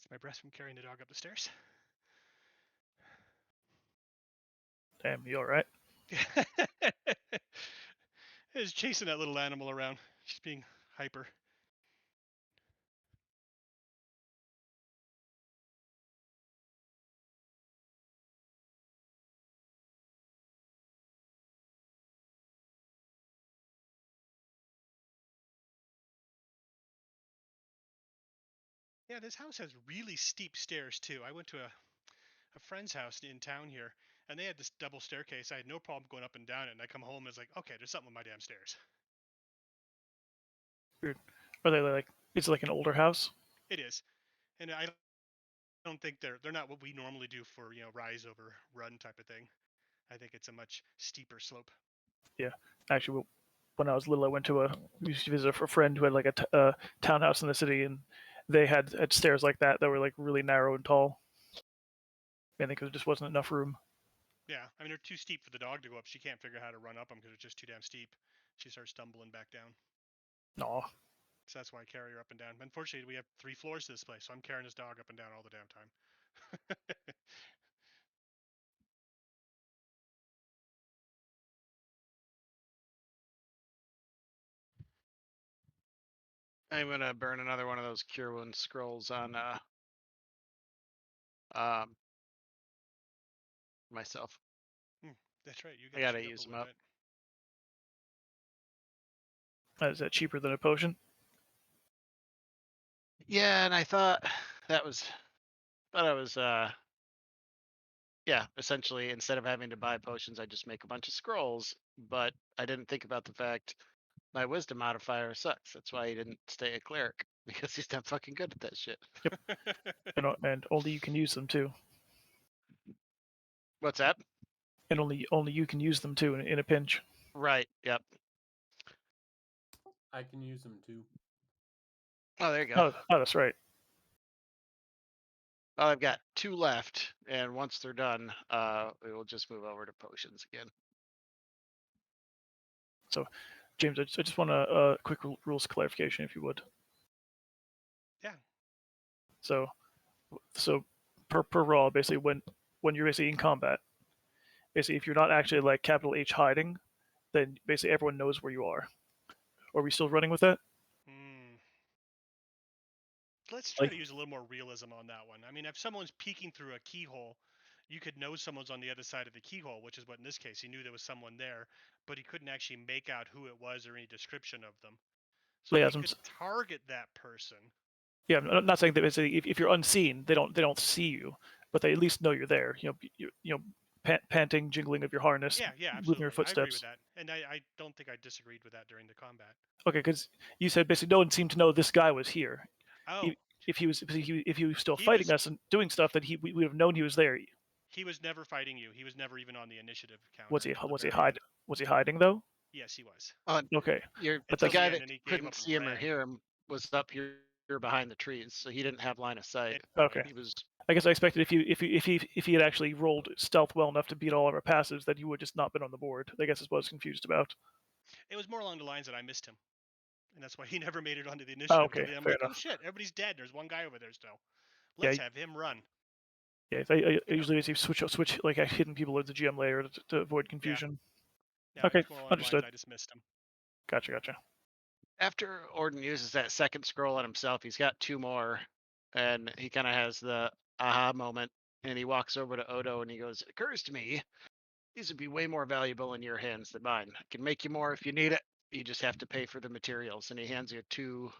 Speaker 1: That's my breath from carrying the dog up the stairs.
Speaker 2: Damn, you all right?
Speaker 1: Is chasing that little animal around. She's being hyper. Yeah, this house has really steep stairs too. I went to a friend's house in town here, and they had this double staircase. I had no problem going up and down it, and I come home and it's like, okay, there's something with my damn stairs.
Speaker 2: Weird. Are they like? It's like an older house.
Speaker 1: It is, and I don't think they're not what we normally do for rise over run type of thing. I think it's a much steeper slope.
Speaker 2: Yeah, actually, when I was little, I used to visit a friend who had like a townhouse in the city, and they had stairs like that were like really narrow and tall. I think there just wasn't enough room.
Speaker 1: Yeah, I mean they're too steep for the dog to go up. She can't figure out how to run up them because it's just too damn steep. She starts stumbling back down.
Speaker 2: No.
Speaker 1: So that's why I carry her up and down. Unfortunately, we have 3 floors to this place, so I'm carrying this dog up and down all the damn time.
Speaker 3: I'm gonna burn another one of those cure wound scrolls on myself.
Speaker 1: That's right. You
Speaker 3: I
Speaker 1: get
Speaker 3: gotta
Speaker 1: chewed
Speaker 3: use
Speaker 1: a
Speaker 3: them
Speaker 1: little
Speaker 3: up.
Speaker 1: bit.
Speaker 2: Is that cheaper than a potion?
Speaker 3: Yeah, and I thought I was yeah, essentially instead of having to buy potions, I just make a bunch of scrolls. But I didn't think about the fact my wisdom modifier sucks. That's why he didn't stay a cleric, because he's not fucking good at that shit.
Speaker 2: And only you can use them too.
Speaker 3: What's that?
Speaker 2: And only you can use them too in a pinch.
Speaker 3: Right. Yep.
Speaker 6: I can use them too.
Speaker 3: Oh, there you go.
Speaker 2: Oh, that's right.
Speaker 3: Well, I've got 2 left, and once they're done, we will just move over to potions again.
Speaker 2: So, James, I just want a quick rules clarification, if you would.
Speaker 1: Yeah.
Speaker 2: So per raw, basically when you're basically in combat, basically if you're not actually like capital H hiding, then basically everyone knows where you are. Are we still running with that?
Speaker 1: Let's try to use a little more realism on that one. I mean, if someone's peeking through a keyhole, you could know someone's on the other side of the keyhole, which is what in this case he knew there was someone there, but he couldn't actually make out who it was or any description of them. So
Speaker 2: Yeah,
Speaker 1: he could target that person.
Speaker 2: Yeah, I'm not saying that basically if you're unseen, they don't see you, but they at least know you're there. Panting, jingling of your harness,
Speaker 1: Yeah, absolutely.
Speaker 2: moving your footsteps.
Speaker 1: I agree with that, and I don't think I disagreed with that during the combat.
Speaker 2: Okay, because you said basically no one seemed to know this guy was here.
Speaker 1: Oh.
Speaker 2: If he was still fighting us and doing stuff, then we would have known he was there.
Speaker 1: He was never fighting you. He was never even on the initiative counter.
Speaker 2: Was he hiding though?
Speaker 1: Yes, he was.
Speaker 2: Okay.
Speaker 3: But the guy that couldn't see him or hear him was up here behind the trees, so he didn't have line of sight.
Speaker 2: Okay.
Speaker 3: He was.
Speaker 2: I guess I expected if he had actually rolled stealth well enough to beat all of our passives, that he would just not been on the board. I guess is what I was confused about.
Speaker 1: It was more along the lines that I missed him, and that's why he never made it onto the initiative.
Speaker 2: Oh, okay.
Speaker 1: I'm
Speaker 2: Fair
Speaker 1: like,
Speaker 2: enough.
Speaker 1: oh shit, everybody's dead. There's one guy over there still. Let's have him run.
Speaker 2: Yeah, I usually switch like hidden people at the GM layer to avoid confusion.
Speaker 1: Yeah,
Speaker 2: okay,
Speaker 1: more
Speaker 2: understood.
Speaker 1: I just missed him.
Speaker 2: Gotcha.
Speaker 3: After Orden uses that second scroll on himself, he's got 2 more, and he kind of has the aha moment, and he walks over to Odo and he goes, "It occurs to me, these would be way more valuable in your hands than mine. I can make you more if you need it. You just have to pay for the materials." And he hands you 2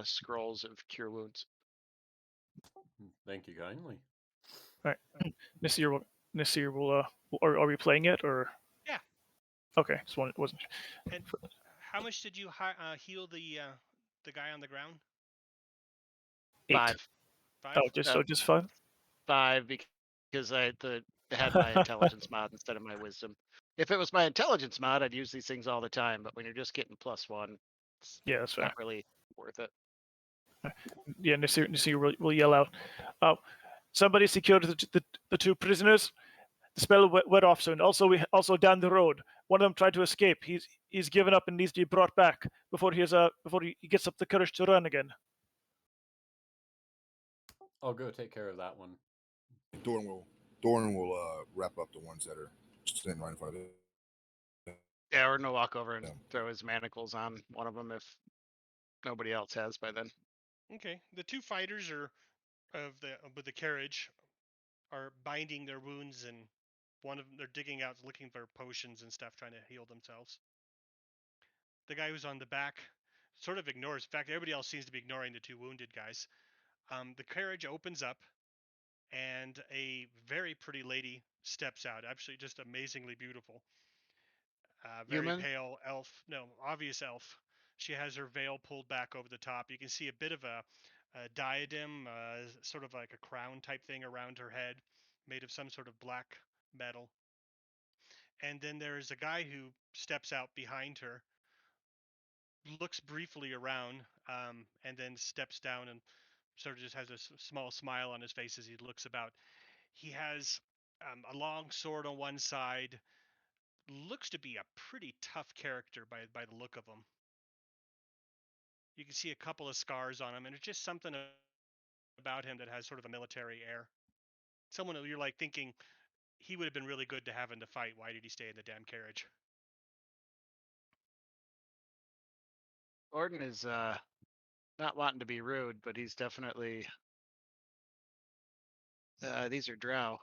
Speaker 3: scrolls of cure wounds.
Speaker 6: Thank you kindly.
Speaker 2: All right, Nasir will are we playing it or?
Speaker 1: Yeah.
Speaker 2: Okay, just wasn't.
Speaker 1: And how much did you heal the guy on the ground?
Speaker 2: 8.
Speaker 3: 5.
Speaker 2: Oh, just 5.
Speaker 3: 5 because I had my intelligence mod instead of my wisdom. If it was my intelligence mod, I'd use these things all the time. But when you're just getting +1, it's
Speaker 2: that's
Speaker 3: not
Speaker 2: fair.
Speaker 3: really worth it.
Speaker 2: Yeah, Nasir will yell out, "Somebody secured the 2 prisoners. The spell went off soon. Also down the road, one of them tried to escape. He's given up and needs to be brought back before he gets up the courage to run again."
Speaker 6: I'll go take care of that one.
Speaker 5: Doran will wrap up the ones that are sitting right in front of it.
Speaker 3: Yeah, or no walk over and
Speaker 5: Yeah.
Speaker 3: throw his manacles on one of them if nobody else has by then.
Speaker 1: Okay. The two fighters are with the carriage are binding their wounds, and one of them they're digging out, looking for potions and stuff, trying to heal themselves. The guy who's on the back sort of ignores. In fact, everybody else seems to be ignoring the two wounded guys. The carriage opens up, and a very pretty lady steps out. Actually, just amazingly beautiful. Very
Speaker 3: Human?
Speaker 1: pale elf. No, obvious elf. She has her veil pulled back over the top. You can see a bit of a diadem, sort of like a crown type thing around her head, made of some sort of black metal. And then there's a guy who steps out behind her, looks briefly around, and then steps down and sort of just has a small smile on his face as he looks about. He has a long sword on one side. Looks to be a pretty tough character by the look of him. You can see a couple of scars on him, and it's just something about him that has sort of a military air. Someone who you're like thinking he would have been really good to have in the fight. Why did he stay in the damn carriage?
Speaker 3: Orden is not wanting to be rude, but he's definitely these are drow.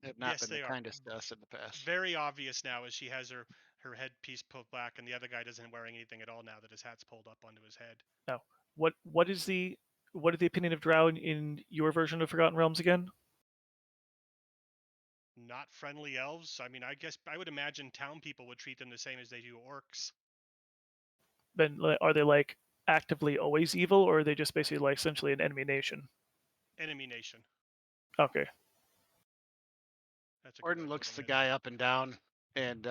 Speaker 3: Have not
Speaker 1: Yes,
Speaker 3: been the
Speaker 1: they are.
Speaker 3: kindest to us in the past.
Speaker 1: Very obvious now as she has her headpiece pulled back, and the other guy doesn't wearing anything at all now that his hat's pulled up onto his head.
Speaker 2: Now, what is the opinion of Drow in your version of Forgotten Realms again?
Speaker 1: Not friendly elves. I mean, I guess I would imagine town people would treat them the same as they do orcs.
Speaker 2: Then are they like actively always evil, or are they just basically like essentially an enemy nation?
Speaker 1: Enemy nation.
Speaker 2: Okay.
Speaker 1: That's a good
Speaker 3: Orden
Speaker 1: way to
Speaker 3: looks
Speaker 1: put
Speaker 3: the
Speaker 1: it.
Speaker 3: guy up and down and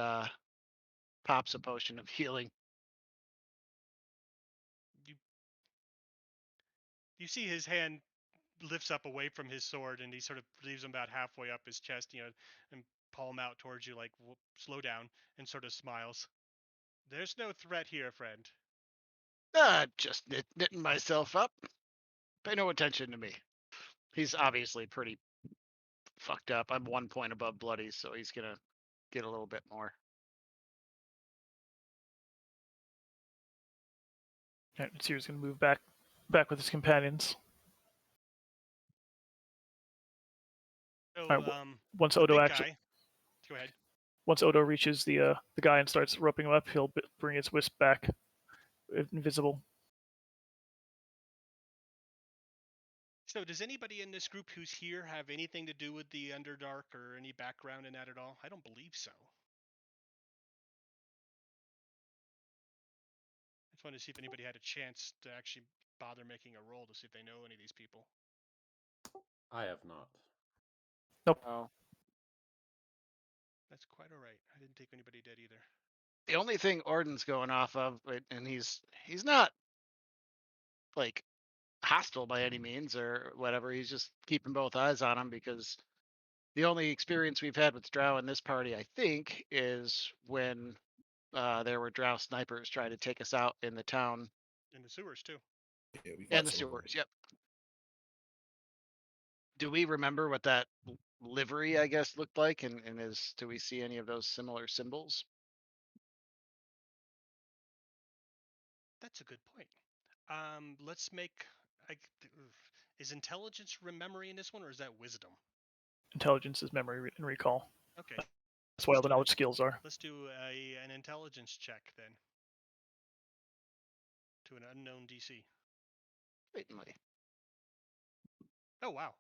Speaker 3: pops a potion of healing.
Speaker 1: You see his hand lifts up away from his sword, and he sort of leaves him about halfway up his chest, and palm out towards you, like, slow down, and sort of smiles. There's no threat here, friend.
Speaker 3: Just knitting myself up. Pay no attention to me. He's obviously pretty fucked up. I'm 1 point above bloody, so he's gonna get a little bit more.
Speaker 2: Right, so he's going to move back with his companions.
Speaker 1: So,
Speaker 2: Right, once
Speaker 1: the
Speaker 2: Odo
Speaker 1: big
Speaker 2: actually,
Speaker 1: guy. Go ahead.
Speaker 2: once Odo reaches the guy and starts roping him up, he'll bring his wisp back, invisible.
Speaker 1: So, does anybody in this group who's here have anything to do with the Underdark or any background in that at all? I don't believe so. I just wanted to see if anybody had a chance to actually bother making a roll to see if they know any of these people.
Speaker 6: I have not.
Speaker 2: Nope.
Speaker 3: Oh.
Speaker 1: That's quite all right. I didn't think anybody did either.
Speaker 3: The only thing Orden's going off of, and he's not like hostile by any means or whatever. He's just keeping both eyes on him because the only experience we've had with Drow in this party, I think, is when there were Drow snipers trying to take us out in the town
Speaker 1: In the sewers, too.
Speaker 5: Yeah, we
Speaker 3: and
Speaker 5: fought
Speaker 3: the
Speaker 5: some of them.
Speaker 3: sewers. Yep. Do we remember what that livery, I guess, looked like? And do we see any of those similar symbols?
Speaker 1: That's a good point. Let's make. Is intelligence memory in this one, or is that wisdom?
Speaker 2: Intelligence is memory and recall.
Speaker 1: Okay.
Speaker 2: That's why all the knowledge skills are.
Speaker 1: Let's do an intelligence check then. To an unknown DC.
Speaker 3: Certainly.
Speaker 1: Oh, wow.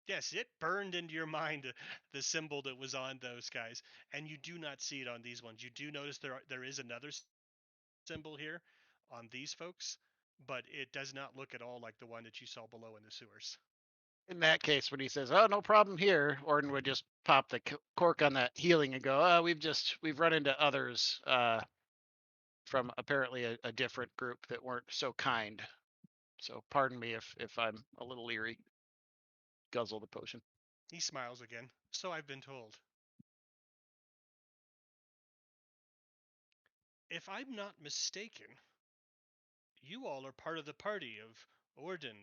Speaker 1: Yes, it burned into your mind the symbol that was on those guys, and you do not see it on these ones. You do notice there is another symbol here on these folks, but it does not look at all like the one that you saw below in the sewers.
Speaker 3: In that case, when he says, "Oh, no problem here," Orden would just pop the cork on that healing and go, "Oh, we've run into others from apparently a different group that weren't so kind. So pardon me if I'm a little leery." Guzzle the potion.
Speaker 1: He smiles again. So I've been told. If I'm not mistaken, you all are part of the party of Orden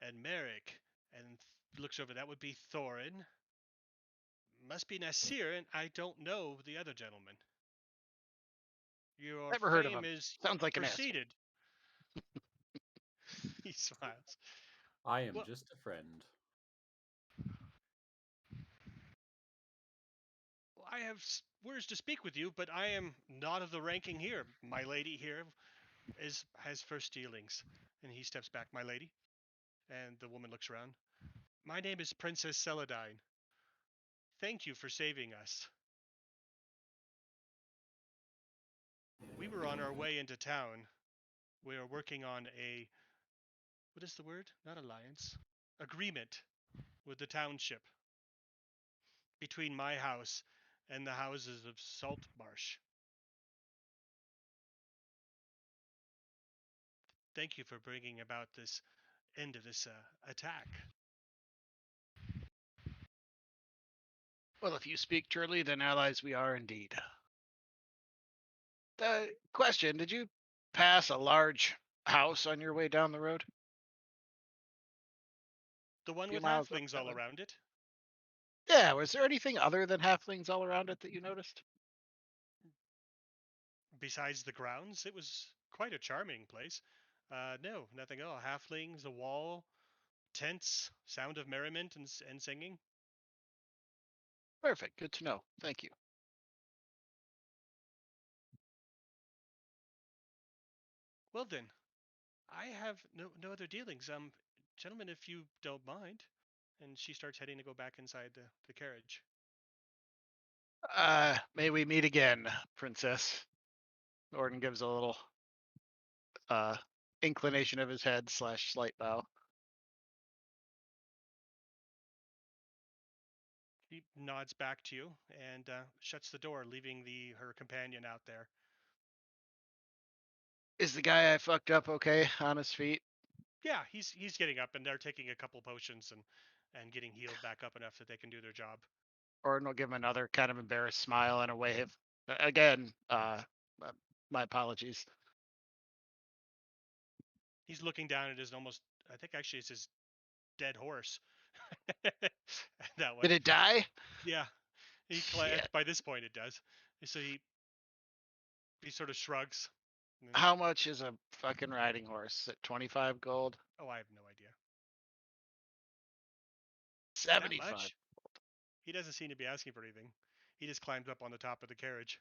Speaker 1: and Merrick, and looks over. That would be Thorin. Must be Nasir, and I don't know the other gentleman. Your
Speaker 3: Never heard of
Speaker 1: fame
Speaker 3: him.
Speaker 1: is
Speaker 3: Sounds like an asshole.
Speaker 1: preceded. He smiles.
Speaker 6: I am
Speaker 1: Well-
Speaker 6: just a friend.
Speaker 1: I have words to speak with you, but I am not of the ranking here. My lady here has first dealings. And he steps back, my lady. And the woman looks around. My name is Princess Celadine. Thank you for saving us. We were on our way into town. We are working on what is the word? Not alliance. Agreement with the township between my house and the houses of Saltmarsh. Thank you for bringing about this end of this attack.
Speaker 3: Well, if you speak truly, then allies we are indeed. The question, did you pass a large house on your way down the road?
Speaker 1: The one
Speaker 3: Few
Speaker 1: with
Speaker 3: miles up
Speaker 1: halflings
Speaker 3: that
Speaker 1: all
Speaker 3: way.
Speaker 1: around it.
Speaker 3: Yeah, was there anything other than halflings all around it that you noticed?
Speaker 1: Besides the grounds, it was quite a charming place. No, nothing at all. Halflings, a wall, tents, sound of merriment and singing.
Speaker 3: Perfect, good to know. Thank you.
Speaker 1: Well then, I have no other dealings. Gentlemen, if you don't mind. And she starts heading to go back inside the carriage.
Speaker 3: May we meet again, princess. Orden gives a little inclination of his head / slight bow.
Speaker 1: She nods back to you and shuts the door, leaving her companion out there.
Speaker 3: Is the guy I fucked up okay on his feet?
Speaker 1: Yeah, he's getting up, and they're taking a couple potions and getting healed back up enough that they can do their job.
Speaker 3: Orden will give him another kind of embarrassed smile and a wave. Again, my apologies.
Speaker 1: He's looking down at his I think actually it's his dead horse. That one.
Speaker 3: Did it die?
Speaker 1: Yeah.
Speaker 3: Shit.
Speaker 1: By this point it does. So he sort of shrugs.
Speaker 3: How much is a fucking riding horse? At 25 gold?
Speaker 1: Oh, I have no idea.
Speaker 3: 75.
Speaker 1: That much? He doesn't seem to be asking for anything. He just climbs up on the top of the carriage.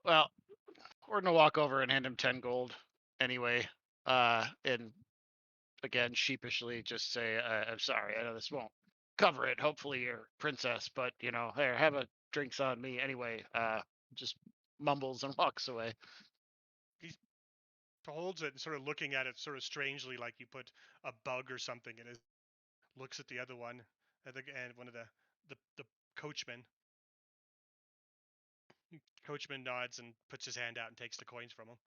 Speaker 3: Well, we're gonna walk over and hand him 10 gold anyway. And again, sheepishly just say, I'm sorry, I know this won't cover it. Hopefully you're princess, but here, have a drinks on me anyway. Just mumbles and walks away.
Speaker 1: He holds it and sort of looking at it sort of strangely, like you put a bug or something in it. Looks at the other one, and one of the coachman. Coachman nods and puts his hand out and takes the coins from him.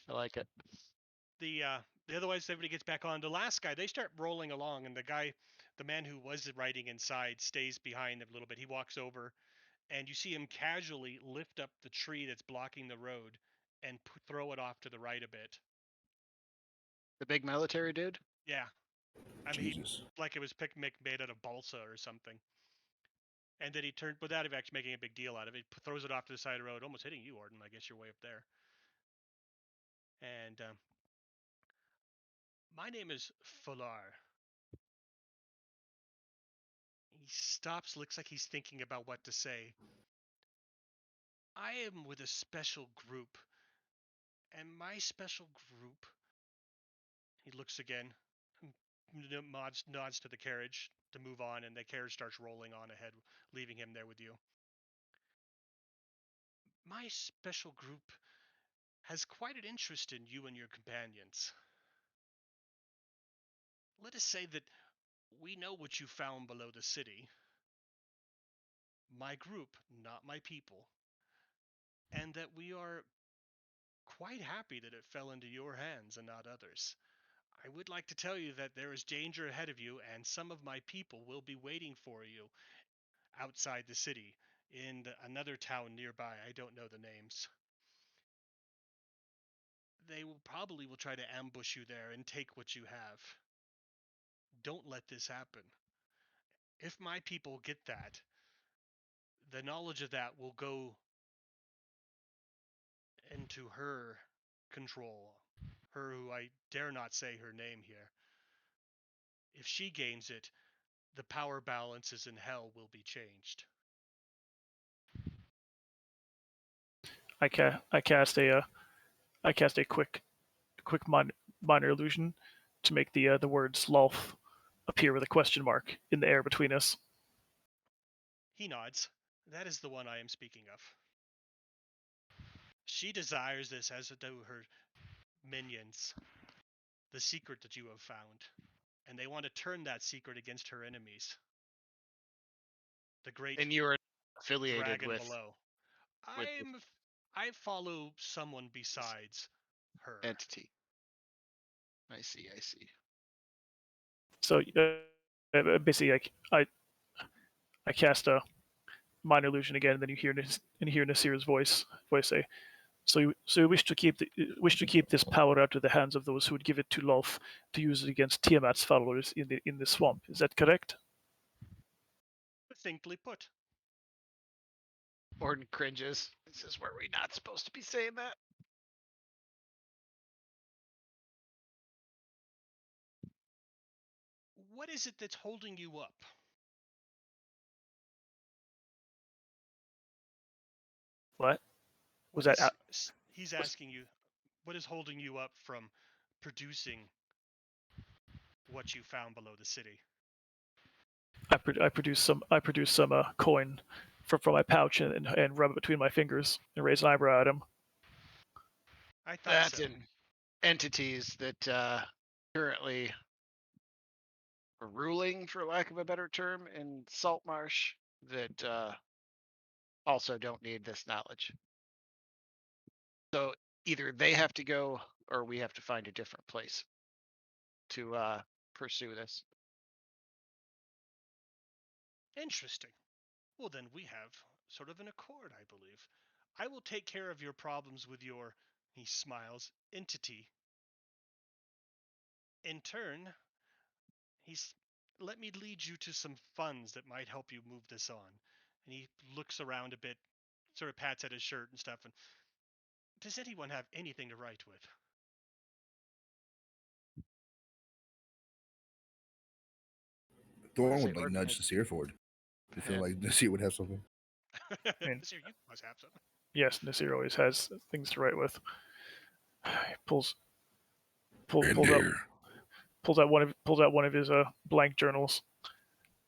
Speaker 3: I like it.
Speaker 1: The otherwise everybody gets back on. The last guy, they start rolling along, and the man who was riding inside stays behind a little bit. He walks over, and you see him casually lift up the tree that's blocking the road and throw it off to the right a bit.
Speaker 3: The big military dude?
Speaker 1: Yeah. I mean,
Speaker 5: Jesus.
Speaker 1: like it was picnic made out of balsa or something. And then he turned, without him actually making a big deal out of it, throws it off to the side of the road, almost hitting you, Orden. I guess you're way up there. And my name is Fular. He stops, looks like he's thinking about what to say. I am with a special group. And my special group... He looks again, nods to the carriage to move on, and the carriage starts rolling on ahead, leaving him there with you. My special group has quite an interest in you and your companions. Let us say that we know what you found below the city. My group, not my people. And that we are quite happy that it fell into your hands and not others. I would like to tell you that there is danger ahead of you, and some of my people will be waiting for you outside the city in another town nearby. I don't know the names. They will probably try to ambush you there and take what you have. Don't let this happen. If my people get that, the knowledge of that will go into her control. Her who I dare not say her name here. If she gains it, the power balances in hell will be changed.
Speaker 2: I cast a quick minor illusion to make the words "Lolth" appear with a question mark in the air between us.
Speaker 1: He nods. That is the one I am speaking of. She desires this, as do her minions, the secret that you have found, and they want to turn that secret against her enemies. The great
Speaker 3: And you are affiliated
Speaker 1: dragon
Speaker 3: with
Speaker 1: below.
Speaker 3: with
Speaker 1: I follow someone besides her.
Speaker 3: entity. I see.
Speaker 2: So basically, I cast a minor illusion again, and then you hear Nasir's voice say, "So you wish to keep this power out of the hands of those who would give it to Lolth to use it against Tiamat's followers in the swamp. Is that correct?"
Speaker 1: Succinctly put.
Speaker 3: Orden cringes. This is where we're not supposed to be saying that.
Speaker 1: What is it that's holding you up?
Speaker 2: What was that?
Speaker 1: He's asking you, what is holding you up from producing what you found below the city?
Speaker 2: I produce some coin from my pouch and rub it between my fingers and raise an eyebrow at him.
Speaker 1: I thought
Speaker 3: That's
Speaker 1: so.
Speaker 3: in entities that currently are ruling, for lack of a better term, in Saltmarsh that also don't need this knowledge. So either they have to go or we have to find a different place to pursue this.
Speaker 1: Interesting. Well, then we have sort of an accord, I believe. I will take care of your problems with your, he smiles, entity. In turn, let me lead you to some funds that might help you move this on. And he looks around a bit, sort of pats at his shirt and stuff, and does anyone have anything to write with?
Speaker 5: Thorn
Speaker 3: Say
Speaker 5: would like
Speaker 3: Orden
Speaker 5: nudge
Speaker 3: had-
Speaker 5: Nasir forward. You feel
Speaker 3: had-
Speaker 5: like Nasir would have something.
Speaker 2: mean-
Speaker 1: Sir, you must have some.
Speaker 2: Yes, Nasir always has things to write with. He pulls out one of his blank journals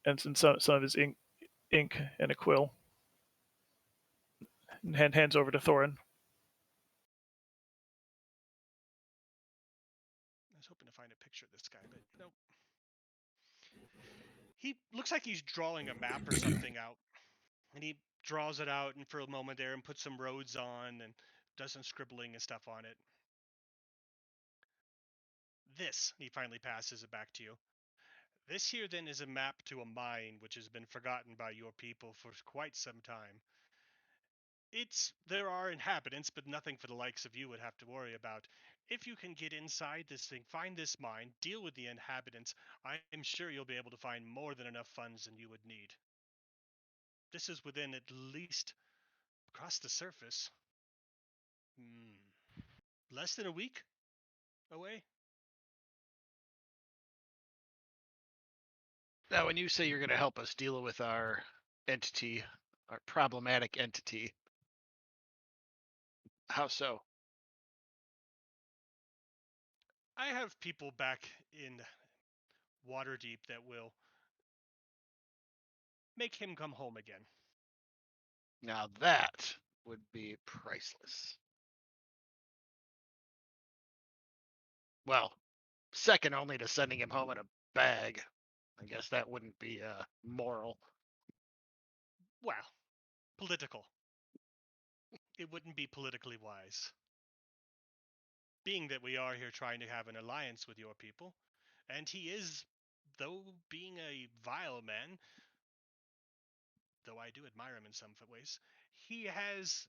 Speaker 2: and some of his ink and a quill, and hands over to Thorin.
Speaker 1: I was hoping to find a picture of this guy, but nope. He looks like he's drawing a map or something out. And he draws it out and for a moment there and puts some roads on and does some scribbling and stuff on it. This, he finally passes it back to you. This here then is a map to a mine which has been forgotten by your people for quite some time. There are inhabitants, but nothing for the likes of you would have to worry about. If you can get inside this thing, find this mine, deal with the inhabitants, I am sure you'll be able to find more than enough funds than you would need. This is within at least, across the surface, less than a week away.
Speaker 3: Now, when you say you're going to help us deal with our entity, our problematic entity, how so?
Speaker 1: I have people back in Waterdeep that will make him come home again.
Speaker 3: Now that would be priceless. Well, second only to sending him home in a bag. I guess that wouldn't be moral.
Speaker 1: Well, political. It wouldn't be politically wise. Being that we are here trying to have an alliance with your people, and he is, though being a vile man, though I do admire him in some ways, he has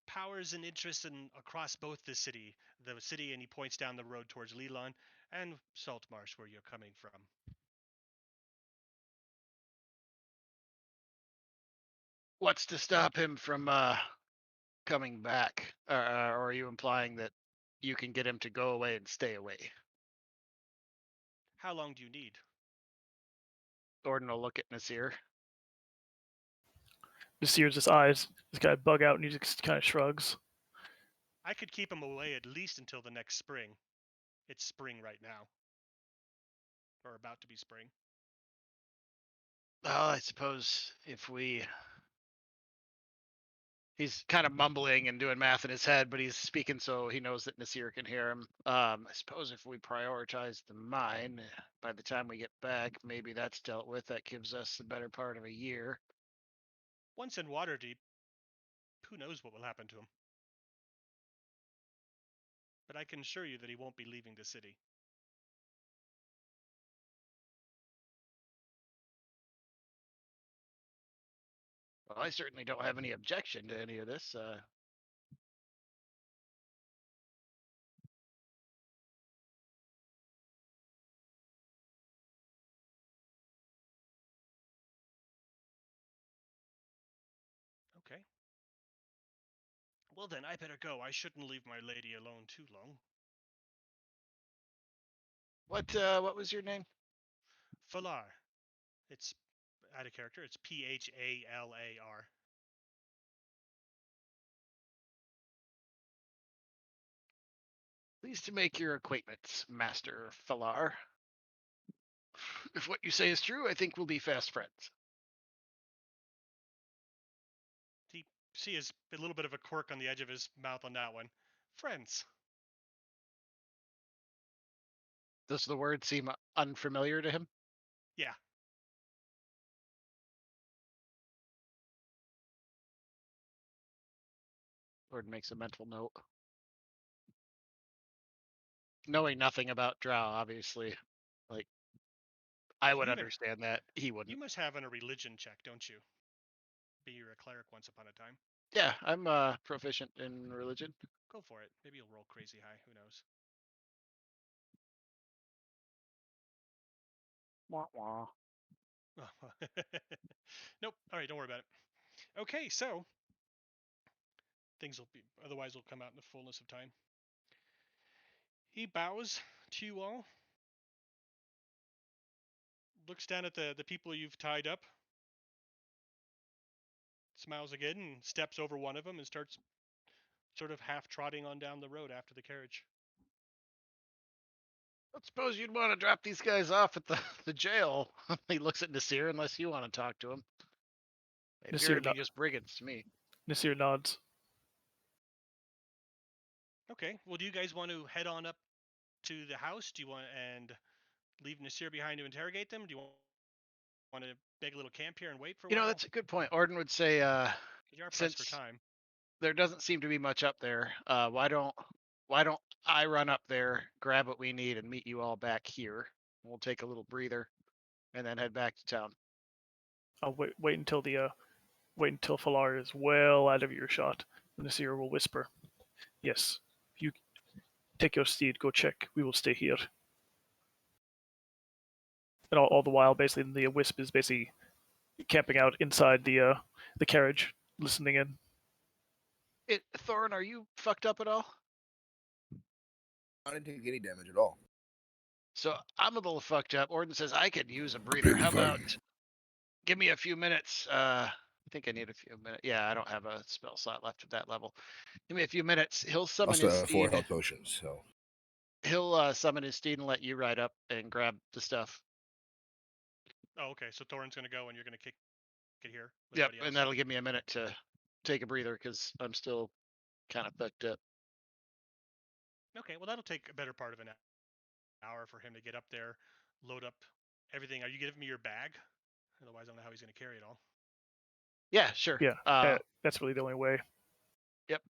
Speaker 1: powers and interests across both the city, and he points down the road towards Lelon, and Saltmarsh, where you're coming from.
Speaker 3: What's to stop him from coming back? Or are you implying that you can get him to go away and stay away?
Speaker 1: How long do you need?
Speaker 3: Gordon will look at Nasir.
Speaker 2: Nasir's eyes just kind of bug out, and he just kind of shrugs.
Speaker 1: I could keep him away at least until the next spring. It's spring right now. Or about to be spring.
Speaker 3: Well, I suppose if we... He's kind of mumbling and doing math in his head, but he's speaking so he knows that Nasir can hear him. I suppose if we prioritize the mine, by the time we get back, maybe that's dealt with. That gives us the better part of a year.
Speaker 1: Once in Waterdeep, who knows what will happen to him? But I can assure you that he won't be leaving the city.
Speaker 3: Well, I certainly don't have any objection to any of this.
Speaker 1: Okay. Well then, I better go. I shouldn't leave my lady alone too long.
Speaker 3: What was your name?
Speaker 1: Phalar. It's out of character. It's Phalar.
Speaker 3: Pleased to make your acquaintance, Master Phalar. If what you say is true, I think we'll be fast friends.
Speaker 1: He sees a little bit of a quirk on the edge of his mouth on that one. Friends.
Speaker 3: Does the word seem unfamiliar to him?
Speaker 1: Yeah.
Speaker 3: Gordon makes a mental note. Knowing nothing about Drow, obviously, like, I would understand that. He wouldn't.
Speaker 1: You must have a religion check, don't you? You're a cleric once upon a time.
Speaker 3: Yeah, I'm proficient in religion.
Speaker 1: Go for it. Maybe you'll roll crazy high. Who knows?
Speaker 3: Wah wah.
Speaker 1: Nope. All right, don't worry about it. Okay, so things will be otherwise will come out in the fullness of time. He bows to you all, looks down at the people you've tied up, smiles again, and steps over one of them and starts sort of half trotting on down the road after the carriage.
Speaker 3: I suppose you'd want to drop these guys off at the jail. He looks at Nasir, unless you want to talk to him. They appear to be just brigands to me.
Speaker 2: Nasir nods.
Speaker 1: Okay. Well, do you guys want to head on up to the house? Do you want and leave Nasir behind to interrogate them? Do you want to make a little camp here and wait for a while?
Speaker 3: That's a good point. Orden would say,
Speaker 1: You are pressed for
Speaker 3: since
Speaker 1: time.
Speaker 3: there doesn't seem to be much up there, why don't I run up there, grab what we need, and meet you all back here? We'll take a little breather, and then head back to town.
Speaker 2: I'll wait until Phalar is well out of earshot. Nasir will whisper, "Yes, you take your steed, go check. We will stay here." And all the while, basically, the wisp is basically camping out inside the carriage, listening in.
Speaker 3: Thorin, are you fucked up at all?
Speaker 5: I didn't take any damage at all.
Speaker 3: So I'm a little fucked up. Orden says I could use a breather. How about give me a few minutes? I think I need a few minutes. Yeah, I don't have a spell slot left at that level. Give me a few minutes. He'll summon
Speaker 5: Also
Speaker 3: his
Speaker 5: have 4
Speaker 3: steed.
Speaker 5: health potions, so
Speaker 3: He'll summon his steed and let you ride up and grab the stuff.
Speaker 1: Oh, okay. So Thorin's going to go and you're going to kick it here.
Speaker 3: Yep, and that'll give me a minute to take a breather because I'm still kind of fucked up.
Speaker 1: Okay, well, that'll take a better part of an hour for him to get up there, load up everything. Are you giving me your bag? Otherwise, I don't know how he's going to carry it all.
Speaker 3: Yeah, sure.
Speaker 2: Yeah, that's really the only way.
Speaker 3: Yep.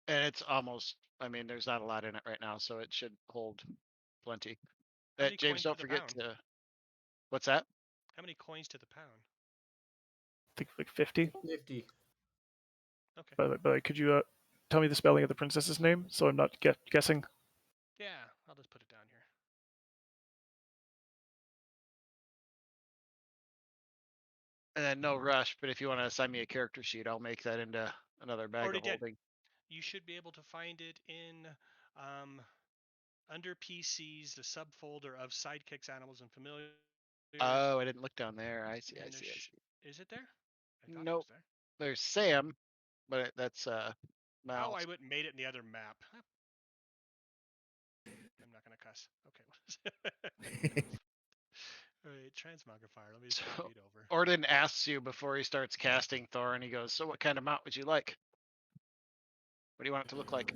Speaker 3: And it's almost, there's not a lot in it right now, so it should hold plenty. James, don't forget to... What's that?
Speaker 1: How many coins to the pound?
Speaker 2: I think like 50.
Speaker 4: 50.
Speaker 1: Okay.
Speaker 2: But could you tell me the spelling of the princess's name, so I'm not guessing.
Speaker 1: Yeah, I'll just put it down here.
Speaker 3: And then no rush, but if you want to assign me a character sheet, I'll make that into another bag
Speaker 1: Already
Speaker 3: of
Speaker 1: did.
Speaker 3: holding.
Speaker 1: You should be able to find it in under PCs, the subfolder of sidekicks, animals, and familiars.
Speaker 3: Oh, I didn't look down there. I see. I
Speaker 1: And
Speaker 3: see. I see.
Speaker 1: is it there? I thought it
Speaker 3: Nope.
Speaker 1: was there.
Speaker 3: There's Sam, but that's
Speaker 1: Oh,
Speaker 3: Mouse.
Speaker 1: I went and made it in the other map. I'm not gonna cuss. Okay. All right, transmogrifier. Let me just
Speaker 3: So-
Speaker 1: copy it over.
Speaker 3: Orden asks you before he starts casting Thor, and he goes, "So, what kind of mount would you like? What do you want it to look like?"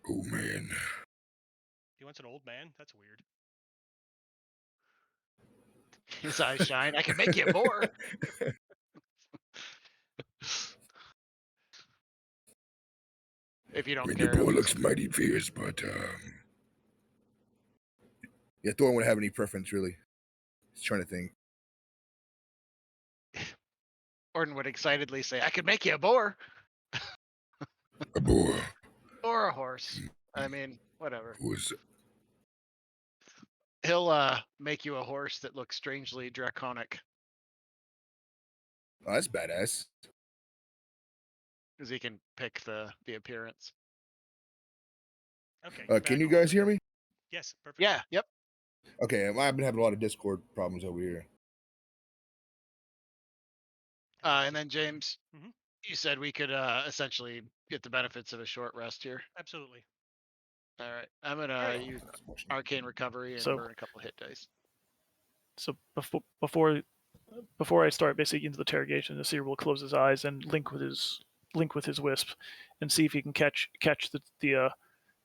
Speaker 5: Oh man.
Speaker 1: He wants an old man? That's weird.
Speaker 3: His eyes shine. I can make you a boar. If you don't care.
Speaker 5: The boy looks mighty fierce, but yeah, Thor wouldn't have any preference really. He's trying to think.
Speaker 3: Orden would excitedly say, "I could make you a boar
Speaker 5: A boy
Speaker 3: or a horse. I mean, whatever."
Speaker 5: was
Speaker 3: He'll make you a horse that looks strangely draconic
Speaker 5: oh, that's badass.
Speaker 3: because he can pick the appearance.
Speaker 1: Okay.
Speaker 5: Can
Speaker 1: back
Speaker 5: you
Speaker 1: over.
Speaker 5: guys hear me?
Speaker 1: Yes, perfect.
Speaker 3: Yeah. Yep.
Speaker 5: Okay, I've been having a lot of Discord problems over here.
Speaker 3: And then James,
Speaker 1: Mhm.
Speaker 3: you said we could essentially get the benefits of a short rest here.
Speaker 1: Absolutely.
Speaker 3: All right. I'm gonna
Speaker 1: Alright.
Speaker 3: use arcane recovery and
Speaker 2: So-
Speaker 3: burn a couple hit dice.
Speaker 2: So before I start basically into the interrogation, the seer will close his eyes and link with his wisp, and see if he can catch the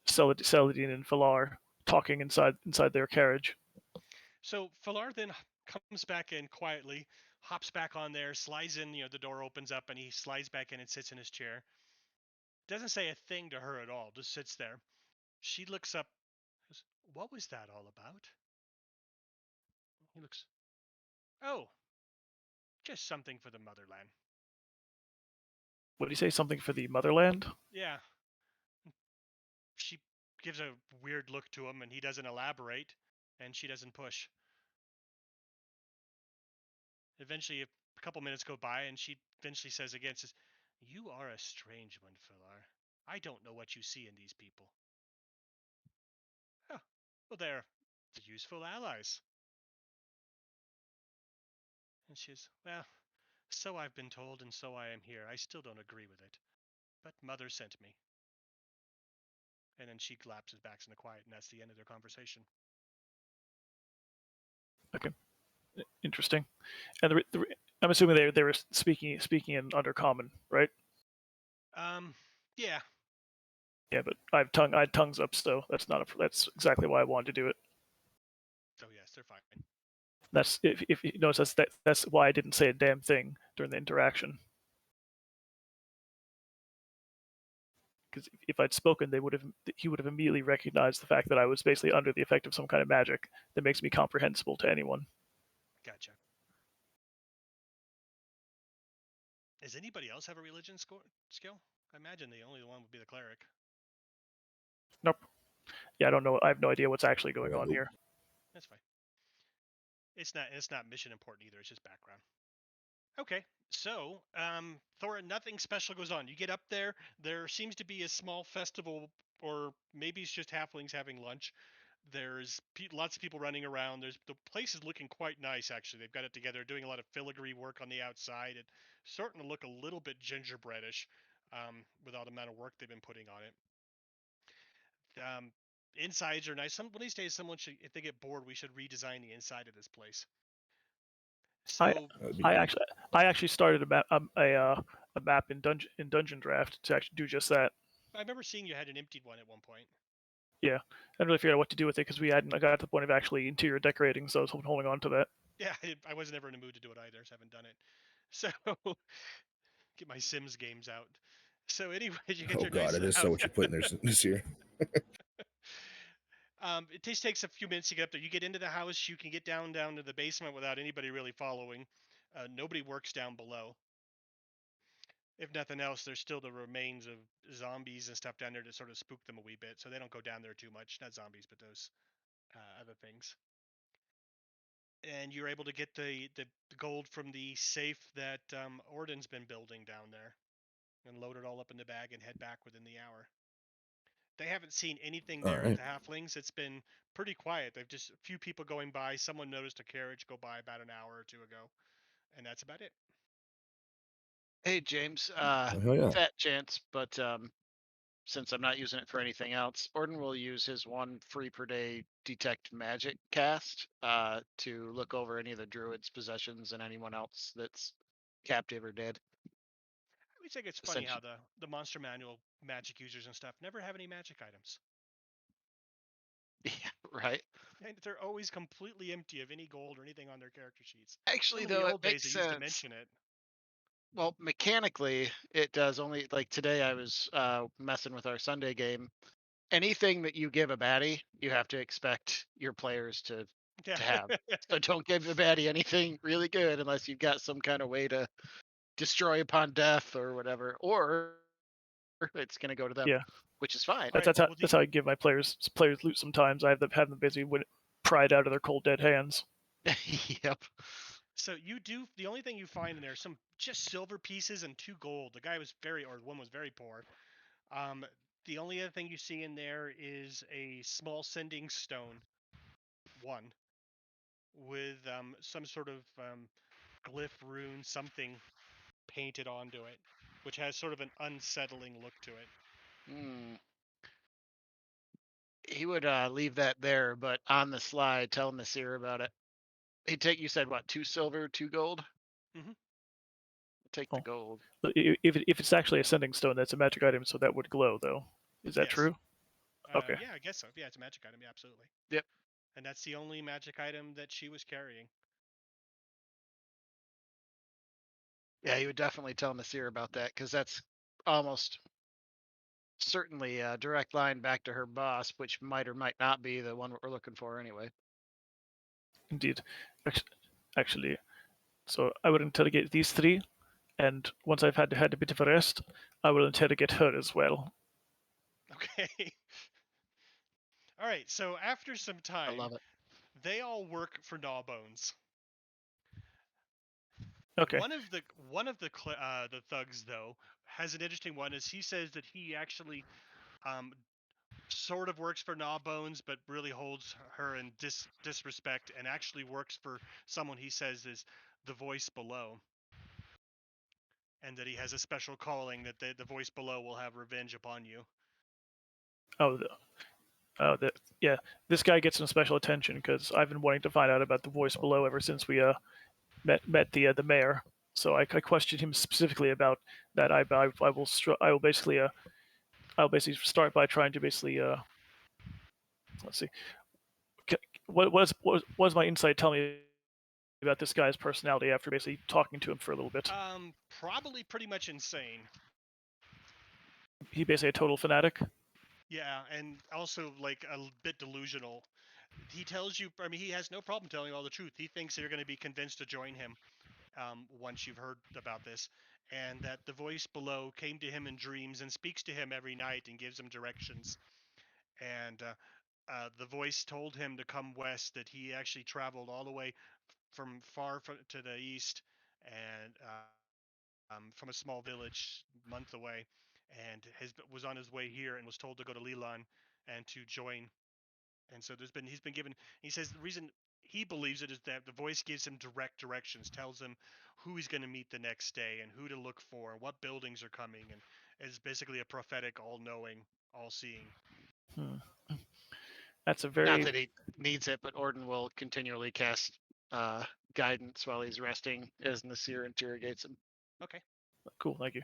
Speaker 2: Saladin and Falar talking inside their carriage.
Speaker 1: So Falar then comes back in quietly, hops back on there, slides in. The door opens up, and he slides back in and sits in his chair. Doesn't say a thing to her at all. Just sits there. She looks up. Goes, "What was that all about?" He looks. "Oh, just something for the motherland."
Speaker 2: What do you say? Something for the motherland?
Speaker 1: Yeah. She gives a weird look to him, and he doesn't elaborate, and she doesn't push. Eventually, a couple minutes go by, and she eventually says again, says, "You are a strange one, Philar. I don't know what you see in these people." Oh, well, they're useful allies. And she's, "Well, so I've been told, and so I am here. I still don't agree with it. But Mother sent me." And then she collapses back into quiet, and that's the end of their conversation.
Speaker 2: Okay, interesting. And I'm assuming they were speaking in Undercommon, right?
Speaker 1: Yeah.
Speaker 2: Yeah, but I had tongues up, so that's exactly why I wanted to do it.
Speaker 1: So yes, they're fine.
Speaker 2: That's if you notice that's why I didn't say a damn thing during the interaction. Because if I'd spoken, he would have immediately recognized the fact that I was basically under the effect of some kind of magic that makes me comprehensible to anyone.
Speaker 1: Gotcha. Does anybody else have a religion skill? I imagine the only one would be the cleric.
Speaker 2: Nope. Yeah, I don't know. I have no idea what's actually going on here.
Speaker 1: That's fine. It's not mission important either. It's just background. Okay, so Thora, nothing special goes on. You get up there. There seems to be a small festival, or maybe it's just halflings having lunch. There's lots of people running around. The place is looking quite nice, actually. They've got it together, doing a lot of filigree work on the outside. It's starting to look a little bit gingerbreadish with all the amount of work they've been putting on it. Insides are nice. One of these days, someone should, if they get bored, we should redesign the inside of this place. So
Speaker 2: I actually started a map in Dungeon Draft to actually do just that.
Speaker 1: I remember seeing you had an emptied one at one point.
Speaker 2: Yeah, I didn't really figure out what to do with it because I got to the point of actually interior decorating, so I was holding on to that.
Speaker 1: Yeah, I wasn't ever in the mood to do it either, so I haven't done it. So get my Sims games out. So anyway, you get
Speaker 5: Oh
Speaker 1: your
Speaker 5: god,
Speaker 1: nice
Speaker 5: I just saw what you put in there this year.
Speaker 1: It just takes a few minutes to get up there. You get into the house, you can get down to the basement without anybody really following. Nobody works down below. if nothing else, there's still the remains of zombies and stuff down there to sort of spook them a wee bit, so they don't go down there too much. Not zombies, but those other things. And you're able to get the gold from the safe that Orden's been building down there, and load it all up in the bag and head back within the hour. They haven't seen anything there with
Speaker 5: Alright.
Speaker 1: the halflings. It's been pretty quiet. They've just a few people going by. Someone noticed a carriage go by about an hour or two ago, and that's about it.
Speaker 3: Hey James,
Speaker 5: Oh, hell yeah.
Speaker 3: fat chance, but since I'm not using it for anything else, Orden will use his 1 free per day detect magic cast to look over any of the druid's possessions and anyone else that's captive or dead.
Speaker 1: I always think it's funny how
Speaker 3: Essentially,
Speaker 1: the monster manual magic users and stuff never have any magic items.
Speaker 3: yeah, right.
Speaker 1: And they're always completely empty of any gold or anything on their character sheets.
Speaker 3: Actually,
Speaker 1: Some in the
Speaker 3: though, it
Speaker 1: old days they
Speaker 3: makes
Speaker 1: used to
Speaker 3: sense.
Speaker 1: mention it.
Speaker 3: Well, mechanically, it does only like today. I was messing with our Sunday game. Anything that you give a baddie, you have to expect your players to
Speaker 1: Yeah.
Speaker 3: have. So don't give the baddie anything really good unless you've got some kind of way to destroy upon death or whatever, or it's going to go to them,
Speaker 2: Yeah,
Speaker 3: which is fine.
Speaker 1: Right.
Speaker 2: that's how
Speaker 1: Well,
Speaker 2: that's how I give my players loot. Sometimes I have them basically pry it out of their cold dead hands.
Speaker 3: Yep.
Speaker 1: so you do the only thing you find in there is some just silver pieces and 2 gold. The guy was one was very poor. Um, the only other thing you see in there is a small sending stone, 1, with some sort of glyph rune, something painted onto it, which has sort of an unsettling look to it.
Speaker 3: Hmm. He would leave that there, but on the slide, tell Nasir about it. He'd take. You said what? 2 silver, 2 gold.
Speaker 1: Mhm.
Speaker 3: Take the
Speaker 2: Oh,
Speaker 3: gold.
Speaker 2: but if it's actually a sending stone, that's a magic item, so that would glow though. Is that
Speaker 1: Yes.
Speaker 2: true? Okay.
Speaker 1: Yeah, I guess so. Yeah, it's a magic item. Yeah, absolutely.
Speaker 3: Yep.
Speaker 1: And that's the only magic item that she was carrying.
Speaker 3: Yeah, he would definitely tell Nasir about that because that's almost certainly a direct line back to her boss, which might or might not be the one we're looking for anyway.
Speaker 2: Indeed. Actually, so I would interrogate these 3, and once I've had a bit of a rest, I will interrogate her as well.
Speaker 1: Okay. All right. So after some
Speaker 3: I
Speaker 1: time,
Speaker 3: love it.
Speaker 1: they all work for Gnawbones.
Speaker 2: Okay.
Speaker 1: One of the thugs though has an interesting one. Is he says that he actually um, sort of works for Gnawbones, but really holds her in disrespect, and actually works for someone he says is the voice below, and that he has a special calling that the voice below will have revenge upon you.
Speaker 2: Oh, yeah. This guy gets some special attention because I've been wanting to find out about the voice below ever since we met the mayor. So I questioned him specifically about that. I will basically I'll basically start by trying to basically let's see what does my insight tell me about this guy's personality after basically talking to him for a little bit.
Speaker 1: Probably pretty much insane.
Speaker 2: He basically a total fanatic.
Speaker 1: Yeah, and also like a bit delusional. He tells you, I mean, he has no problem telling you all the truth. He thinks you're going to be convinced to join him once you've heard about this, and that the voice below came to him in dreams and speaks to him every night and gives him directions. And the voice told him to come west, that he actually traveled all the way from to the east, and from a small village month away, and was on his way here and was told to go to Lilan and to join. And so he's been given. He says the reason he believes it is that the voice gives him direct directions, tells him who he's going to meet the next day and who to look for, and what buildings are coming, and is basically a prophetic, all-knowing, all-seeing.
Speaker 2: Hmm. That's a
Speaker 3: Not
Speaker 2: very
Speaker 3: that he needs it, but Orden will continually cast guidance while he's resting as Nasir interrogates him.
Speaker 1: Okay.
Speaker 2: cool. Thank you.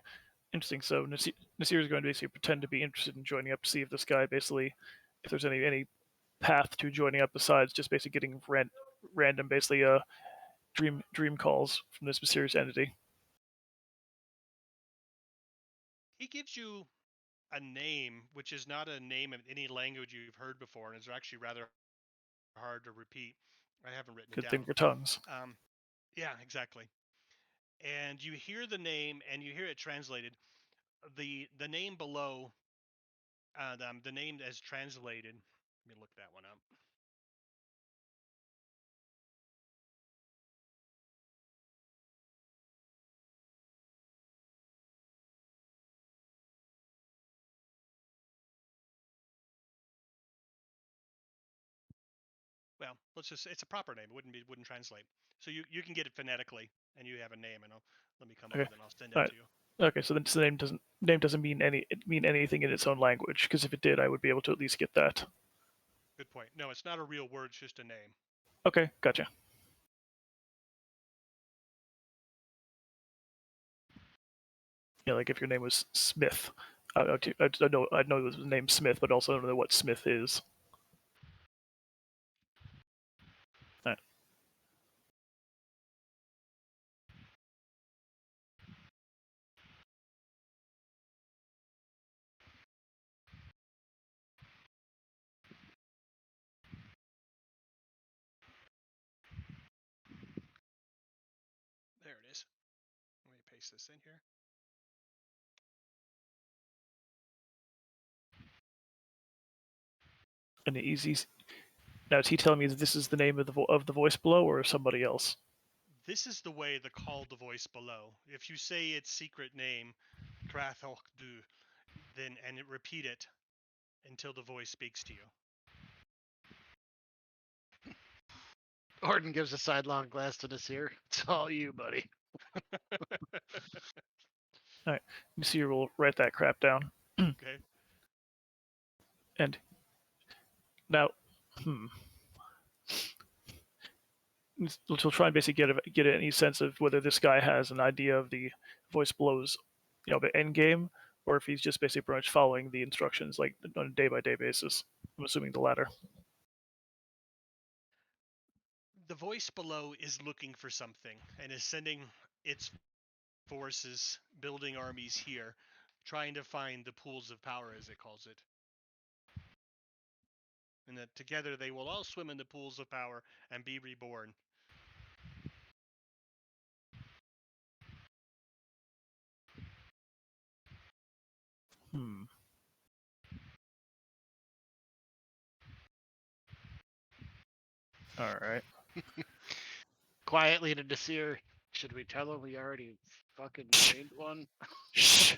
Speaker 2: Interesting. So Nasir is going to basically pretend to be interested in joining up to see if this guy basically, if there's any path to joining up besides just basically getting random basically dream calls from this mysterious entity.
Speaker 1: He gives you a name, which is not a name in any language you've heard before, and is actually rather hard to repeat. I haven't written it
Speaker 2: Good thing
Speaker 1: down.
Speaker 2: for tongues.
Speaker 1: Yeah, exactly. and you hear the name, and you hear it translated. The name below, the name as translated. Let me look that one up. Well, let's just, it's a proper name. It wouldn't translate. So you can get it phonetically, and you have a name, and let me come
Speaker 2: Okay.
Speaker 1: over, then I'll send that
Speaker 2: Alright.
Speaker 1: to you.
Speaker 2: Okay, so then the name doesn't mean anything in its own language, because if it did, I would be able to at least get that.
Speaker 1: Good point. No, it's not a real word, it's just a name.
Speaker 2: Okay, gotcha. Yeah, like if your name was Smith, I know it was the name Smith, but also don't know what Smith is. Alright.
Speaker 1: There it is. Let me paste this in here.
Speaker 2: And easy. Now, is he telling me that this is the name of the voice below, or somebody else?
Speaker 1: This is the way the call the voice below. If you say its secret name, Trathokdu, then and repeat it until the voice speaks to you.
Speaker 3: Orden gives a sidelong glance to Nasir. It's all you, buddy.
Speaker 2: Alright, you see, we'll write that crap down.
Speaker 1: Okay.
Speaker 2: And now, we'll try and basically get any sense of whether this guy has an idea of the voice below's, the end game, or if he's just basically pretty much following the instructions like on a day-by-day basis. I'm assuming the latter.
Speaker 1: The voice below is looking for something and is sending its forces, building armies here, trying to find the pools of power, as it calls it. And that together they will all swim in the pools of power and be reborn.
Speaker 2: All right.
Speaker 3: Quietly to Nasir. Should we tell him we already fucking named one?
Speaker 2: Shh.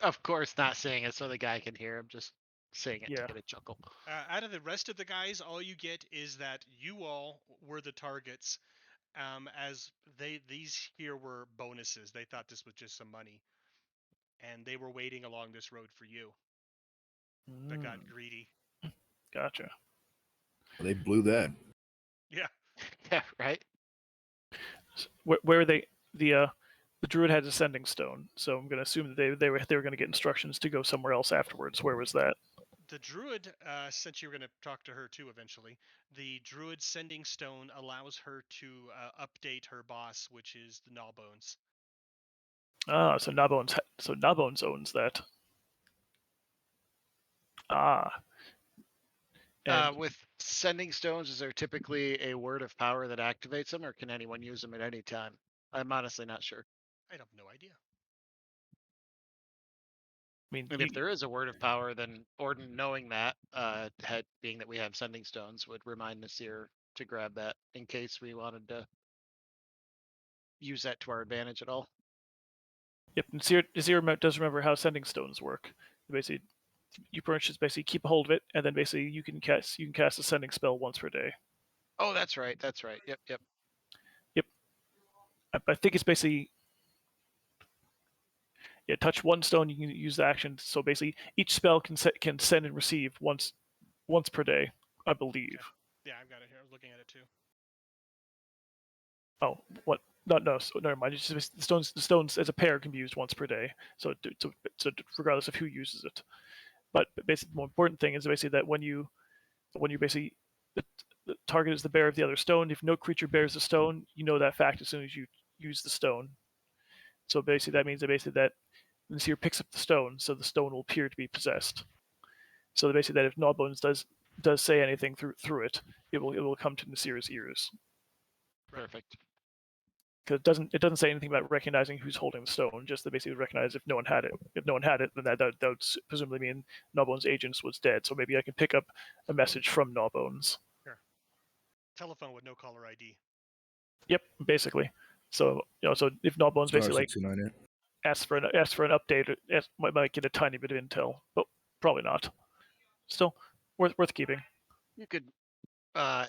Speaker 3: Of course, not saying it so the guy can hear him. Just saying it
Speaker 2: Yeah.
Speaker 3: to get a chuckle.
Speaker 1: Out of the rest of the guys, all you get is that you all were the targets, as these here were bonuses. They thought this was just some money, and they were waiting along this road for you. That got greedy.
Speaker 2: Gotcha.
Speaker 5: They blew that.
Speaker 1: Yeah.
Speaker 3: Yeah, right.
Speaker 2: Where are they? The druid had a sending stone, so I'm going to assume that they were going to get instructions to go somewhere else afterwards. Where was that?
Speaker 1: The druid, since you were going to talk to her too eventually, the druid sending stone allows her to update her boss, which is the Gnawbones.
Speaker 2: Ah, so Gnawbones owns that. Ah. And
Speaker 3: With sending stones, is there typically a word of power that activates them, or can anyone use them at any time? I'm honestly not sure.
Speaker 1: I have no idea.
Speaker 2: I mean,
Speaker 3: And if there is a word of power, then Orden, knowing that, being that we have sending stones, would remind Nasir to grab that in case we wanted to use that to our advantage at all.
Speaker 2: yep, Nasir does remember how sending stones work. Basically, you just basically keep a hold of it, and then basically you can cast a sending spell once per day.
Speaker 3: Oh, that's right. That's right. Yep, yep.
Speaker 2: Yep. I think it's basically touch one stone, you can use the action. So basically, each spell can send and receive once per day, I believe.
Speaker 1: Okay. Yeah, I've got it here. I was looking at it too.
Speaker 2: Oh, what? No, so, never mind. It's just the stones as a pair can be used once per day. So regardless of who uses it. But basically, the more important thing is basically that when you basically the target is the bearer of the other stone. If no creature bears the stone, you know that fact as soon as you use the stone. So basically, that means that Nasir picks up the stone, so the stone will appear to be possessed. So basically, that if Gnawbones does does say anything through it, it will come to Nasir's ears.
Speaker 3: Perfect.
Speaker 2: Because it doesn't say anything about recognizing who's holding the stone. Just to basically recognize if no one had it. If no one had it, then that would presumably mean Gnawbones' agents was dead. So maybe I can pick up a message from Gnawbones.
Speaker 1: Sure. Telephone with no caller ID.
Speaker 2: Yep, basically. So so if Gnawbones basically like
Speaker 5: 629,
Speaker 2: asks for an update, might get a tiny bit of intel, but probably not. Still worth keeping.
Speaker 3: You could,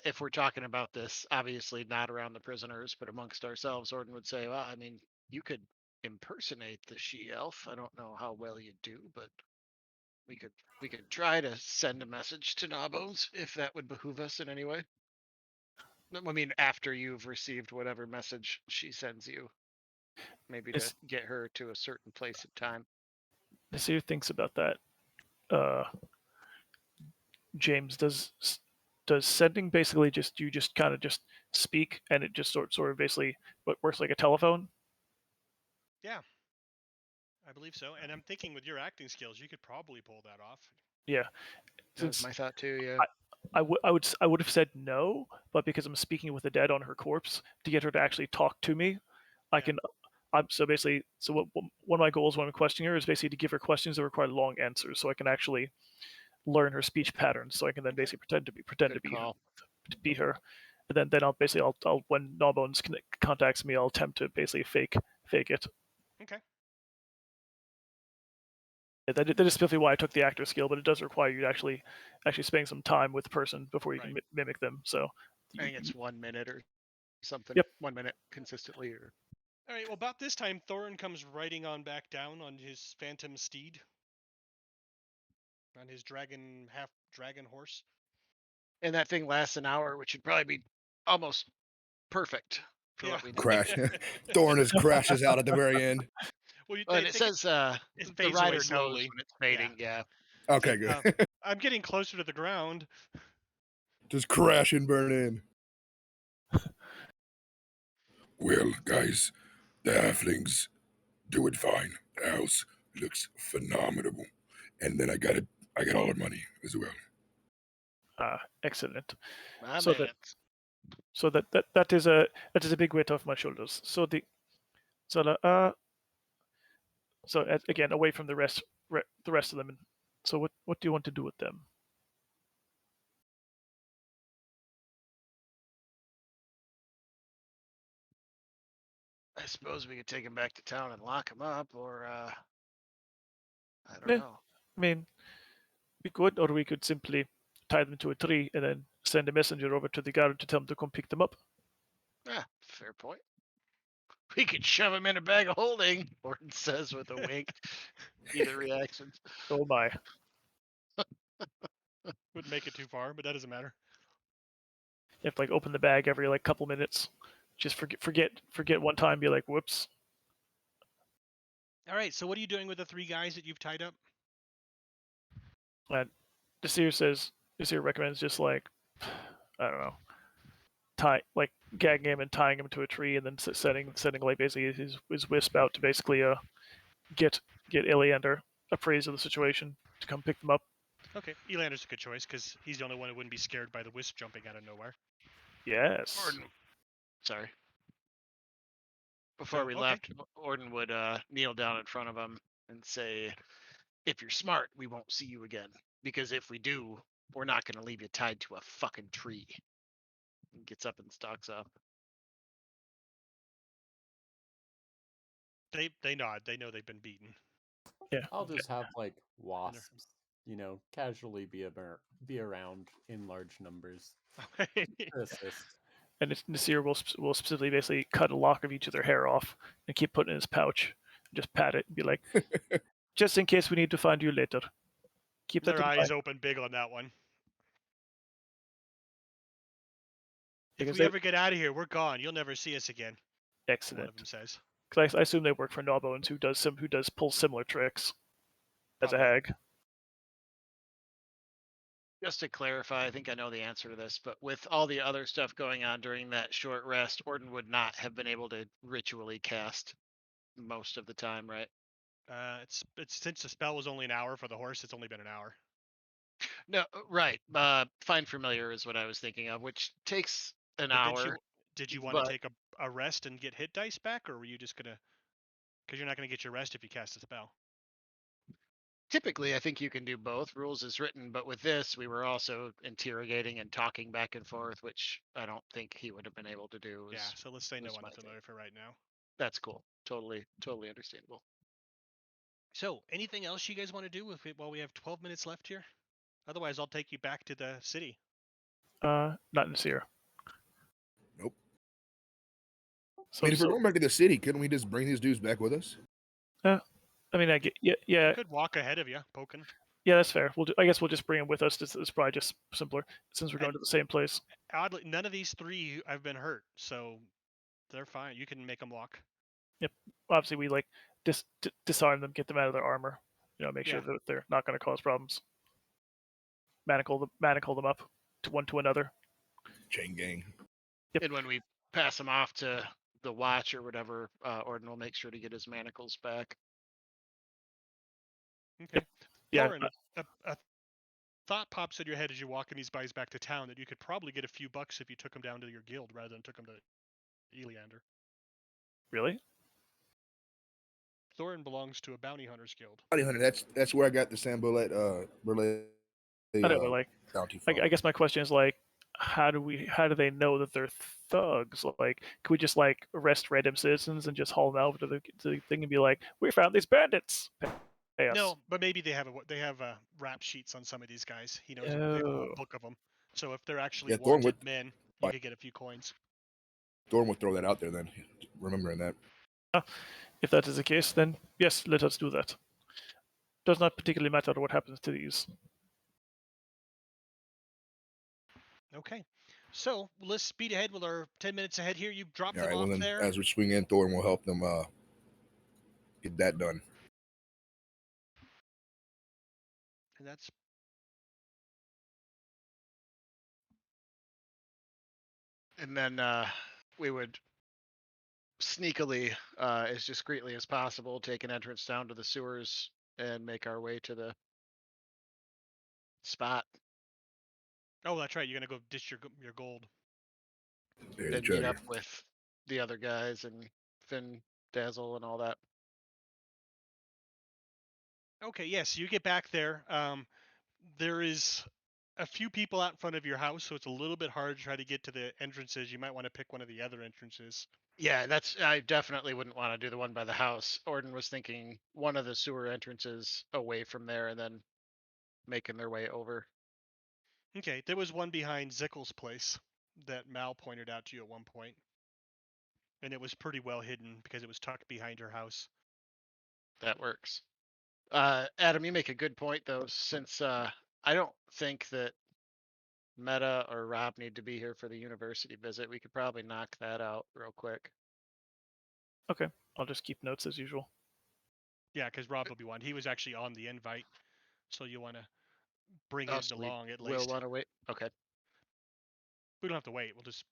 Speaker 3: if we're talking about this, obviously not around the prisoners, but amongst ourselves, Orden would say, well, I mean, you could impersonate the she-elf. I don't know how well you do, but we could try to send a message to Gnawbones if that would behoove us in any way. I mean, after you've received whatever message she sends you, maybe to
Speaker 2: It's-
Speaker 3: get her to a certain place and time.
Speaker 2: Nasir thinks about that. James, does sending basically just you just kind of just speak and it just sort of basically what works like a telephone?
Speaker 1: Yeah, I believe so. And I'm thinking with your acting skills, you could probably pull that off.
Speaker 2: Yeah.
Speaker 3: That was
Speaker 2: Since
Speaker 3: my thought too. Yeah.
Speaker 2: I would have said no, but because I'm speaking with the dead on her corpse to get her to actually talk to me, I
Speaker 1: Yeah.
Speaker 2: can. So basically, one of my goals when I'm questioning her is basically to give her questions that require long answers, so I can actually learn her speech patterns, so I can then basically pretend
Speaker 3: Good
Speaker 2: to be
Speaker 3: call.
Speaker 2: her, and then I'll when Gnawbones contacts me, I'll attempt to basically fake it.
Speaker 1: Okay.
Speaker 2: That is specifically why I took the actor skill, but it does require you to actually spending some time with the person before you can
Speaker 1: Right.
Speaker 2: mimic them. So
Speaker 3: I think it's 1 minute or something.
Speaker 2: Yep.
Speaker 3: 1 minute consistently. Or
Speaker 1: All right. Well, about this time, Thorin comes riding on back down on his phantom steed, on his half dragon horse.
Speaker 3: and that thing lasts an hour, which would probably be almost perfect for
Speaker 1: Yeah.
Speaker 3: what we need.
Speaker 5: Crash. Thorn just crashes out at the very end.
Speaker 1: Well,
Speaker 3: Well, and
Speaker 1: they
Speaker 3: it
Speaker 1: think
Speaker 3: says
Speaker 1: it
Speaker 3: the
Speaker 1: fades away
Speaker 3: rider knows
Speaker 1: slowly.
Speaker 3: when it's fading. Yeah.
Speaker 5: Okay,
Speaker 1: It's like,
Speaker 5: good.
Speaker 1: I'm getting closer to the ground.
Speaker 5: Just crash and burn in.
Speaker 7: Well, guys, the halflings do it fine. The house looks phenomenal. And then I got all our money as well.
Speaker 2: Excellent.
Speaker 3: My
Speaker 2: So
Speaker 3: man.
Speaker 2: that is a big weight off my shoulders. So again away from the rest of them. So what do you want to do with them?
Speaker 3: I suppose we could take him back to town and lock him up, or I don't
Speaker 2: Yeah.
Speaker 3: know.
Speaker 2: I mean, we could, or we could simply tie them to a tree and then send a messenger over to the guard to tell them to come pick them up.
Speaker 3: Ah, fair point. We could shove him in a bag of holding, Orden says with a wink. Either reactions.
Speaker 2: Oh my!
Speaker 1: Wouldn't make it too far, but that doesn't matter.
Speaker 2: You have to open the bag every couple minutes. Just forget one time. Be like, whoops.
Speaker 1: All right. So what are you doing with the 3 guys that you've tied up?
Speaker 2: And Desir recommends just I don't know, gagging him and tying him to a tree, and then setting basically his wisp out to basically get Iliander appraised of the situation to come pick them up.
Speaker 1: Okay. Elander's a good choice because he's the only one who wouldn't be scared by the wisp jumping out of nowhere.
Speaker 2: Yes.
Speaker 3: Orden, sorry. Before we
Speaker 1: okay.
Speaker 3: left, Orden would kneel down in front of him and say, if you're smart, we won't see you again. Because if we do, we're not going to leave you tied to a fucking tree. He gets up and stalks off.
Speaker 1: They nod. They know they've been beaten.
Speaker 2: Yeah.
Speaker 6: I'll just have wasps, casually be around in large numbers to assist.
Speaker 2: And Nasir will specifically basically cut a lock of each of their hair off and keep putting it in his pouch. And just pat it and be like, just in case we need to find you later. Keep that
Speaker 1: Their
Speaker 2: in
Speaker 1: eyes
Speaker 2: mind.
Speaker 1: open big on that one. If
Speaker 2: Because
Speaker 1: we ever get out of here, we're gone. You'll never see us again. One
Speaker 2: excellent.
Speaker 1: of them says.
Speaker 2: Because I assume they work for Gnawbones, who does pull similar tricks as a
Speaker 1: Probably.
Speaker 2: hag.
Speaker 3: Just to clarify, I think I know the answer to this, but with all the other stuff going on during that short rest, Orden would not have been able to ritually cast most of the time, right?
Speaker 1: It's since the spell was only an hour for the horse, it's only been an hour.
Speaker 3: No, right. Find familiar is what I was thinking of, which takes an
Speaker 1: But
Speaker 3: hour.
Speaker 1: did you want to
Speaker 3: But
Speaker 1: take a rest and get hit dice back, or were you just gonna? Because you're not gonna get your rest if you cast a spell.
Speaker 3: typically, I think you can do both. Rules is written, but with this, we were also interrogating and talking back and forth, which I don't think he would have been able to do.
Speaker 1: Yeah. So let's say no
Speaker 3: was
Speaker 1: on
Speaker 3: my
Speaker 1: the familiar for right now.
Speaker 3: That's cool. Totally understandable.
Speaker 1: So anything else you guys want to do with it while we have 12 minutes left here? Otherwise, I'll take you back to the city.
Speaker 2: Not in this year.
Speaker 5: Nope.
Speaker 2: So,
Speaker 5: I mean, if we're going back to the city, couldn't we just bring these dudes back with us?
Speaker 2: I mean, I get,
Speaker 1: You
Speaker 2: yeah,
Speaker 1: could walk ahead of you, poking.
Speaker 2: yeah, that's fair. I guess we'll just bring him with us. It's probably just simpler since we're going
Speaker 1: And
Speaker 2: to the same place.
Speaker 1: Oddly, none of these three have been hurt, so they're fine. You can make them walk.
Speaker 2: Obviously, we like disarm them, get them out of their armor. Make sure
Speaker 1: Yeah.
Speaker 2: that they're not going to cause problems. Manacle them up to one to another.
Speaker 5: Chain gang.
Speaker 2: Yep.
Speaker 3: And when we pass him off to the watch or whatever, Orden will make sure to get his manacles back.
Speaker 1: Okay.
Speaker 2: Yeah.
Speaker 1: Thorin, a thought pops in your head as you walk in these guys back to town that you could probably get a few bucks if you took them down to your guild rather than took them to Eleander.
Speaker 2: Really?
Speaker 1: Thorin belongs to a bounty hunters guild.
Speaker 5: Bounty hunter. That's where I got the Sambolet Burley
Speaker 2: I don't know. Like,
Speaker 5: bounty from.
Speaker 2: I guess my question is like, how do they know that they're thugs? Like, can we just like arrest random citizens and just haul them out to the thing and be like, we found these bandits? Pay us.
Speaker 1: No, but maybe they have rap sheets on some of these guys. He knows they have a whole
Speaker 2: Oh.
Speaker 1: book of them. So if they're actually
Speaker 5: Yeah, Thorin
Speaker 1: wanted
Speaker 5: would-
Speaker 1: men, you could get a few coins.
Speaker 5: Thorn would throw that out there then, remembering that.
Speaker 2: If that is the case, then yes, let us do that. Does not particularly matter what happens to these.
Speaker 1: Okay. So let's speed ahead with our 10 minutes ahead here. You drop
Speaker 5: All
Speaker 1: them
Speaker 5: right, well
Speaker 1: off
Speaker 5: then,
Speaker 1: there.
Speaker 5: as we swing in, Thorn will help them get that done.
Speaker 1: And that's
Speaker 3: And then we would sneakily, as discreetly as possible, take an entrance down to the sewers and make our way to the spot
Speaker 1: oh, that's right. You're gonna go dish your gold.
Speaker 5: There's the
Speaker 3: and meet
Speaker 5: treasure.
Speaker 3: up with the other guys and Finn, Dazzle, and all that.
Speaker 1: Okay. Yes. You get back there. There is a few people out in front of your house, so it's a little bit hard to try to get to the entrances. You might want to pick one of the other entrances.
Speaker 3: Yeah, I definitely wouldn't want to do the one by the house. Orden was thinking one of the sewer entrances away from there and then making their way over.
Speaker 1: Okay. There was one behind Zickel's place that Mal pointed out to you at one point, and it was pretty well hidden because it was tucked behind her house.
Speaker 3: That works. Adam, you make a good point though, since I don't think that Meta or Rob need to be here for the university visit. We could probably knock that out real quick.
Speaker 2: Okay, I'll just keep notes as usual.
Speaker 1: Yeah, because Rob will be one. He was actually on the invite, so you want to bring
Speaker 3: Oh,
Speaker 1: it
Speaker 3: so we
Speaker 1: along at
Speaker 3: will
Speaker 1: least.
Speaker 3: want to wait. Okay.
Speaker 1: We don't have to wait. We'll just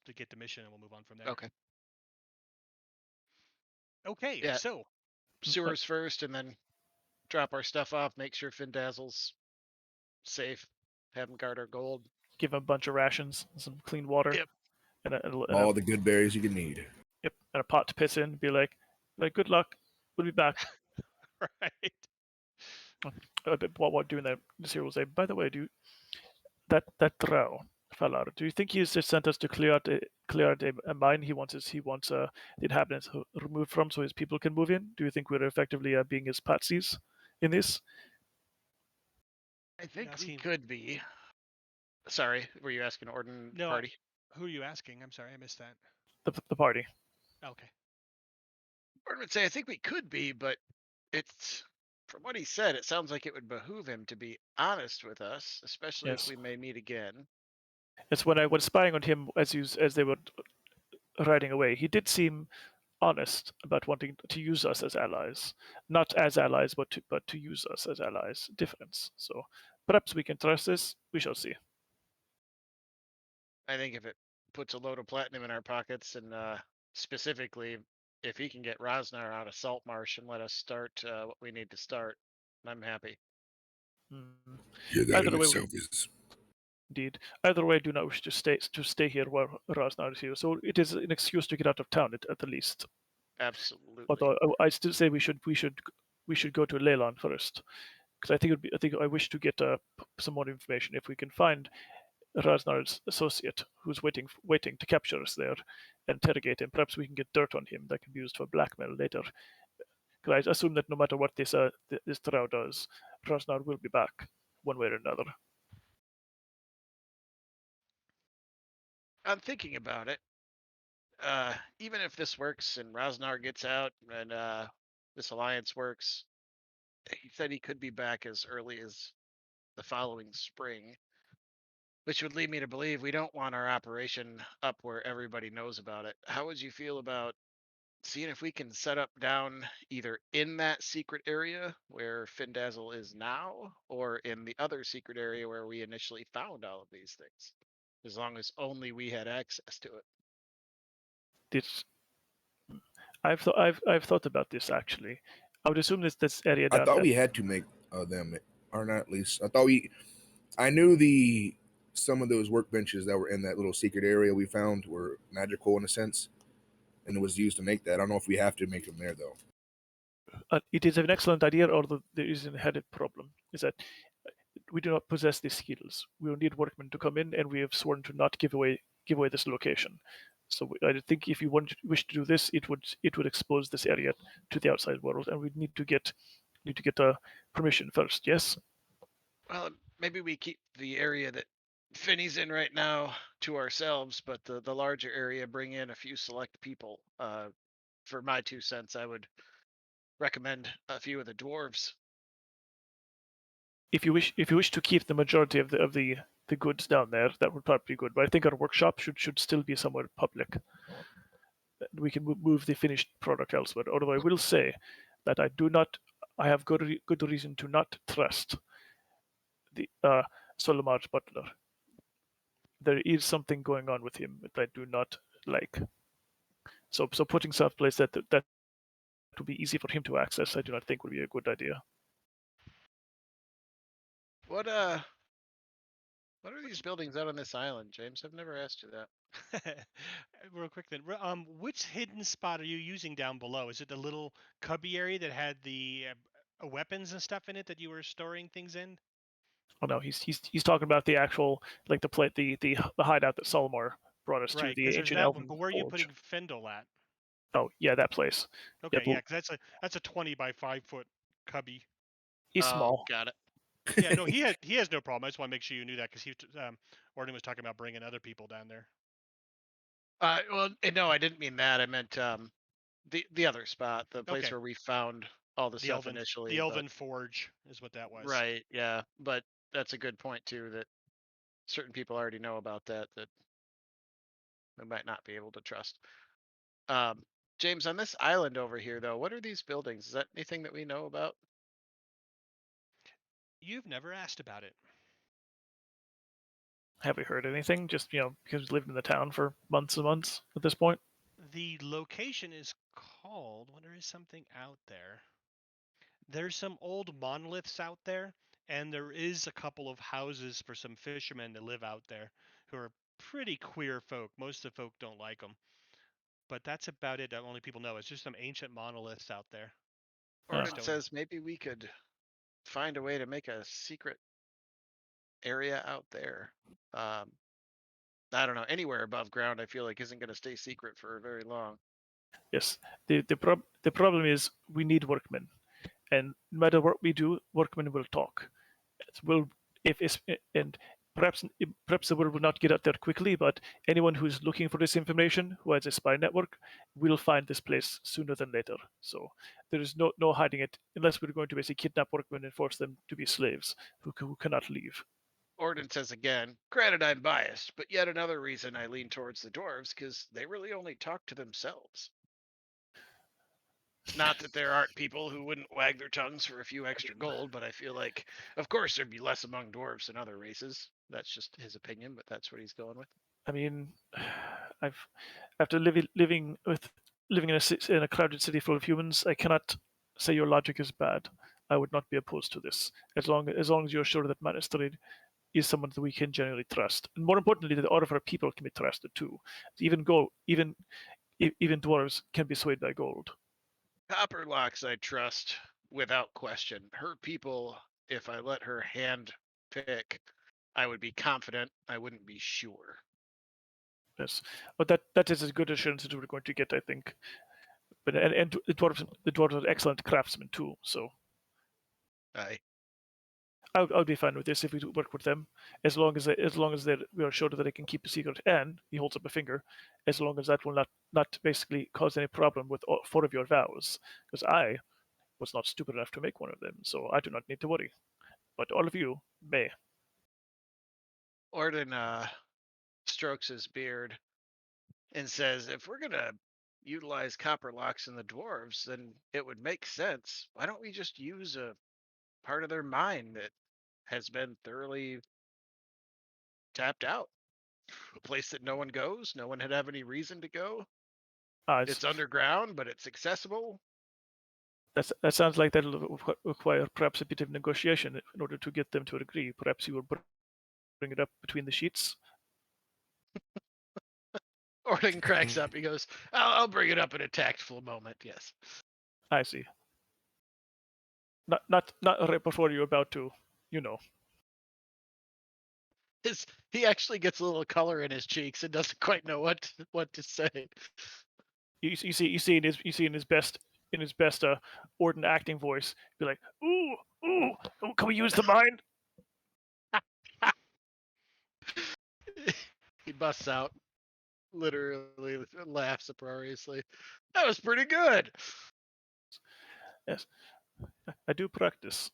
Speaker 1: to get the mission, and we'll move on from there.
Speaker 3: Okay.
Speaker 1: Okay.
Speaker 3: Yeah.
Speaker 1: So
Speaker 3: Sewers first, and then drop our stuff off. Make sure Finn Dazzle's safe. Have him guard our gold.
Speaker 2: Give them a bunch of rations, some clean water,
Speaker 3: Yep.
Speaker 2: and
Speaker 5: All the good berries you can need.
Speaker 2: yep, and a pot to piss in. Be like, good luck. We'll be back.
Speaker 1: right.
Speaker 2: While doing that, this here will say, by the way, that drow fellow, do you think he's just sent us to clear out a mine he wants the inhabitants removed from so his people can move in? Do you think we're effectively being his patsies in this?
Speaker 3: I think we
Speaker 1: Asking-
Speaker 3: could be. Sorry, were you asking Orden
Speaker 1: No,
Speaker 3: party?
Speaker 1: Who are you asking? I'm sorry, I missed that.
Speaker 2: The party.
Speaker 1: Okay.
Speaker 3: Orden would say, I think we could be, but it's from what he said, it sounds like it would behoove him to be honest with us, especially
Speaker 2: Yes.
Speaker 3: if we may meet again.
Speaker 2: It's when I was spying on him as they were riding away. He did seem honest about wanting to use us as allies, not as allies, but to use us as allies. Difference. So perhaps we can trust this. We shall see.
Speaker 3: I think if it puts a load of platinum in our pockets, and specifically if he can get Rosnar out of Saltmarsh and let us start what we need to start, I'm happy.
Speaker 7: Yeah, that
Speaker 2: Either
Speaker 7: in
Speaker 2: way,
Speaker 7: itself is.
Speaker 2: indeed. Either way, I do not wish to stay here while Rosnar is here. So it is an excuse to get out of town at the least.
Speaker 3: Absolutely.
Speaker 2: Although I still say we should go to Leyland first, because I think I wish to get some more information if we can find Raznar's associate who's waiting to capture us there and interrogate him. Perhaps we can get dirt on him that can be used for blackmail later. Because I assume that no matter what this trial does, Raznar will be back one way or another.
Speaker 3: I'm thinking about it. Even if this works and Rosnar gets out and this alliance works, he said he could be back as early as the following spring, which would lead me to believe we don't want our operation up where everybody knows about it. How would you feel about seeing if we can set up down either in that secret area where Findazzle is now or in the other secret area where we initially found all of these things, as long as only we had access to it?
Speaker 2: This I've thought about this actually. I would assume this area
Speaker 5: I
Speaker 2: down
Speaker 5: thought
Speaker 2: there.
Speaker 5: we had to make them, or not at least. I knew some of those workbenches that were in that little secret area we found were magical in a sense, and it was used to make that. I don't know if we have to make them there though.
Speaker 2: It is an excellent idea, although there is an inherent problem: is that we do not possess these skills. We will need workmen to come in, and we have sworn to not give away this location. So I think if you wish to do this, it would expose this area to the outside world, and we need to get permission first. Yes.
Speaker 3: Well, maybe we keep the area that Finney's in right now to ourselves, but the larger area bring in a few select people. For my 2 cents, I would recommend a few of the dwarves.
Speaker 2: If you wish to keep the majority of the goods down there, that would probably be good. But I think our workshop should still be somewhere public. We can move the finished product elsewhere. Although I will say that I have good reason to not trust the Saltmarsh butler. There is something going on with him that I do not like. So putting someplace that would be easy for him to access, I do not think would be a good idea.
Speaker 3: What are these buildings out on this island, James? I've never asked you that.
Speaker 1: Real quick then, which hidden spot are you using down below? Is it the little cubby area that had the weapons and stuff in it that you were storing things in?
Speaker 2: Oh no, he's talking about the actual the hideout that Saltmarsh brought us
Speaker 1: Right,
Speaker 2: to, the
Speaker 1: because there's
Speaker 2: ancient
Speaker 1: that one.
Speaker 2: elven
Speaker 1: But where are you
Speaker 2: forge.
Speaker 1: putting Fendel at?
Speaker 2: Oh yeah, that place.
Speaker 1: Okay,
Speaker 2: Yeah,
Speaker 1: yeah, because that's a 20 by 5 foot cubby.
Speaker 2: he's
Speaker 3: Oh,
Speaker 2: small.
Speaker 3: got it.
Speaker 1: Yeah, no, he has no problem. I just want to make sure you knew that because Orden was talking about bringing other people down there.
Speaker 3: Well, no, I didn't mean that. I meant the other spot, the place
Speaker 1: Okay.
Speaker 3: where we found all the stuff
Speaker 1: The
Speaker 3: initially.
Speaker 1: Elven Forge is what that was.
Speaker 3: Right, yeah, but that's a good point too. That certain people already know about that we might not be able to trust. James, on this island over here, though, what are these buildings? Is that anything that we know about?
Speaker 1: You've never asked about it.
Speaker 2: Have we heard anything? Just because we lived in the town for months and months at this point.
Speaker 1: The location is called. Well, there is something out there. There's some old monoliths out there, and there is a couple of houses for some fishermen that live out there who are pretty queer folk. Most of the folk don't like them. But that's about it. Only people know. It's just some ancient monoliths out there.
Speaker 3: Orden says maybe we could find a way to make a secret area out there. I don't know. Anywhere above ground, I feel like isn't going to stay secret for very long.
Speaker 2: Yes. The problem is we need workmen, and no matter what we do, workmen will talk. And perhaps the word will not get out there quickly, but anyone who is looking for this information, who has a spy network, will find this place sooner than later. So there is no hiding it, unless we're going to basically kidnap workmen and force them to be slaves who cannot leave.
Speaker 3: Orden says again, granted I'm biased, but yet another reason I lean towards the dwarves, because they really only talk to themselves. Not that there aren't people who wouldn't wag their tongues for a few extra gold, but I feel like, of course, there'd be less among dwarves than other races. That's just his opinion, but that's what he's going with.
Speaker 2: I mean, after living in a crowded city full of humans, I cannot say your logic is bad. I would not be opposed to this, as long as you're sure that Manisterid is someone that we can generally trust, and more importantly, that all of our people can be trusted too. Even dwarves can be swayed by gold.
Speaker 3: Copperlocks I trust without question. Her people, if I let her hand pick, I would be confident. I wouldn't be sure.
Speaker 2: Yes, but that is as good assurance as we're going to get, I think. But and the dwarves are excellent craftsmen too, so
Speaker 3: Aye.
Speaker 2: I'll be fine with this if we work with them, as long as we are sure that they can keep a secret. And he holds up a finger, as long as that will not basically cause any problem with all 4 of your vows, because I was not stupid enough to make one of them, so I do not need to worry. But all of you may.
Speaker 3: Orden strokes his beard and says, if we're gonna utilize copperlocks in the dwarves, then it would make sense. Why don't we just use a part of their mind that has been thoroughly tapped out? A place that no one goes, no one had have any reason to go. It's underground, but it's accessible.
Speaker 2: That sounds like that'll require perhaps a bit of negotiation in order to get them to agree. Perhaps you will bring it up between the sheets.
Speaker 3: Orden cracks up. He goes, I'll bring it up in a tactful moment. Yes.
Speaker 2: I see. Not right before you're about to, you know.
Speaker 3: He actually gets a little color in his cheeks and doesn't quite know what to say.
Speaker 2: You see in his best Orden acting voice, be like, ooh, can we use the mind?
Speaker 3: He busts out, literally laughs uproariously. That was pretty good.
Speaker 2: Yes, I do practice.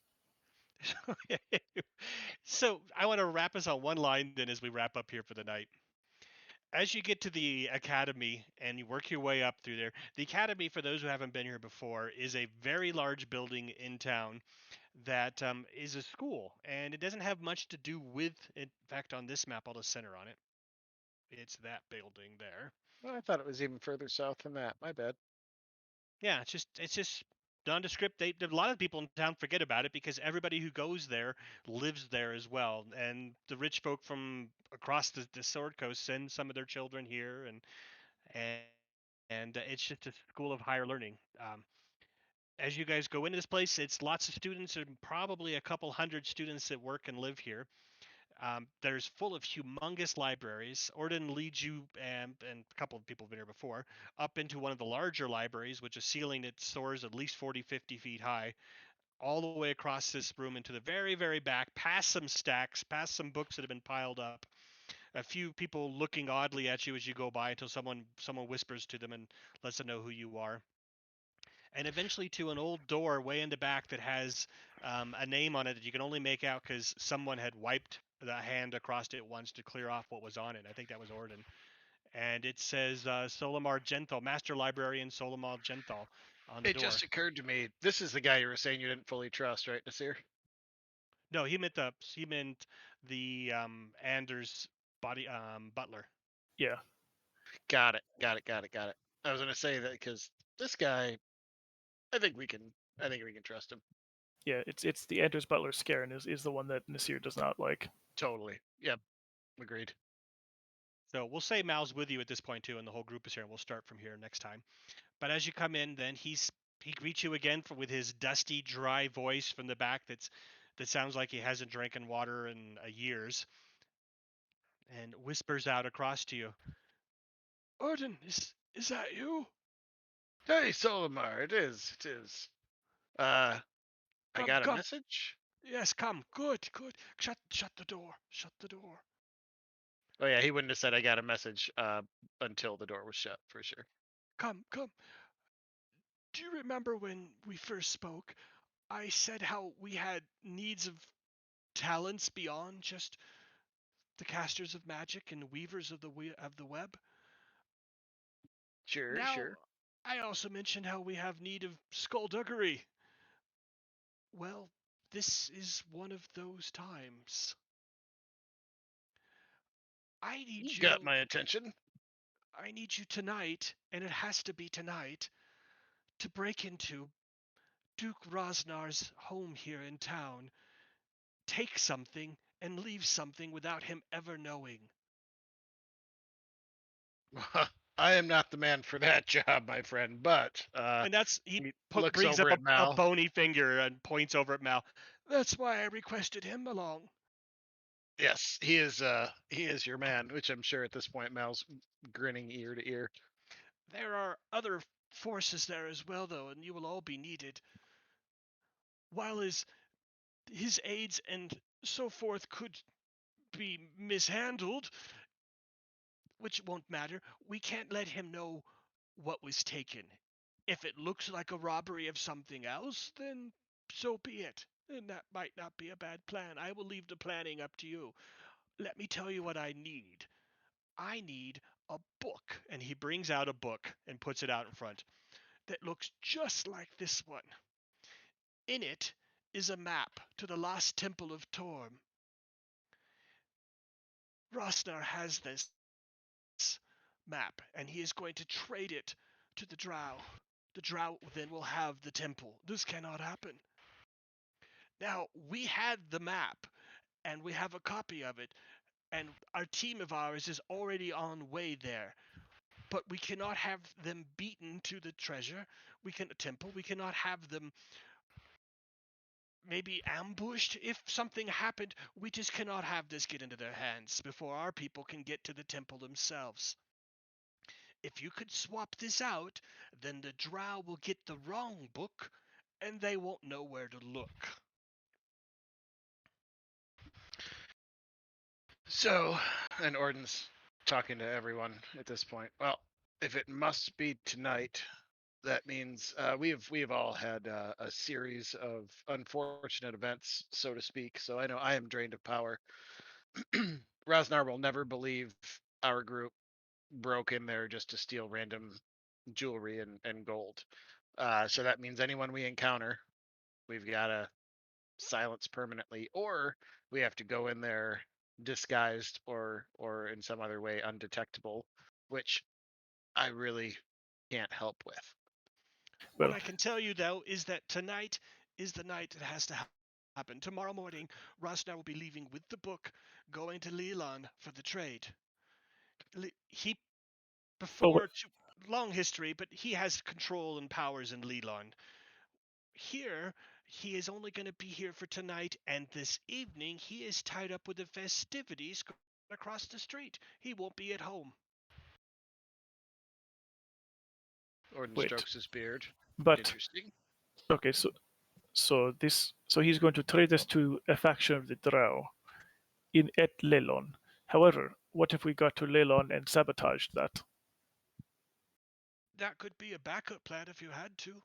Speaker 1: So I want to wrap us on one line then as we wrap up here for the night. As you get to the academy and you work your way up through there, the academy, for those who haven't been here before, is a very large building in town that is a school, and it doesn't have much to do with. In fact, on this map, I'll just center on it. It's that building there.
Speaker 3: Well, I thought it was even further south than that. My bad.
Speaker 1: Yeah, it's just nondescript. A lot of people in town forget about it because everybody who goes there lives there as well, and the rich folk from across the Sword Coast send some of their children here, and it's just a school of higher learning. As you guys go into this place, it's lots of students and probably a couple hundred students that work and live here. There's full of humongous libraries. Orden leads you, and a couple of people have been here before, up into one of the larger libraries, which is a ceiling that soars at least 40, 50 feet high, all the way across this room into the very, very back, past some stacks, past some books that have been piled up. A few people looking oddly at you as you go by until someone whispers to them and lets them know who you are. And eventually to an old door way in the back that has a name on it that you can only make out because someone had wiped the hand across it once to clear off what was on it. I think that was Orden. And it says Solomar Genthal, Master Librarian Solomar Genthal on the
Speaker 3: It
Speaker 1: door.
Speaker 3: just occurred to me, this is the guy you were saying you didn't fully trust, right, Nasir?
Speaker 1: No, he meant the Anders body butler.
Speaker 2: Yeah.
Speaker 3: Got it. I was gonna say that because this guy, I think we can trust him.
Speaker 2: Yeah, it's the Anders Butler Scarin is the one that Nasir does not like.
Speaker 3: Totally. Yep. Agreed.
Speaker 1: So we'll say Mal's with you at this point too, and the whole group is here, and we'll start from here next time. But as you come in, then he greets you again with his dusty, dry voice from the back that sounds like he hasn't drinking water in years, and whispers out across to you, "Orden, is that you?
Speaker 3: Hey, Solomar, it is. I got a
Speaker 1: Come.
Speaker 3: message.
Speaker 1: Yes, come. Good. Shut the door. Shut the door."
Speaker 3: Oh yeah, he wouldn't have said I got a message until the door was shut for sure.
Speaker 1: Come. Do you remember when we first spoke? I said how we had needs of talents beyond just the casters of magic and weavers of the web.
Speaker 3: Sure,
Speaker 1: Now,
Speaker 3: sure.
Speaker 1: I also mentioned how we have need of skullduggery. Well, this is one of those times. I need
Speaker 3: You
Speaker 1: you.
Speaker 3: got my attention.
Speaker 1: I need you tonight, and it has to be tonight, to break into Duke Rosnar's home here in town, take something and leave something without him ever knowing.
Speaker 3: I am not the man for that job, my friend. But
Speaker 1: And that's he
Speaker 3: he looks
Speaker 1: brings
Speaker 3: over
Speaker 1: up
Speaker 3: at
Speaker 1: a
Speaker 3: Mal.
Speaker 1: bony finger and points over at Mal. That's why I requested him along.
Speaker 3: Yes, he is your man, which I'm sure at this point Mal's grinning ear to ear.
Speaker 1: There are other forces there as well, though, and you will all be needed. While his aides and so forth could be mishandled, which won't matter, we can't let him know what was taken. If it looks like a robbery of something else, then so be it. And that might not be a bad plan. I will leave the planning up to you. Let me tell you what I need. I need a book. And he brings out a book and puts it out in front that looks just like this one. In it is a map to the lost temple of Torm. Rosnar has this map, and he is going to trade it to the Drow. The Drow then will have the temple. This cannot happen. Now, we had the map, and we have a copy of it, and our team of ours is already on way there. But we cannot have them beaten to the treasure. We cannot have them maybe ambushed if something happened. We just cannot have this get into their hands before our people can get to the temple themselves. If you could swap this out, then the Drow will get the wrong book, and they won't know where to look.
Speaker 3: So, and Orden's talking to everyone at this point. Well, if it must be tonight, that means we have all had a series of unfortunate events, so to speak. So I know I am drained of power. Rosnar will never believe our group broke in there just to steal random jewelry and gold. So that means anyone we encounter, we've got to silence permanently, or we have to go in there disguised or in some other way undetectable, which I really can't help with.
Speaker 1: What
Speaker 2: Well,
Speaker 1: I can tell you, though, is that tonight is the night it has to happen. Tomorrow morning, Rosnar will be leaving with the book, going to Leland for the trade. He,
Speaker 2: well,
Speaker 1: long history, but he has control and powers in Leland. Here, he is only going to be here for tonight, and this evening he is tied up with the festivities across the street. He won't be at home.
Speaker 3: Orden
Speaker 2: wait,
Speaker 3: strokes his beard.
Speaker 2: but
Speaker 3: Interesting.
Speaker 2: okay, so he's going to trade this to a faction of the Drow at Lelon. However, what if we got to Lelon and sabotaged that?
Speaker 1: That could be a backup plan if you had to.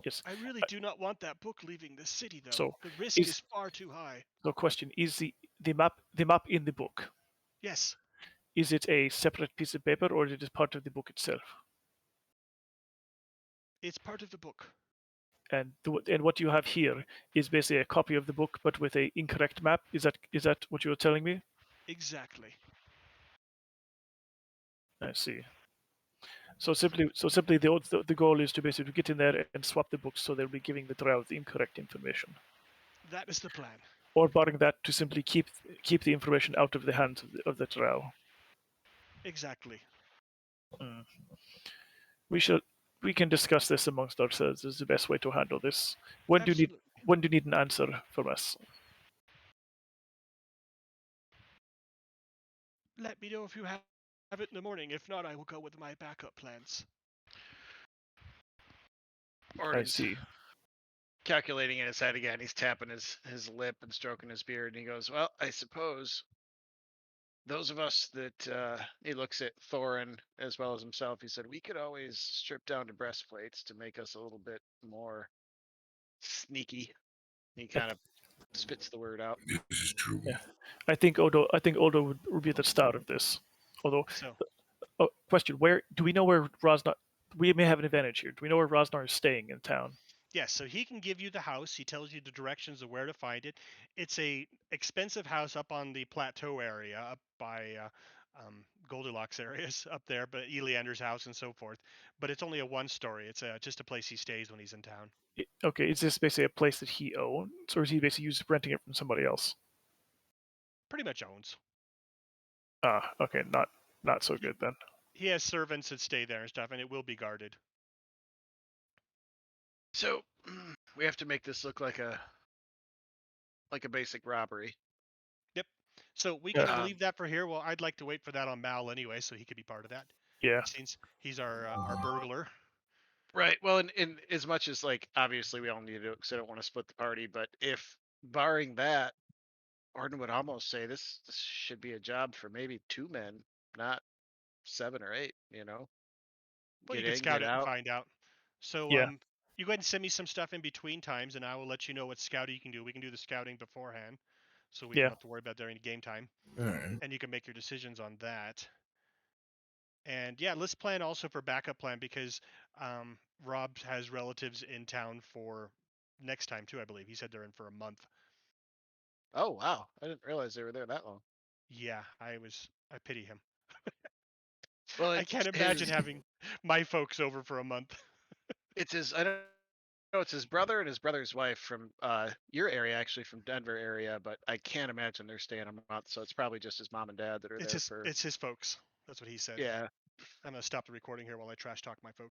Speaker 2: Yes.
Speaker 1: I really do not want that book leaving the city, though.
Speaker 2: So
Speaker 1: The risk is far too high.
Speaker 2: the question is the map in the book,
Speaker 1: Yes,
Speaker 2: is it a separate piece of paper or is it part of the book itself?
Speaker 1: it's part of the book.
Speaker 2: And what you have here is basically a copy of the book but with a incorrect map. Is that what you're telling me?
Speaker 1: Exactly.
Speaker 2: I see. So simply the goal is to basically get in there and swap the books so they'll be giving the Drow the incorrect information.
Speaker 1: That is the plan.
Speaker 2: Or barring that, to simply keep the information out of the hands of the Drow.
Speaker 1: Exactly.
Speaker 2: We can discuss this amongst ourselves. This is the best way to handle this. When do you need an answer from us?
Speaker 1: Let me know if you have it in the morning. If not, I will go with my backup plans.
Speaker 3: Orden's
Speaker 2: I see.
Speaker 3: calculating in his head again. He's tapping his lip and stroking his beard, and he goes, "Well, I suppose those of us that he looks at Thorin as well as himself. He said we could always strip down to breastplates to make us a little bit more sneaky." He kind of spits the word out.
Speaker 7: This is true.
Speaker 2: Yeah. I think Odo would be at the start of this. Although,
Speaker 1: So,
Speaker 2: question: Where do we know where Rosnar? We may have an advantage here. Do we know where Rosnar is staying in town?
Speaker 1: yes, so he can give you the house. He tells you the directions of where to find it. It's a expensive house up on the plateau area, up by Goldilocks areas up there, but Eleander's house and so forth. But it's only a 1-story. It's just a place he stays when he's in town.
Speaker 2: Okay, is this basically a place that he owns, or is he basically renting it from somebody else?
Speaker 1: Pretty much owns.
Speaker 2: Ah, okay, not so good then.
Speaker 1: He has servants that stay there and stuff, and it will be guarded.
Speaker 3: So we have to make this look like a basic robbery.
Speaker 1: Yep. So we
Speaker 2: Yeah.
Speaker 1: can leave that for here. Well, I'd like to wait for that on Mal anyway, so he could be part of that.
Speaker 2: Yeah.
Speaker 1: Since he's our burglar.
Speaker 3: Right. Well, in as much as like obviously we all need to do it because I don't want to split the party, but if barring that, Arden would almost say this should be a job for maybe 2 men, not 7 or 8. You know,
Speaker 1: Well, you
Speaker 3: get
Speaker 1: can
Speaker 3: in,
Speaker 1: scout
Speaker 3: get
Speaker 1: it and
Speaker 3: out.
Speaker 1: find out. So
Speaker 2: Yeah.
Speaker 1: you go ahead and send me some stuff in between times, and I will let you know what scouting you can do. We can do the scouting beforehand, so we
Speaker 2: Yeah.
Speaker 1: don't have to worry about during game time,
Speaker 5: All right.
Speaker 1: and you can make your decisions on that. And yeah, let's plan also for backup plan because Rob has relatives in town for next time too. I believe he said they're in for a month.
Speaker 3: Oh wow, I didn't realize they were there that long.
Speaker 1: Yeah, I pity him.
Speaker 3: Well,
Speaker 1: I can't imagine having my folks over for a month.
Speaker 3: it's his. I don't know. It's his brother and his brother's wife from your area, actually from Denver area. But I can't imagine they're staying a month. So it's probably just his mom and dad that are there for.
Speaker 1: It's his folks. That's what he said.
Speaker 3: Yeah.
Speaker 1: I'm gonna stop the recording here while I trash talk my folks.